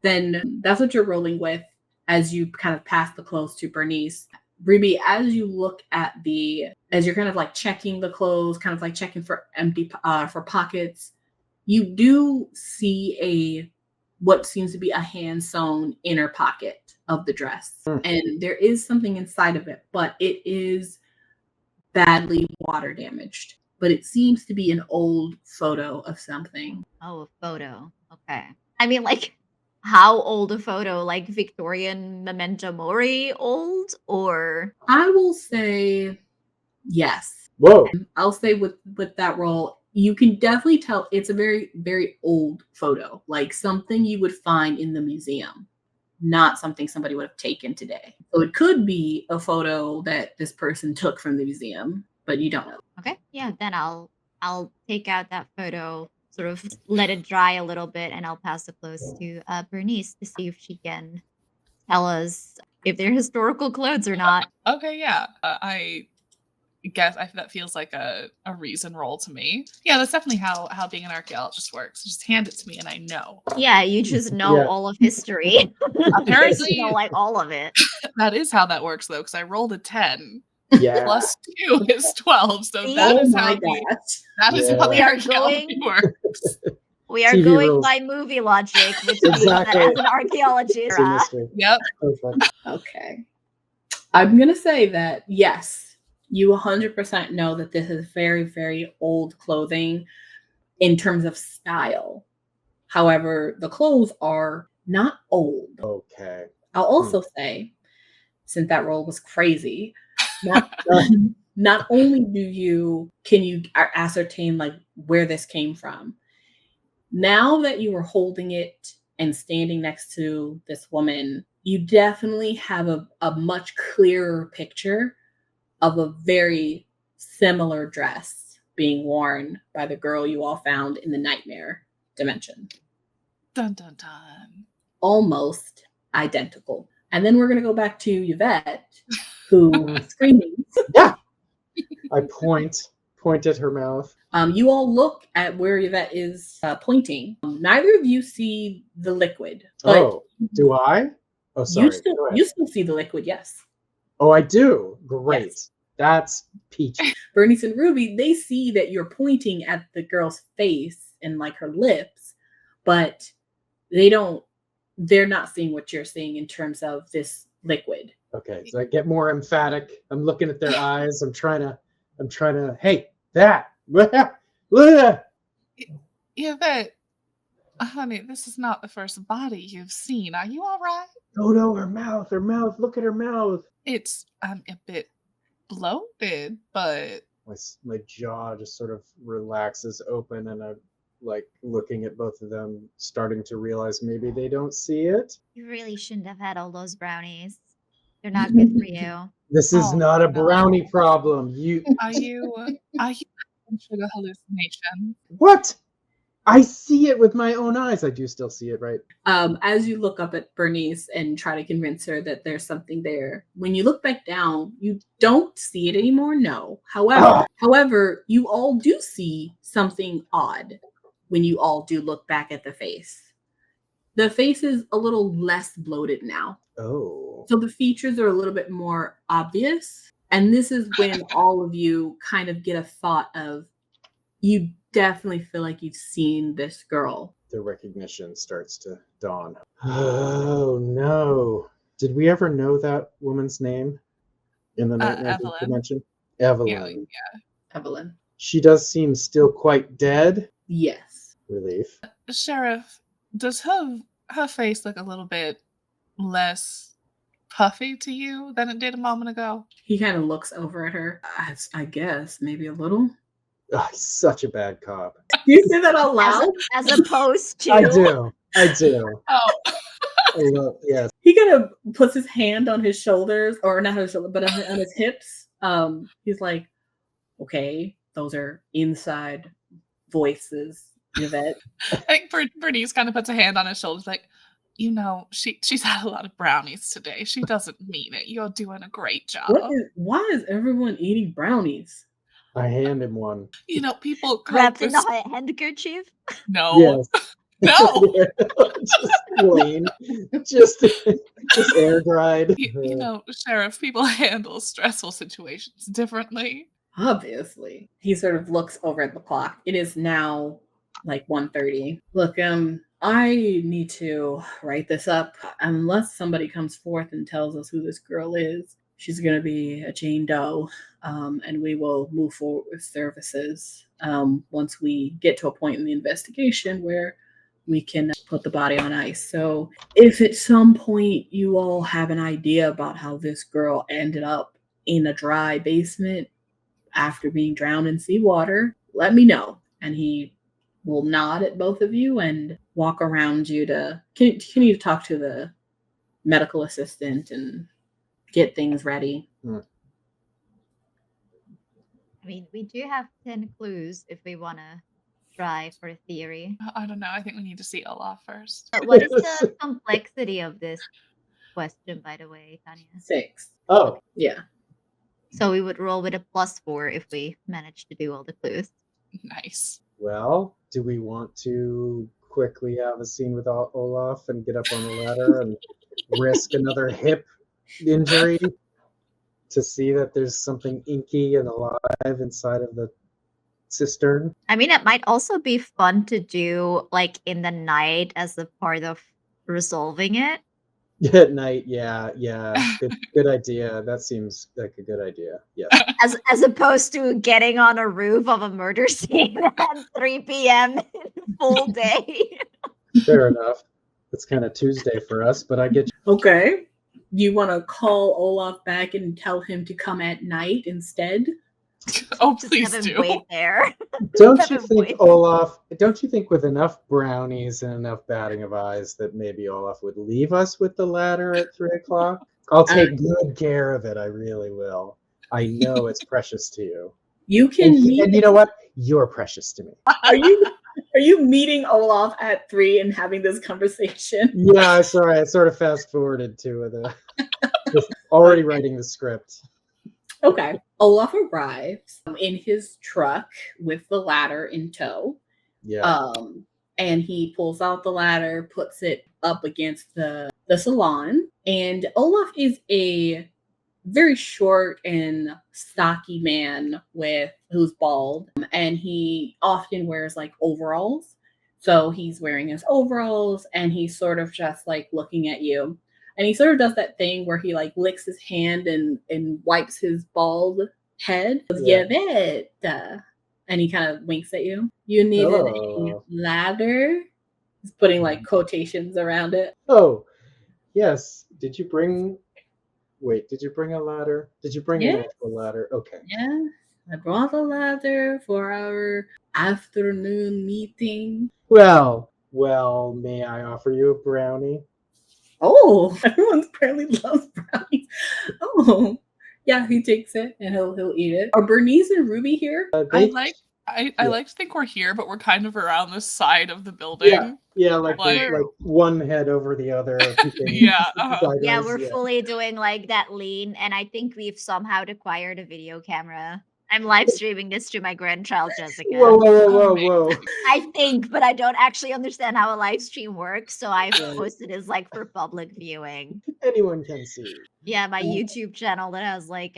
Then that's what you're rolling with as you kind of pass the clothes to Bernice. Ruby, as you look at as you're kind of like checking the clothes, kind of like checking for for pockets, you do see what seems to be a hand sewn inner pocket of the dress. Hmm. And there is something inside of it, but it is badly water damaged. But it seems to be an old photo of something. Oh, a photo. Okay. I mean, like, how old a photo? Like Victorian memento mori old, or I will say yes. Whoa. I'll say with that role, you can definitely tell it's a very, very old photo, like something you would find in the museum, not something somebody would have taken today. So it could be a photo that this person took from the museum, but you don't know. okay, yeah. Then I'll take out that photo, sort of let it dry a little bit, and I'll pass the clothes to Bernice to see if she can tell us if they're historical clothes or not. Okay, yeah. I guess that feels like a reason roll to me. Yeah, that's definitely how being an archaeologist works. Just hand it to me and I know. Yeah, you just know Yeah. all of history. Apparently, you know, like all of it. that is how that works though, because I rolled a 10 Yeah. plus 2 is 12. So See? that Oh is my how gosh. that is Yeah. how We the are archaeology going- works. We are TV going rules. by movie logic, which means that Exactly. as an archaeologist, It's a mystery. Yep. Perfect. Okay. I'm going to say that yes, you 100% know that this is very, very old clothing in terms of style. However, the clothes are not old. Okay. I'll also say, since that role was crazy, not not only can you ascertain like where this came from. Now that you were holding it and standing next to this woman, you definitely have a much clearer picture of a very similar dress being worn by the girl you all found in the nightmare dimension. Dun dun dun. Almost identical. And then we're going to go back to Yvette, who screams. Yeah. I point at her mouth. You all look at where Yvette is pointing. Neither of you see the liquid, but Oh, do I? Oh, sorry. Go ahead. you still see the liquid, yes. Oh, I do. Great. Yes. That's peachy. Bernice and Ruby, they see that you're pointing at the girl's face and like her lips, but they're not seeing what you're seeing in terms of this liquid. Okay, so I get more emphatic. I'm looking at their eyes. I'm trying to. Hey, that. Yvette, honey, this is not the first body you've seen. Are you all right? Oh no, her mouth. Look at her mouth. It's a bit bloated, but My jaw just sort of relaxes open, and I like looking at both of them, starting to realize maybe they don't see it. You really shouldn't have had all those brownies. They're not good for you. This is Oh, not a no. brownie problem. Are you having sugar hallucination? What? I see it with my own eyes. I do still see it, right? As you look up at Bernice and try to convince her that there's something there, when you look back down, you don't see it anymore. No. However, you all do see something odd when you all do look back at the face. The face is a little less bloated now. Oh. So the features are a little bit more obvious. And this is when all of you kind of get a thought of, you definitely feel like you've seen this girl. The recognition starts to dawn. Oh no. Did we ever know that woman's name in the nightmare Evelyn. dimension? Yeah, Evelyn. Evelyn. She does seem still quite dead. Yes. Relief. Sheriff, does her face look a little bit less puffy to you than it did a moment ago? He kind of looks over at her. I guess maybe a little. Oh, he's such a bad cop. Do you say that out loud? As opposed to I do. Oh, Yes. He kind of puts his hand on his shoulders, or not his shoulder, but on his hips. He's like, okay, those are inside voices, Yvette. I think Bernice kind of puts a hand on his shoulders, like, she's had a lot of brownies today. She doesn't mean it. You're doing a great job. Why is everyone eating brownies? I hand him one. People cook wrapped in this. a handkerchief. No, Yes. no. Just plain. Just air dried. Sheriff, people handle stressful situations differently. Obviously. He sort of looks over at the clock. It is now like 1:30. Look, I need to write this up. Unless somebody comes forth and tells us who this girl is, she's going to be a Jane Doe, and we will move forward with services once we get to a point in the investigation where we can put the body on ice. So if at some point you all have an idea about how this girl ended up in a dry basement after being drowned in seawater, let me know. And he will nod at both of you and walk around you to continue to talk to the medical assistant and get things ready. I mean, we do have 10 clues if we want to try for a theory. I don't know. I think we need to see Olaf first. But what is the complexity of this question, by the way, Tanya? 6. Oh, Yeah. So we would roll with a +4 if we manage to do all the clues. Nice. well, do we want to quickly have a scene with Olaf and get up on the ladder and risk another hip injury to see that there's something inky and alive inside of the cistern? I mean, it might also be fun to do like in the night as a part of resolving it. At night, yeah. Good idea. That seems like a good idea. Yes. As opposed to getting on a roof of a murder scene at 3 p.m. full day. Fair enough. It's kind of Tuesday for us, but I get you. Okay. You want to call Olaf back and tell him to come at night instead? Oh, Just please have him do. wait there. Don't Have you him think, wait. Olaf, don't you think with enough brownies and enough batting of eyes that maybe Olaf would leave us with the ladder at 3 o'clock? I'll take good care of it. I really will. I know it's precious to you. You can And meet. you know what? You're precious to me. Are you meeting Olaf at 3 and having this conversation? Yeah, sorry. I sort of fast forwarded to just already writing the script. Okay. Olaf arrives in his truck with the ladder in tow. Yeah. And he pulls out the ladder, puts it up against the salon. And Olaf is a very short and stocky man who's bald. And he often wears like overalls. So he's wearing his overalls and he's sort of just like looking at you. And he sort of does that thing where he like licks his hand and wipes his bald head. Yeah. Yvette. And he kind of winks at you. You needed a ladder. He's putting like quotations around it. Oh, yes. Did you bring a ladder? Did you bring an Yes. actual ladder? Okay. Yeah. I brought a ladder for our afternoon meeting. Well, may I offer you a brownie? Oh, everyone apparently loves brownies. Oh, yeah, he takes it and he'll eat it. Are Bernice and Ruby here? I They I like to think we're here, but we're kind of around the side of the yeah, building. yeah, like Like- like one head over the other. Yeah, uh-huh. Yeah, sideways, we're yeah. fully doing like that lean, and I think we've somehow acquired a video camera. I'm live streaming this to my grandchild Jessica. Whoa. I think, but I don't actually understand how a live stream works, so I've Right. posted it as like for public viewing. Anyone can see. Yeah, my YouTube channel that has like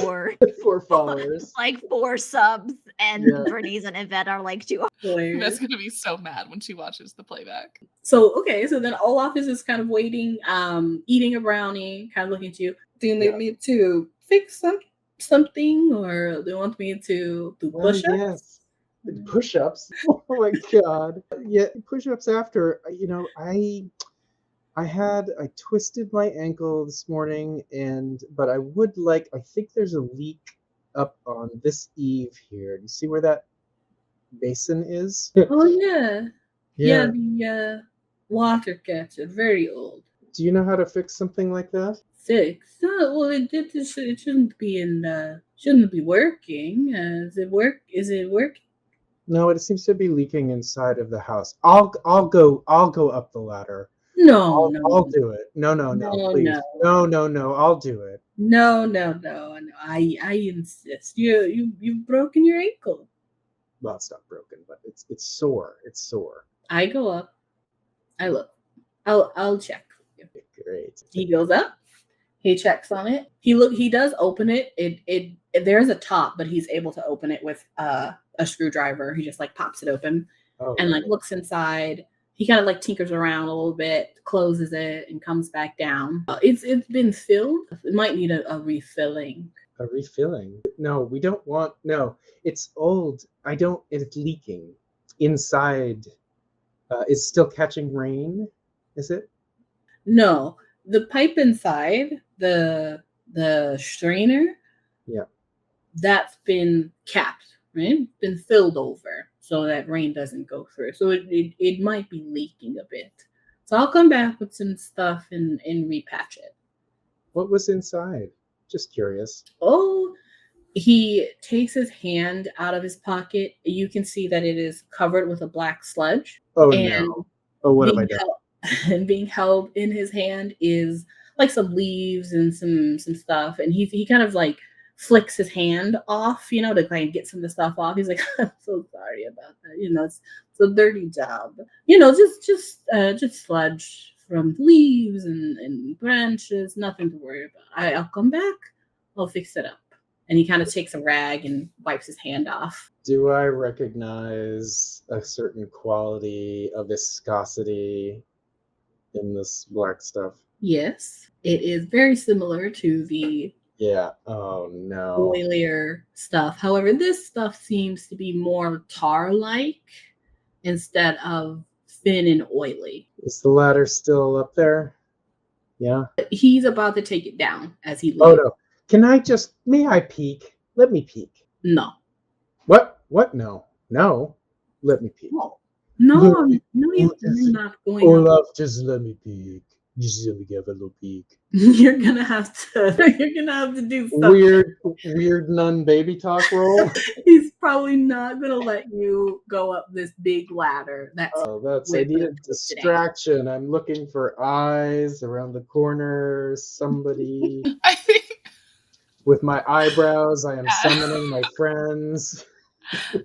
4 4 followers. like 4 subs, and Yeah. Bernice and Yvette are like 2. Hilarious. That's gonna be so mad when she watches the playback. So okay, so then Olaf is just kind of waiting, eating a brownie, kind of looking at you. Do you need me to fix something, or do you want me to do Well, push-ups? yes. Push-ups. Oh my god. Yeah, push-ups after. I twisted my ankle this morning, but I think there's a leak up on this eave here. Do you see where that basin is? Oh yeah. The water catcher, very old. Do you know how to fix something like that? 6. Oh, well, it shouldn't be working. Is it working? No, it seems to be leaking inside of the house. I'll go up the ladder. No, I'll do it. No, No, please. No, I'll do it. no. I insist. You've broken your ankle. Well, it's not broken, but it's sore. It's sore. I go up. I look. I'll check. Great. He goes up. He checks on it. He does open it. It there's a top, but he's able to open it with a screwdriver. He just like pops it open and like looks inside. He kind of like tinkers around a little bit, closes it, and comes back down. It's been filled. It might need a refilling. A refilling? No, we don't want. No, it's old. It's leaking inside. It's still catching rain. Is it? No, the pipe inside the strainer. Yeah. That's been capped, right? Been filled over so that rain doesn't go through. So it might be leaking a bit. So I'll come back with some stuff and repatch it. What was inside? Just curious. Oh, he takes his hand out of his pocket. You can see that it is covered with a black sludge. Oh and no. Oh, what have I done? And being held in his hand is like some leaves and some stuff. And he kind of like flicks his hand off, to kind of get some of the stuff off. He's like, I'm so sorry about that. It's a dirty job. Just sludge from leaves and branches. Nothing to worry about. I'll come back. I'll fix it up. And he kind of takes a rag and wipes his hand off. Do I recognize a certain quality of viscosity in this black stuff? Yes, it is very similar to the Oh no. oilier stuff. However, this stuff seems to be more tar-like instead of thin and oily. Is the ladder still up there? Yeah. He's about to take it down as he leaves. Oh no. May I peek? Let me peek. No. What? No. Let me peek. No, you're not going to. Olaf, just let me peek. Just let me give a little peek. You're gonna have to do something. Weird nun baby talk roll. He's probably not gonna let you go up this big ladder. I need a distraction. I'm looking for eyes around the corner. Somebody. I think With my eyebrows, I am summoning my friends.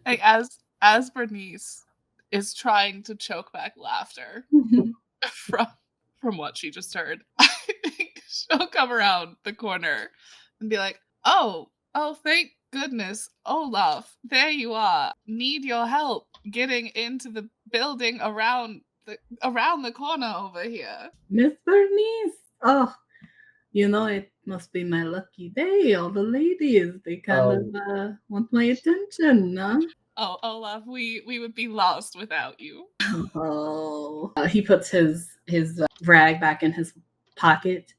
like as Bernice is trying to choke back laughter from what she just heard, I think she'll come around the corner and be like, oh, thank goodness, Olaf, there you are. Need your help getting into the building around the corner over here. Miss Bernice. Oh, it must be my lucky day. All the ladies, they kind of want my attention, huh? Oh, Olaf, we would be lost without you. Oh, he puts his rag back in his pocket.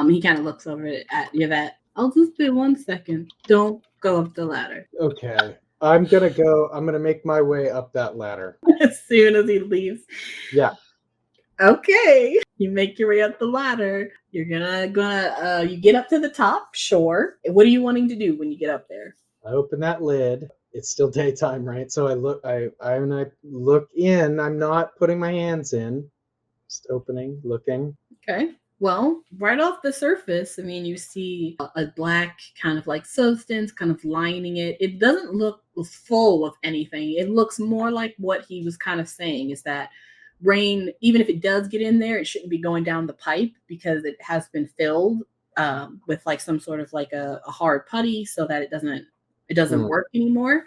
He kind of looks over at Yvette. I'll just be 1 second. Don't go up the ladder. Okay. I'm gonna make my way up that ladder. As soon as he leaves. Yeah. Okay. You make your way up the ladder. You're gonna you get up to the top, sure. What are you wanting to do when you get up there? I open that lid. It's still daytime, right? So I look in. I'm not putting my hands in. Just opening, looking. Okay. Well, right off the surface, I mean, you see a black kind of like substance kind of lining it. It doesn't look full of anything. It looks more like what he was kind of saying is that rain, even if it does get in there, it shouldn't be going down the pipe because it has been filled with like some sort of like a hard putty so that it doesn't work anymore.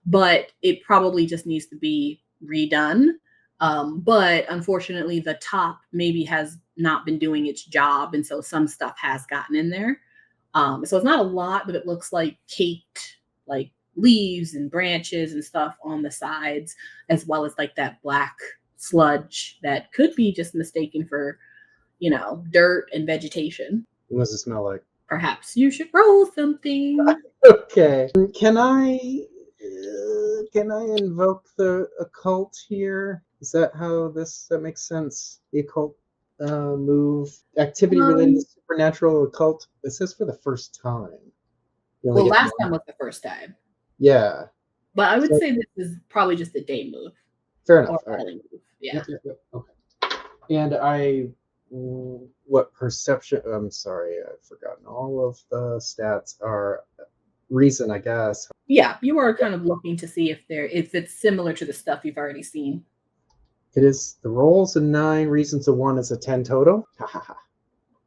But it probably just needs to be redone. But unfortunately, the top maybe has not been doing its job, and so some stuff has gotten in there. So it's not a lot, but it looks like caked, like leaves and branches and stuff on the sides, as well as like that black sludge that could be just mistaken for, dirt and vegetation. What does it smell like? Perhaps you should roll something. Okay. Can I invoke the occult here? Is that how that makes sense? The occult move activity related to supernatural occult. It says for the first time. Well, last time was the first time. Yeah. But I would say this is probably just a day move. Fair enough. Or move. Yeah. Yep. Okay. And what perception? I'm sorry, I've forgotten. All of the stats are reason, I guess. Yeah, you are kind of looking to see if it's similar to the stuff you've already seen. It is the rolls a 9, reasons a 1 is a 10 total.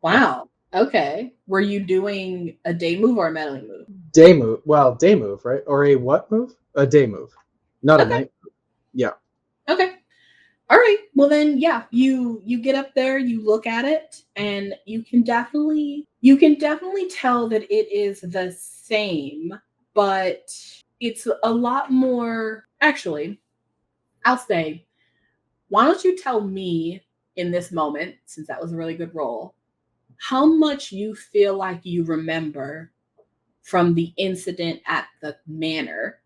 Wow. Okay. Were you doing a day move or a meddling move? Day move. Well, day move, right? Or a what move? A day move, not a night move. Yeah. Okay. All right. Well then, yeah, you get up there, you look at it, and you can definitely tell that it is the same, but it's a lot more. Actually, I'll say, why don't you tell me in this moment, since that was a really good roll, how much you feel like you remember from the incident at the manor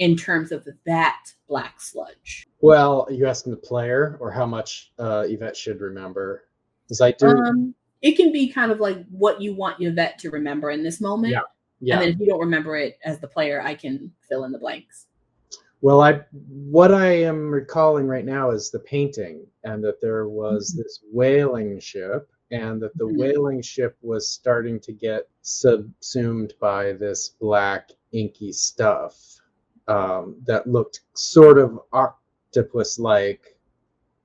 in terms of that black sludge? Well, are you asking the player or how much Yvette should remember? Because I do. It can be kind of like what you want Yvette to remember in this moment. Yeah. And then if you don't remember it as the player, I can fill in the blanks. Well, what I am recalling right now is the painting, and that there was this whaling ship, and that the whaling ship was starting to get subsumed by this black inky stuff that looked sort of octopus-like,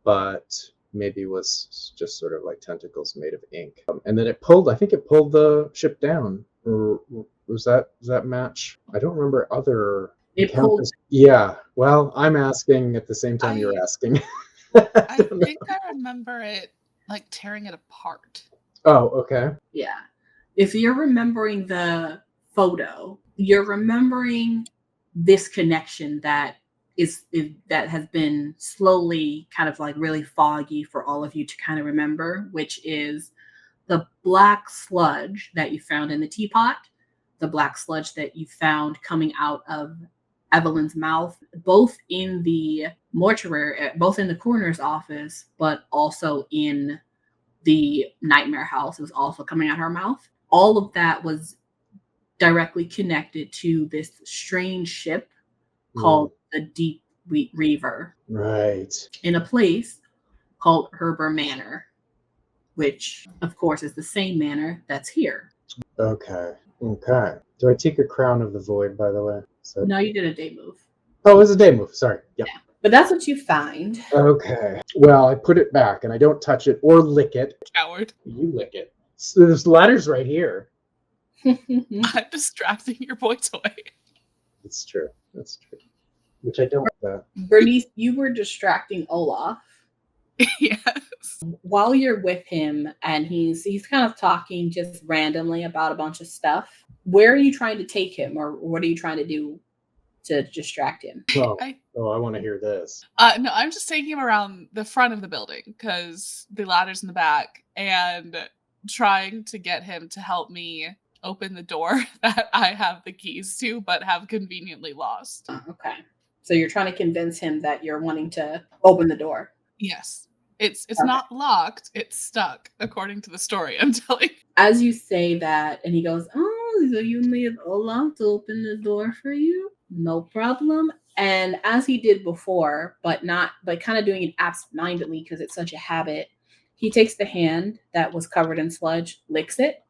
but maybe was just sort of like tentacles made of ink. And then I think it pulled the ship down. Or was that match? I don't remember other encounters. Yeah. Well, I'm asking at the same time you're asking. I think I remember it like tearing it apart. Oh, okay. Yeah. If you're remembering the photo, you're remembering this connection that that has been slowly kind of like really foggy for all of you to kind of remember, which is the black sludge that you found in the teapot, the black sludge that you found coming out of Evelyn's mouth, both in the mortuary, both in the coroner's office, but also in the nightmare house. It was also coming out her mouth. All of that was directly connected to this strange ship called the Deep Wheat Reaver. Right. In a place called Herber Manor, which, of course, is the same manor that's here. Okay. Do I take a Crown of the Void, by the way? No, you did a day move. Oh, it was a day move. Sorry. Yeah. But that's what you find. Okay. Well, I put it back, and I don't touch it or lick it. Coward. You lick it. So there's letters right here. I'm distracting your boy toy. That's true. Which I don't. Bernice, you were distracting Olaf. Yes. While you're with him, and he's kind of talking just randomly about a bunch of stuff. Where are you trying to take him, or what are you trying to do to distract him? I want to hear this. No, I'm just taking him around the front of the building because the ladder's in the back, and trying to get him to help me open the door that I have the keys to, but have conveniently lost. Oh, okay. So you're trying to convince him that you're wanting to open the door. Yes. It's Okay. not locked, it's stuck, according to the story I'm telling. As you say that, and he goes, "Oh, so you need Olaf to open the door for you? No problem." And as he did before, but kind of doing it absent-mindedly because it's such a habit, he takes the hand that was covered in sludge, licks it,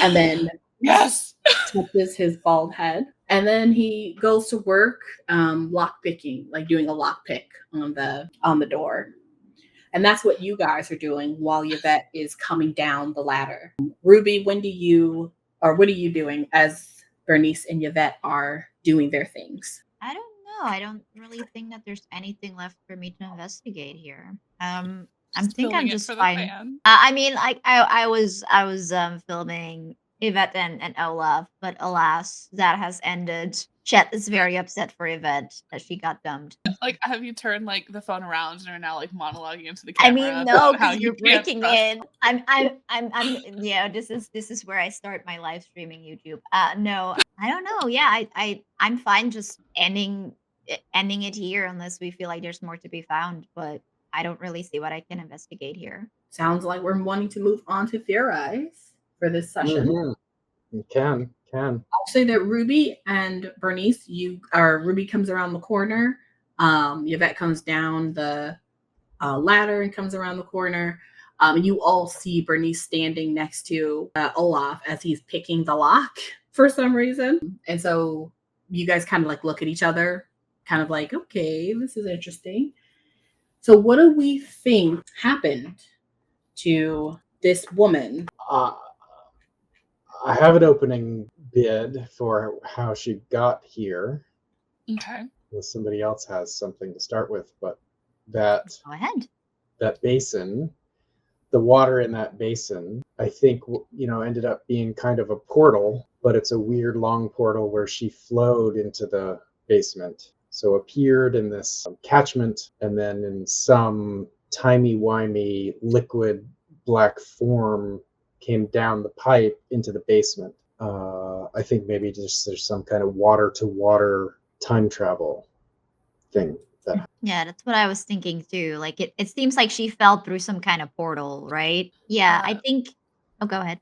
and then Yes. touches his bald head. And then he goes to work lock picking, like doing a lock pick on the door. And that's what you guys are doing while Yvette is coming down the ladder. Ruby, what are you doing as Bernice and Yvette are doing their things? I don't know. I don't really think that there's anything left for me to investigate here. I Just think I'm filming it just for the fine. fan. I mean, like I was filming Yvette and Olaf, but alas, that has ended. Chet is very upset for Yvette that she got dumped. Like, have you turned like the phone around and are now like monologuing into the I camera mean, no, about how because you you're can't breaking trust? in. This is where I start my live streaming YouTube. No, I don't know. Yeah, I'm fine just ending it here unless we feel like there's more to be found. But I don't really see what I can investigate here. Sounds like we're wanting to move on to theorize for this session. Mhm. You can. I'll say that Ruby and Bernice, Ruby comes around the corner. Yvette comes down the ladder and comes around the corner. You all see Bernice standing next to Olaf as he's picking the lock for some reason. And so you guys kind of like look at each other, kind of like, okay, this is interesting. So what do we think happened to this woman? I have an opening bid for how she got here. Okay. Unless somebody else has something to start with, but that Go ahead. that basin, the water in that basin, I think, ended up being kind of a portal, but it's a weird long portal where she flowed into the basement. So appeared in this catchment and then in some timey-wimey liquid black form came down the pipe into the basement. I think maybe just there's some kind of water-to-water time travel thing. Yeah, that's what I was thinking too. Like it seems like she fell through some kind of portal, right? Yeah, I think. Oh, go ahead.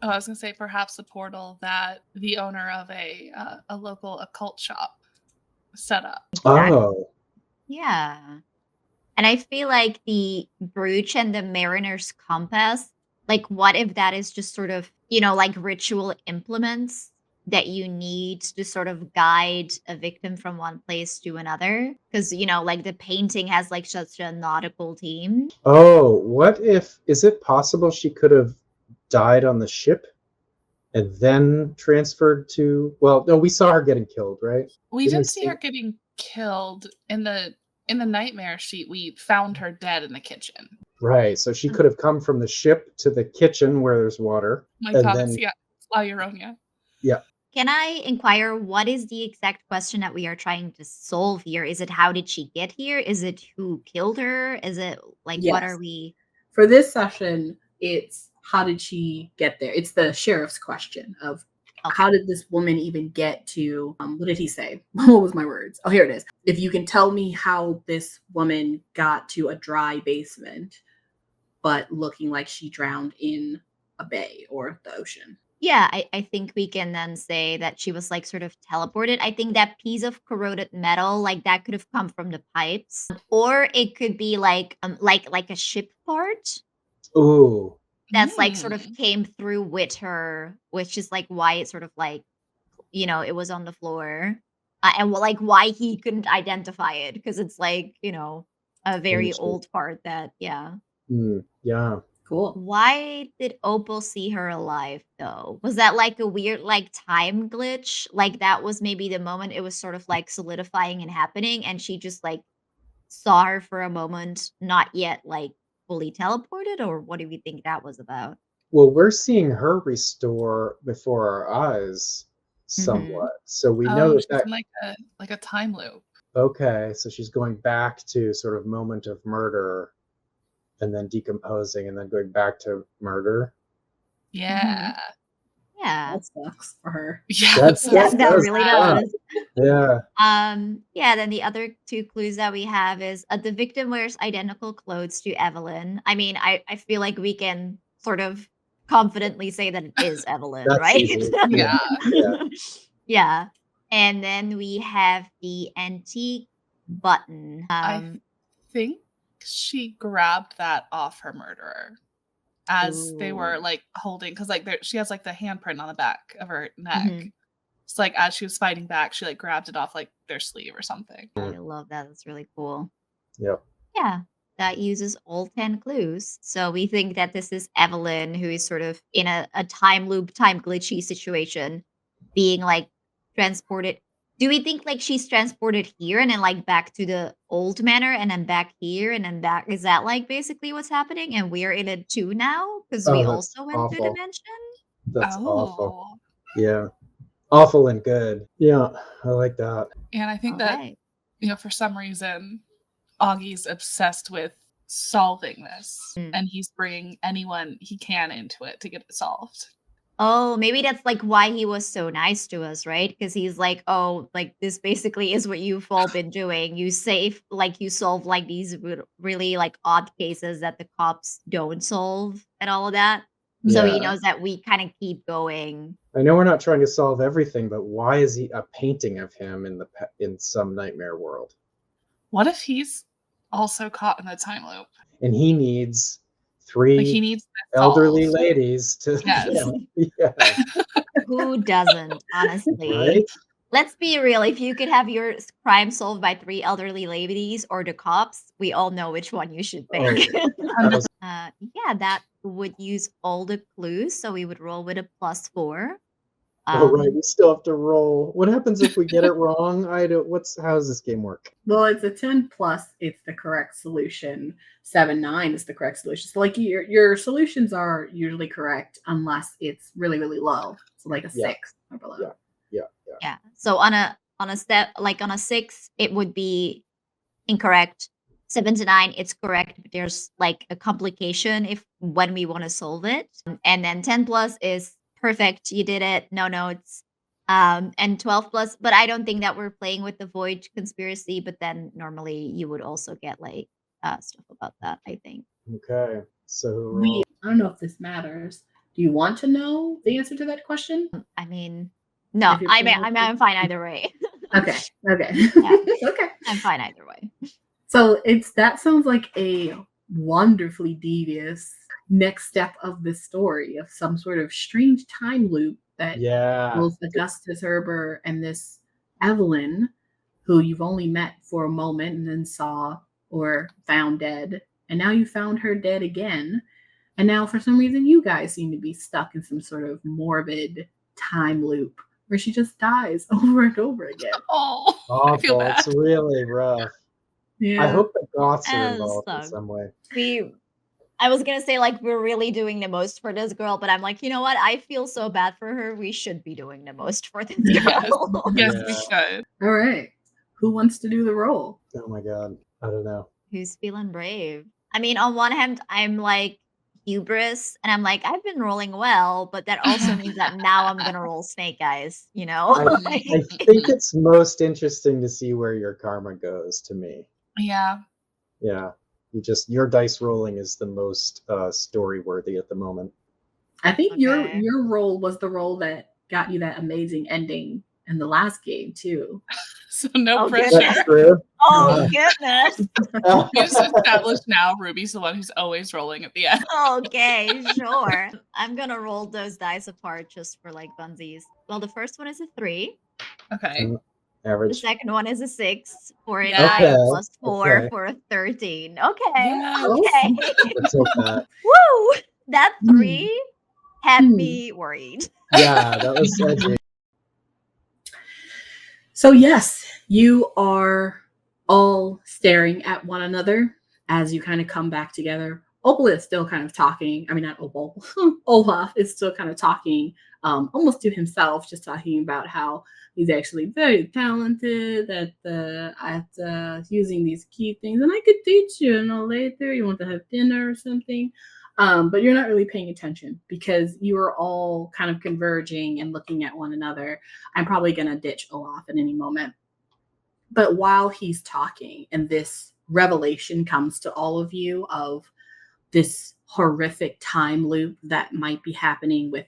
Oh, I was gonna say perhaps a portal that the owner of a local occult shop set up. Exactly. Oh, Yeah. And I feel like the brooch and the mariner's compass, like what if that is just sort of, like ritual implements that you need to sort of guide a victim from one place to another? Because, like the painting has like such a nautical theme. is it possible she could have died on the ship and then transferred to, well, no, we saw her getting killed, right? We Didn't we didn't see see- her getting killed in the nightmare sheet. We found her dead in the kitchen. Right, so she could have come from the ship to the kitchen where there's water. My and comments, then, yeah, La Llorona. yeah. Can I inquire what is the exact question that we are trying to solve here? Is it how did she get here? Is it who killed her? Is it like what Yes. are we? For this session, it's how did she get there? It's the sheriff's question of how did this woman even get to, what did he say? What was my words? Oh, here it is. If you can tell me how this woman got to a dry basement, but looking like she drowned in a bay or the ocean. Yeah, I think we can then say that she was like sort of teleported. I think that piece of corroded metal, like that could have come from the pipes. Or it could be like a ship part Ooh, that's like sort of came through with her, which is like why it sort of like, it was on the floor. And like why he couldn't identify it because it's like, a very Understood. old part that, yeah. Yeah. Cool. Why did Opal see her alive though? Was that like a weird like time glitch? Like that was maybe the moment it was sort of like solidifying and happening and she just like saw her for a moment, not yet like fully teleported, or what do we think that was about? Well, we're seeing her restore before our eyes Mhm. somewhat. So we Oh, know she's that. in like a time loop. Okay, so she's going back to sort of moment of murder and then decomposing and then going back to murder. Yeah. Yeah. That sucks for her. Yeah, That's- that Yeah, sounds that does really suck. does. Yeah. Yeah, then the other two clues that we have is the victim wears identical clothes to Evelyn. I mean, I feel like we can sort of confidently say that it is Evelyn, That's right? easy. Yeah. Yeah. Yeah. And then we have the antique button. I think she grabbed that off her murderer as they were Ooh. like holding, because like she has like the handprint on the back of her neck. Mhm. It's like as she was fighting back, she like grabbed it off like their sleeve or something. I love that. That's really cool. Yep. Yeah, that uses all 10 clues. So we think that this is Evelyn, who is sort of in a time loop, time glitchy situation, being like transported. Do we think like she's transported here and then like back to the old manor and then back here and then back? Is that like basically what's happening? And we're in it too now because we Oh, that's also went to awful. dimension? That's awful. Oh. Yeah. Awful and good. Yeah, I like that. And I think All that, right. for some reason, Augie's obsessed with solving this, Mm. and he's bringing anyone he can into it to get it solved. Oh, maybe that's like why he was so nice to us, right? Because he's like, oh, like this basically is what you've all been doing. You you solve like these really like odd cases that the cops don't solve and all of that. So he Yeah. knows that we kind of keep going. I know we're not trying to solve everything, but why is he a painting of him in some nightmare world? What if he's also caught in the time loop? And he needs Like he 3 needs this elderly solved. ladies to Yes. yeah, Who doesn't, honestly? right? Let's be real. If you could have your crime solved by 3 elderly ladies or the cops, we all know which one you should Oh, pick. that was- Yeah, that would use all the clues. So we would roll with a +4. oh right, we still have to roll. What happens if we get it wrong? How does this game work? Well, it's a 10 plus, it's the correct solution. 7, 9 is the correct solution. So like your solutions are usually correct unless it's really, really low. So like a Yeah. 6 or below. Yeah. Yeah. So on a step like on a 6, it would be incorrect. 7 to 9, it's correct, but there's like a complication when we want to solve it. And then 10 plus is perfect. You did it. No notes. And 12 plus, but I don't think that we're playing with the void conspiracy, but then normally you would also get like stuff about that, I think. Okay. So who rolled? I don't know if this matters. Do you want to know the answer to that question? I mean, no, If you're I'm fine either way. Okay. Okay. Yeah. Okay. I'm fine either way. So that sounds like a wonderfully devious next step of this story of some sort of strange time loop that Yeah. both Augustus Herber and this Evelyn, who you've only met for a moment and then saw or found dead, and now you found her dead again. And now for some reason you guys seem to be stuck in some sort of morbid time loop where she just dies over and over again. Oh, I feel Awful. bad. It's really rough. Yeah. I hope the Goths are That involved in sucks. some way. I was gonna say like we're really doing the most for this girl, but I'm like, you know what? I feel so bad for her. We should be doing the most for this Yes. girl. Yes, Yeah. we should. All right. Who wants to do the role? Oh my god. I don't know. Who's feeling brave? I mean, on one hand, I'm like hubris, and I'm like, I've been rolling well, but that also means that now I'm gonna roll snake eyes, you know? I think it's most interesting to see where your karma goes to me. Yeah. Yeah. Your dice rolling is the most story worthy at the moment. I think Okay. your role was the role that got you that amazing ending in the last game too. So no Oh, pressure. goodness. That's true. Oh goodness. We just established now Ruby's the one who's always rolling at the end. Okay, sure. I'm gonna roll those dice apart just for like funsies. Well, the first one is a 3. Okay. The Average. second one is a 6 for a Yeah. 9 Okay, plus 4 okay. for a 13. Okay. Yes. Okay. Let's hope that. Woo! That 3 had Hmm. me worried. Yeah, that was edgy. So yes, you are all staring at one another as you kind of come back together. Opal is still kind of talking. I mean, not Opal. Olaf is still kind of talking, almost to himself, just talking about how he's actually very talented at using these key things, and I could teach you, later. You want to have dinner or something. But you're not really paying attention because you are all kind of converging and looking at one another. I'm probably going to ditch Olaf at any moment. But while he's talking and this revelation comes to all of you of this horrific time loop that might be happening with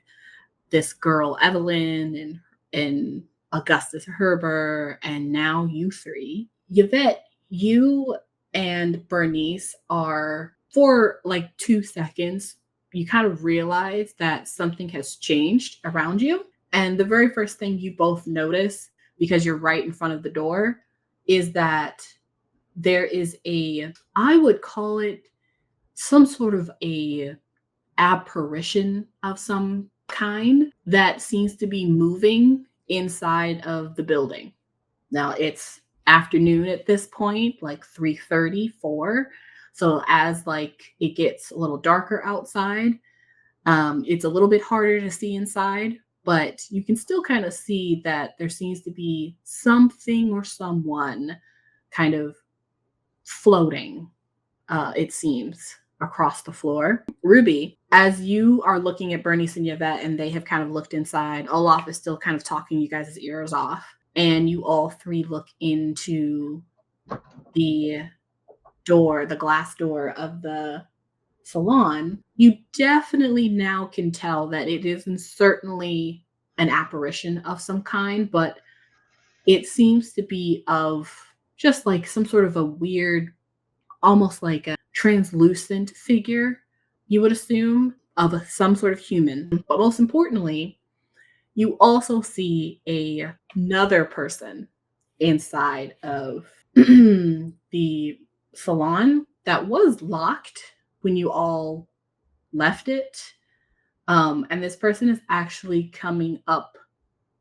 this girl, Evelyn, and Augustus Herber, and now you three, Yvette, you and Bernice are, for like 2 seconds, you kind of realize that something has changed around you. And the very first thing you both notice, because you're right in front of the door, is that there is I would call it some sort of a apparition of some kind that seems to be moving inside of the building. Now it's afternoon at this point, like 3:30, 4. So as like it gets a little darker outside, it's a little bit harder to see inside, but you can still kind of see that there seems to be something or someone kind of floating, it seems, across the floor. Ruby, as you are looking at Bernice and Yvette and they have kind of looked inside, Olaf is still kind of talking you guys' ears off. And you all three look into the door, the glass door of the salon. You definitely now can tell that it isn't certainly an apparition of some kind, but it seems to be of just like some sort of a weird, almost like a translucent figure, you would assume, of some sort of human. But most importantly, you also see another person inside of the salon that was locked when you all left it. And this person is actually coming up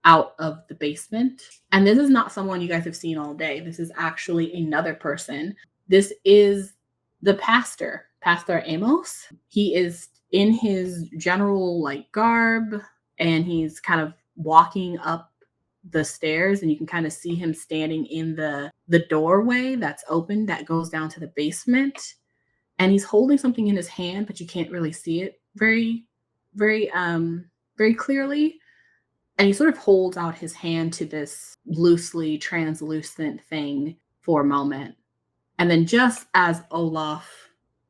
out of the basement. And this is not someone you guys have seen all day. This is actually another person. This is the pastor, Pastor Amos. He is in his general like garb and he's kind of walking up the stairs and you can kind of see him standing in the doorway that's open that goes down to the basement. And he's holding something in his hand, but you can't really see it very clearly. And he sort of holds out his hand to this loosely translucent thing for a moment. And then just as Olaf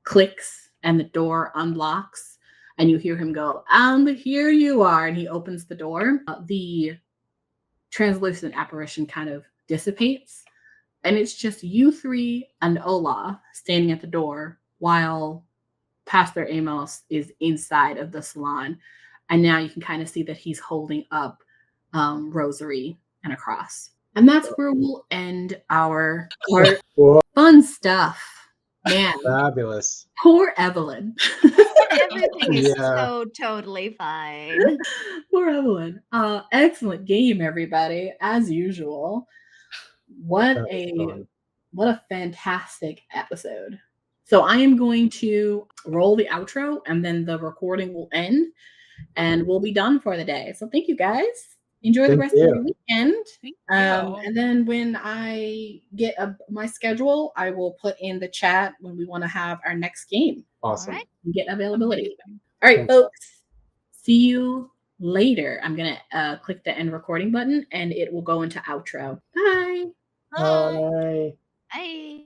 clicks and the door unlocks and you hear him go, and here you are, and he opens the door, the translucent apparition kind of dissipates. And it's just you three and Olaf standing at the door while Pastor Amos is inside of the salon. And now you can kind of see that he's holding up rosary and a cross. And that's where we'll end our part. Fun stuff. Man. Fabulous. Poor Evelyn. Everything is so totally fine. Poor Evelyn. Excellent game, everybody, as usual. What a fantastic episode. So I am going to roll the outro and then the recording will end and we'll be done for the day. So thank you guys. Enjoy the rest of your weekend. Thank you. And then when I get my schedule, I will put in the chat when we want to have our next game. Awesome. All right. And get availability. Amazing. All right, folks. See you later. I'm going to click the end recording button and it will go into outro. Bye. Bye. Bye.